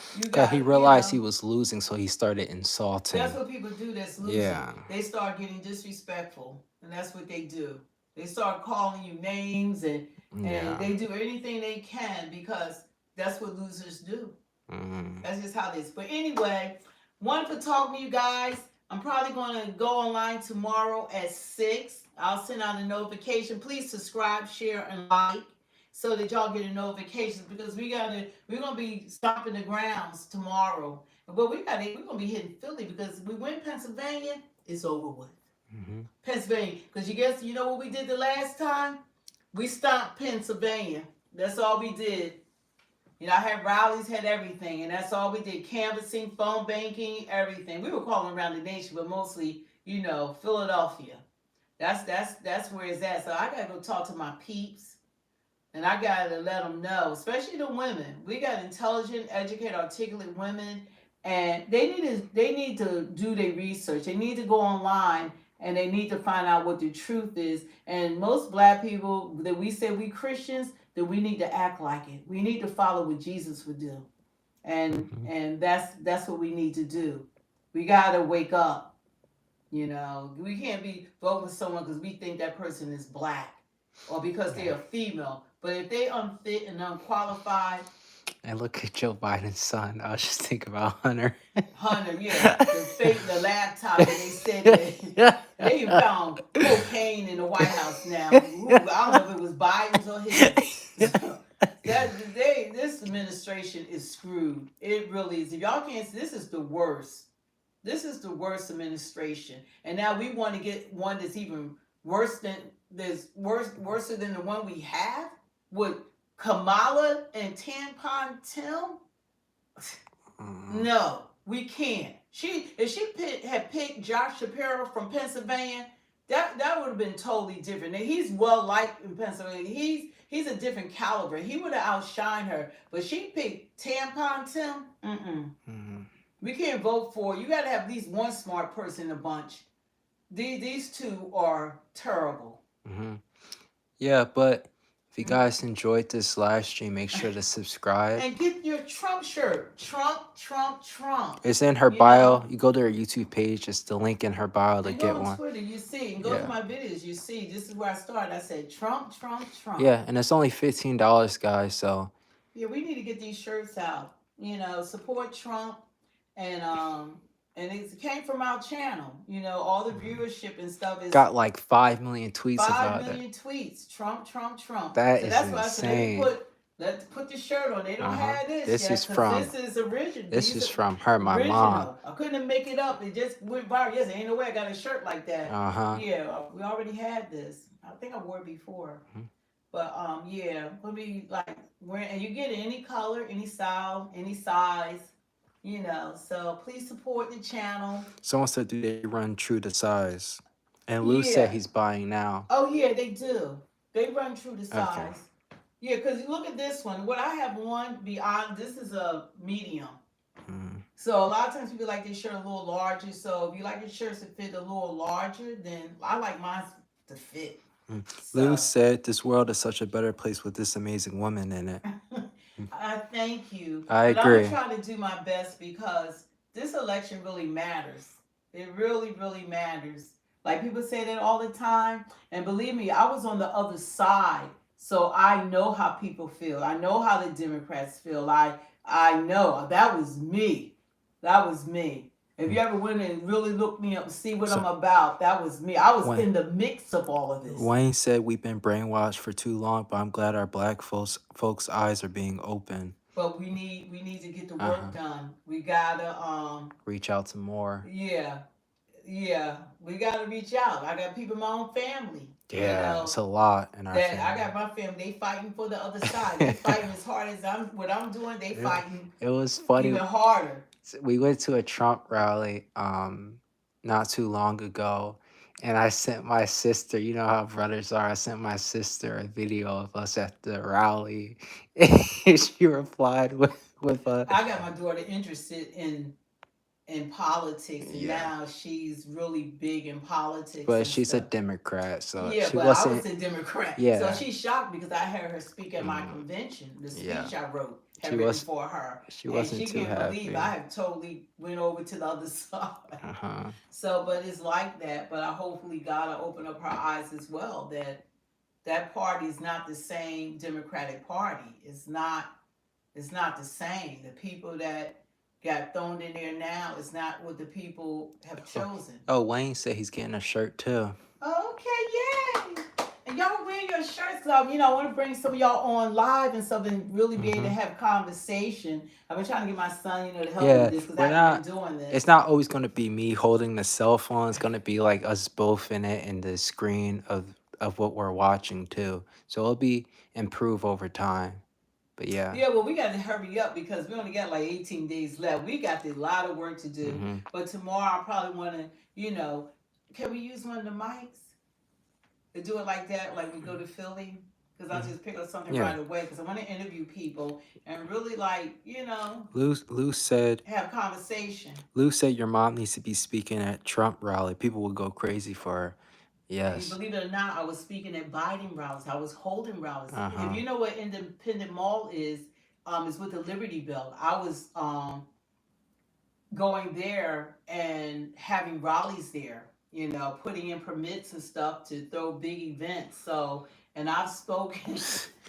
[SPEAKER 4] He realized he was losing, so he started insulting.
[SPEAKER 1] That's what people do that's losing.
[SPEAKER 4] Yeah.
[SPEAKER 1] They start getting disrespectful, and that's what they do. They start calling you names, and they do anything they can because that's what losers do. That's just how it is. But anyway, wonderful talking to you guys. I'm probably going to go online tomorrow at 6. I'll send out a notification. Please subscribe, share, and like so that y'all get a notification because we're gonna be stomping the grounds tomorrow. But we're gonna be hitting Philly because we win Pennsylvania. It's over with. Pennsylvania, because you know what we did the last time? We stomped Pennsylvania. That's all we did. You know, I had rallies, had everything, and that's all we did. Canvassing, phone banking, everything. We were calling around the nation, but mostly, you know, Philadelphia. That's where it's at. So I gotta go talk to my peeps, and I gotta let them know, especially the women. We got intelligent, educated, articulate women, And they need to do their research. They need to go online and they need to find out what the truth is. And most black people that we say we Christians, that we need to act like it. We need to follow what Jesus would do. And that's what we need to do. We gotta wake up. You know, we can't be voting for someone because we think that person is black or because they are female. But if they unfit and unqualified,
[SPEAKER 4] And look at Joe Biden's son. I was just thinking about Hunter.
[SPEAKER 1] Hunter, yeah, the laptop that they said that they even found cocaine in the White House now. Ooh, I don't know if it was Biden's or his. This administration is screwed. It really is. If y'all can't, this is the worst. This is the worst administration, and now we want to get one that's even worse than worse than the one we have with Kamala and Tampon Tim. No, we can't. If she had picked Josh Shapiro from Pennsylvania, that would have been totally different. And he's well liked in Pennsylvania. He's a different caliber. He would have outshined her. But she picked Tampon Tim. We can't vote for. You got to have at least one smart person in the bunch. These two are terrible.
[SPEAKER 4] Yeah, but if you guys enjoyed this live stream, make sure to subscribe.
[SPEAKER 1] And get your Trump shirt. Trump.
[SPEAKER 4] It's in her bio. You go to her YouTube page. It's the link in her bio to get
[SPEAKER 1] on
[SPEAKER 4] one.
[SPEAKER 1] Twitter, you see. And go to my videos, you see. This is where I started. I said Trump.
[SPEAKER 4] Yeah, and it's only $15, guys. So
[SPEAKER 1] yeah, we need to get these shirts out. You know, support Trump, and it came from our channel. You know, all the viewership and stuff is
[SPEAKER 4] got like 5 million tweets about
[SPEAKER 1] 5 million tweets. Trump.
[SPEAKER 4] That
[SPEAKER 1] so
[SPEAKER 4] is
[SPEAKER 1] that's why
[SPEAKER 4] insane.
[SPEAKER 1] I said let's put the shirt on. They don't have this.
[SPEAKER 4] This
[SPEAKER 1] yet,
[SPEAKER 4] is from.
[SPEAKER 1] This is original.
[SPEAKER 4] This is from her, my mom.
[SPEAKER 1] I couldn't make it up. It just went viral. Yes, ain't no way I got a shirt like that. Yeah, we already had this. I think I wore it before. But yeah, we'll be like wearing, and you get it any color, any style, any size. You know, so please support the channel.
[SPEAKER 4] Someone said, do they run true to size? And Lou said he's buying now.
[SPEAKER 1] Oh yeah, they do. They run true to size. Okay. Yeah, because look at this one. What I have on beyond, this is a medium. So a lot of times people like their shirt a little larger. So if you like your shirts to fit a little larger, then I like mine to fit.
[SPEAKER 4] Lou said, this world is such a better place with this amazing woman in it.
[SPEAKER 1] I thank you.
[SPEAKER 4] I agree.
[SPEAKER 1] I'm trying to do my best because this election really matters. It really, really matters. Like people say that all the time. And believe me, I was on the other side. So I know how people feel. I know how the Democrats feel. I know. That was me. If you ever went and really looked me up and see what I'm about, that was me. I was in the mix of all of this.
[SPEAKER 4] Wayne said we've been brainwashed for too long, but I'm glad our black folks' eyes are being open.
[SPEAKER 1] But we need to get the work done. We gotta
[SPEAKER 4] reach out to more.
[SPEAKER 1] Yeah, we gotta reach out. I got people in my own family.
[SPEAKER 4] Yeah, it's a lot in our family.
[SPEAKER 1] I got my family. They fighting for the other side. They fighting as hard as what I'm doing. They fighting.
[SPEAKER 4] It was funny.
[SPEAKER 1] Even harder.
[SPEAKER 4] We went to a Trump rally not too long ago, and I sent my sister, you know how brothers are, I sent my sister a video of us at the rally, and she replied with a...
[SPEAKER 1] I got my daughter interested in politics, and now she's really big in politics.
[SPEAKER 4] But she's a Democrat, so
[SPEAKER 1] yeah,
[SPEAKER 4] she
[SPEAKER 1] but
[SPEAKER 4] wasn't...
[SPEAKER 1] I was a Democrat.
[SPEAKER 4] Yeah.
[SPEAKER 1] So she's shocked because I heard her speak at my convention, the speech I wrote. For her.
[SPEAKER 4] She wasn't too happy. She can't believe
[SPEAKER 1] I have totally went over to the other side. So, but it's like that. But hopefully God will open up her eyes as well that party is not the same Democratic Party. It's not the same. The people that got thrown in there now is not what the people have chosen.
[SPEAKER 4] Oh, Wayne said he's getting a shirt too.
[SPEAKER 1] Okay, yay! And y'all wear your shirts up. You know, I want to bring some of y'all on live and stuff and really be able to have conversation. I've been trying to get my son, to help with this because I've been doing this.
[SPEAKER 4] It's not always going to be me holding the cell phone. It's going to be like us both in it and the screen of what we're watching too. So it'll be improve over time. But yeah.
[SPEAKER 1] Yeah, well, we got to hurry up because we only got like 18 days left. We got a lot of work to do. But tomorrow I probably want to, can we use one of the mics? To do it like that, like we go to Philly, because I just pick up something
[SPEAKER 4] Yeah.
[SPEAKER 1] right away because I want to interview people and really
[SPEAKER 4] Lou said
[SPEAKER 1] have conversation.
[SPEAKER 4] your mom needs to be speaking at Trump rally. People would go crazy for her.
[SPEAKER 1] And
[SPEAKER 4] Yes.
[SPEAKER 1] believe it or not, I was speaking at Biden rallies. I was holding rallies.
[SPEAKER 4] Uh-huh.
[SPEAKER 1] If you know what Independent Mall is with the Liberty Bell. I was going there and having rallies there, putting in permits and stuff to throw big events. So, and I've spoken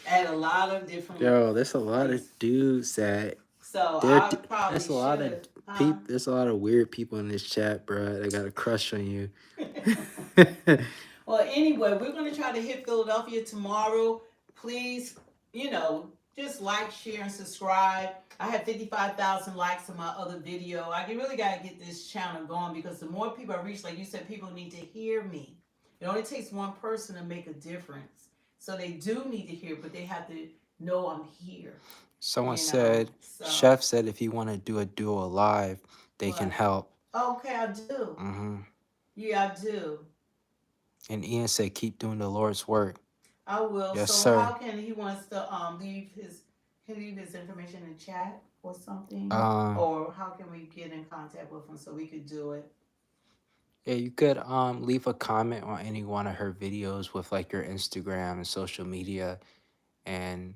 [SPEAKER 1] at a lot of different.
[SPEAKER 4] Yo, there's a lot
[SPEAKER 1] places.
[SPEAKER 4] of dudes that
[SPEAKER 1] So
[SPEAKER 4] they're
[SPEAKER 1] I probably
[SPEAKER 4] there's a lot of
[SPEAKER 1] should.
[SPEAKER 4] there's a lot of weird people in this chat, bro. That got a crush on you.
[SPEAKER 1] Well, anyway, we're going to try to hit Philadelphia tomorrow. Please, just like, share, and subscribe. I had 55,000 likes on my other video. I really got to get this channel going because the more people I reach, like you said, people need to hear me. It only takes one person to make a difference. So they do need to hear, but they have to know I'm here.
[SPEAKER 4] Someone said, Chef said if you want to do a duo live, they can help.
[SPEAKER 1] Okay, I do.
[SPEAKER 4] Mm-hmm.
[SPEAKER 1] Yeah, I do.
[SPEAKER 4] And Ian said, keep doing the Lord's work.
[SPEAKER 1] I will.
[SPEAKER 4] Yes,
[SPEAKER 1] so
[SPEAKER 4] sir.
[SPEAKER 1] How can he wants to leave his information in chat or something? Or how can we get in contact with him so we could do it?
[SPEAKER 4] Yeah, you could leave a comment on any one of her videos with like your Instagram and social media, and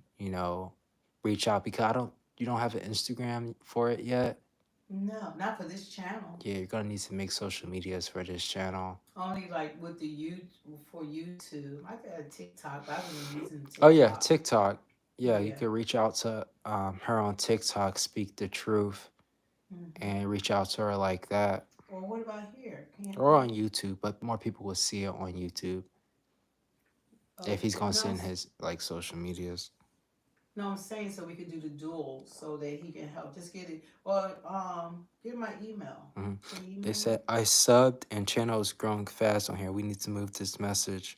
[SPEAKER 4] reach out because you don't have an Instagram for it yet.
[SPEAKER 1] No, not for this channel.
[SPEAKER 4] Yeah, you're gonna need to make social medias for this channel.
[SPEAKER 1] Only like with for YouTube. I got a TikTok, but I've been using TikTok.
[SPEAKER 4] Oh yeah, TikTok. Yeah, you could reach out to her on TikTok, speak the truth, and reach out to her like that.
[SPEAKER 1] Or what about here?
[SPEAKER 4] Or on YouTube, but more people will see it on YouTube if he's gonna send his like social medias.
[SPEAKER 1] No, I'm saying so we could do the duel so that he can help. Just get it. Or give my email.
[SPEAKER 4] They said I subbed and channel is growing fast on here. We need to move this message.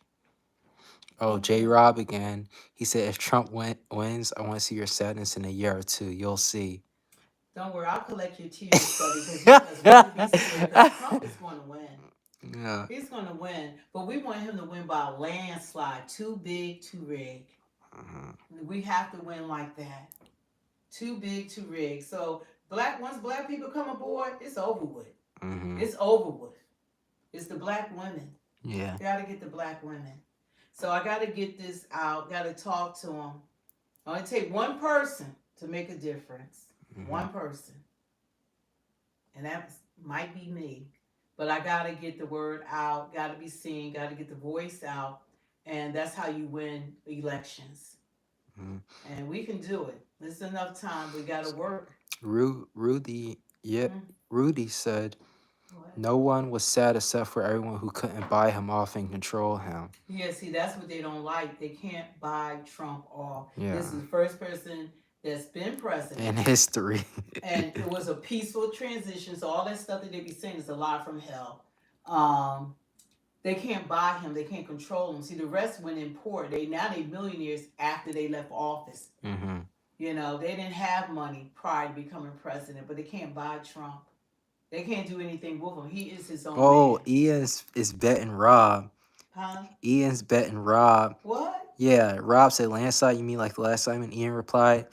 [SPEAKER 4] Oh, J Rob again. He said if Trump wins, I want to see your sadness in a year or two. You'll see.
[SPEAKER 1] Don't worry, I'll collect your tears, buddy, because Trump is going to win.
[SPEAKER 4] Yeah.
[SPEAKER 1] He's going to win, but we want him to win by a landslide. Too big, too rigged. We have to win like that. Too big, too rigged. So once black people come aboard, it's over with. It's over with. It's the black women.
[SPEAKER 4] Yeah.
[SPEAKER 1] Got to get the black women. So I got to get this out. Got to talk to them. I only take one person to make a difference. One person. And that might be me. But I got to get the word out. Got to be seen. Got to get the voice out. And that's how you win elections. And we can do it. There's enough time. We got to work.
[SPEAKER 4] Rudy said, no one was sad except for everyone who couldn't buy him off and control him.
[SPEAKER 1] Yeah, see, that's what they don't like. They can't buy Trump off.
[SPEAKER 4] Yeah.
[SPEAKER 1] This is the first person that's been president
[SPEAKER 4] in history.
[SPEAKER 1] And it was a peaceful transition. So all that stuff that they be saying is a lie from hell. They can't buy him. They can't control him. See, the rest went in poor. Now they millionaires after they left office. They didn't have money prior to becoming president, but they can't buy Trump. They can't do anything with him. He is his own man.
[SPEAKER 4] Ian's is betting Rob.
[SPEAKER 1] Huh?
[SPEAKER 4] Ian's betting Rob.
[SPEAKER 1] What?
[SPEAKER 4] Yeah, Rob said landslide. You mean like the last time? And Ian replied,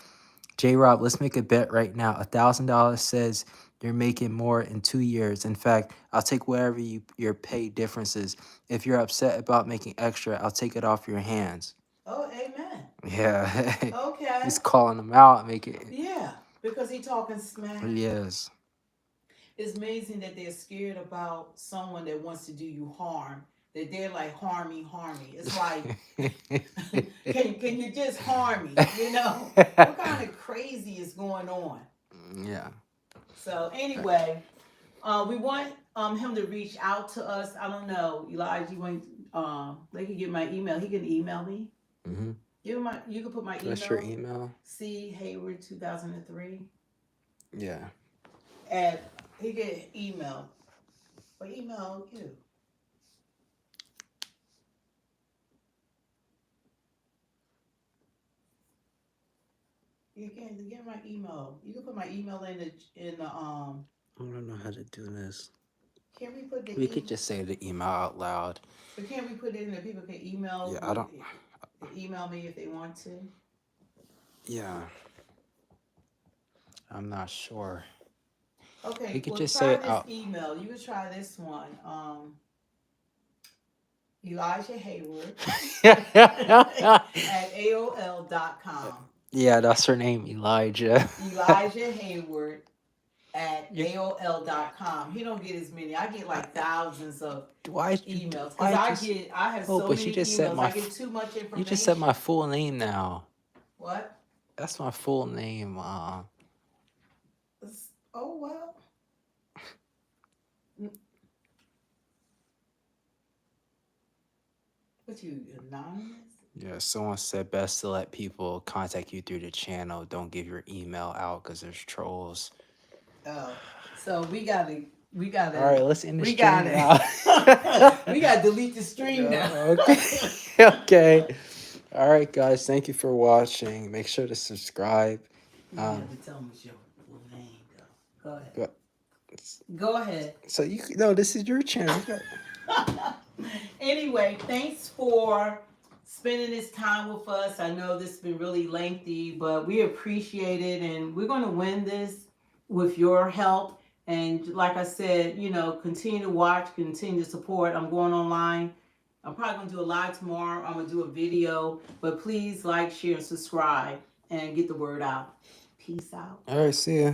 [SPEAKER 4] J Rob, let's make a bet right now. $1,000 says you're making more in 2 years. In fact, I'll take whatever your pay difference is. If you're upset about making extra, I'll take it off your hands.
[SPEAKER 1] Oh, amen.
[SPEAKER 4] Yeah.
[SPEAKER 1] Okay.
[SPEAKER 4] He's calling them out and make it.
[SPEAKER 1] Yeah, because he talking smack.
[SPEAKER 4] Yes.
[SPEAKER 1] It's amazing that they're scared about someone that wants to do you harm. That they're like, harm me. It's like, can you just harm me? What kind of crazy is going on?
[SPEAKER 4] Yeah.
[SPEAKER 1] So anyway, we want him to reach out to us. I don't know, Elijah. They can get my email. He can email me. You can put my email.
[SPEAKER 4] What's your email?
[SPEAKER 1] C Hayward 2003.
[SPEAKER 4] Yeah.
[SPEAKER 1] And he get email. Or email you. You can get my email. You can put my email in the
[SPEAKER 4] I don't know how to do this.
[SPEAKER 1] Can we put the
[SPEAKER 4] We could just say the email out loud.
[SPEAKER 1] But can't we put it in that people can email?
[SPEAKER 4] Yeah,
[SPEAKER 1] Email me if they want to.
[SPEAKER 4] Yeah. I'm not sure.
[SPEAKER 1] Okay,
[SPEAKER 4] We could
[SPEAKER 1] well,
[SPEAKER 4] just
[SPEAKER 1] try
[SPEAKER 4] say
[SPEAKER 1] this
[SPEAKER 4] out.
[SPEAKER 1] email. You can try this one. Elijah Hayward at AOL.com.
[SPEAKER 4] Yeah, that's her name, Elijah.
[SPEAKER 1] Elijah Hayward at
[SPEAKER 4] You-
[SPEAKER 1] AOL.com. He don't get as many. I get like thousands of
[SPEAKER 4] Why?
[SPEAKER 1] emails
[SPEAKER 4] Why
[SPEAKER 1] because
[SPEAKER 4] just?
[SPEAKER 1] I have
[SPEAKER 4] Oh,
[SPEAKER 1] so
[SPEAKER 4] but
[SPEAKER 1] many
[SPEAKER 4] you just said
[SPEAKER 1] emails.
[SPEAKER 4] my.
[SPEAKER 1] I get too much information.
[SPEAKER 4] You just said my full name now.
[SPEAKER 1] What?
[SPEAKER 4] That's my full name.
[SPEAKER 1] Oh well. What you anonymous?
[SPEAKER 4] Yeah, someone said best to let people contact you through the channel. Don't give your email out because there's trolls.
[SPEAKER 1] Oh, so we gotta.
[SPEAKER 4] All right, let's end the
[SPEAKER 1] We
[SPEAKER 4] stream
[SPEAKER 1] gotta.
[SPEAKER 4] now.
[SPEAKER 1] We gotta delete the stream now.
[SPEAKER 4] Okay. Okay. All right, guys. Thank you for watching. Make sure to subscribe.
[SPEAKER 1] You have to tell me your full name, though. Go ahead.
[SPEAKER 4] But,
[SPEAKER 1] Go ahead.
[SPEAKER 4] so this is your channel.
[SPEAKER 1] Anyway, thanks for spending this time with us. I know this has been really lengthy, but we appreciate it, and we're going to win this with your help. And like I said, continue to watch, continue to support. I'm going online. I'm probably going to do a live tomorrow. I'm going to do a video, but please like, share, and subscribe, and get the word out. Peace out.
[SPEAKER 4] All right, see ya.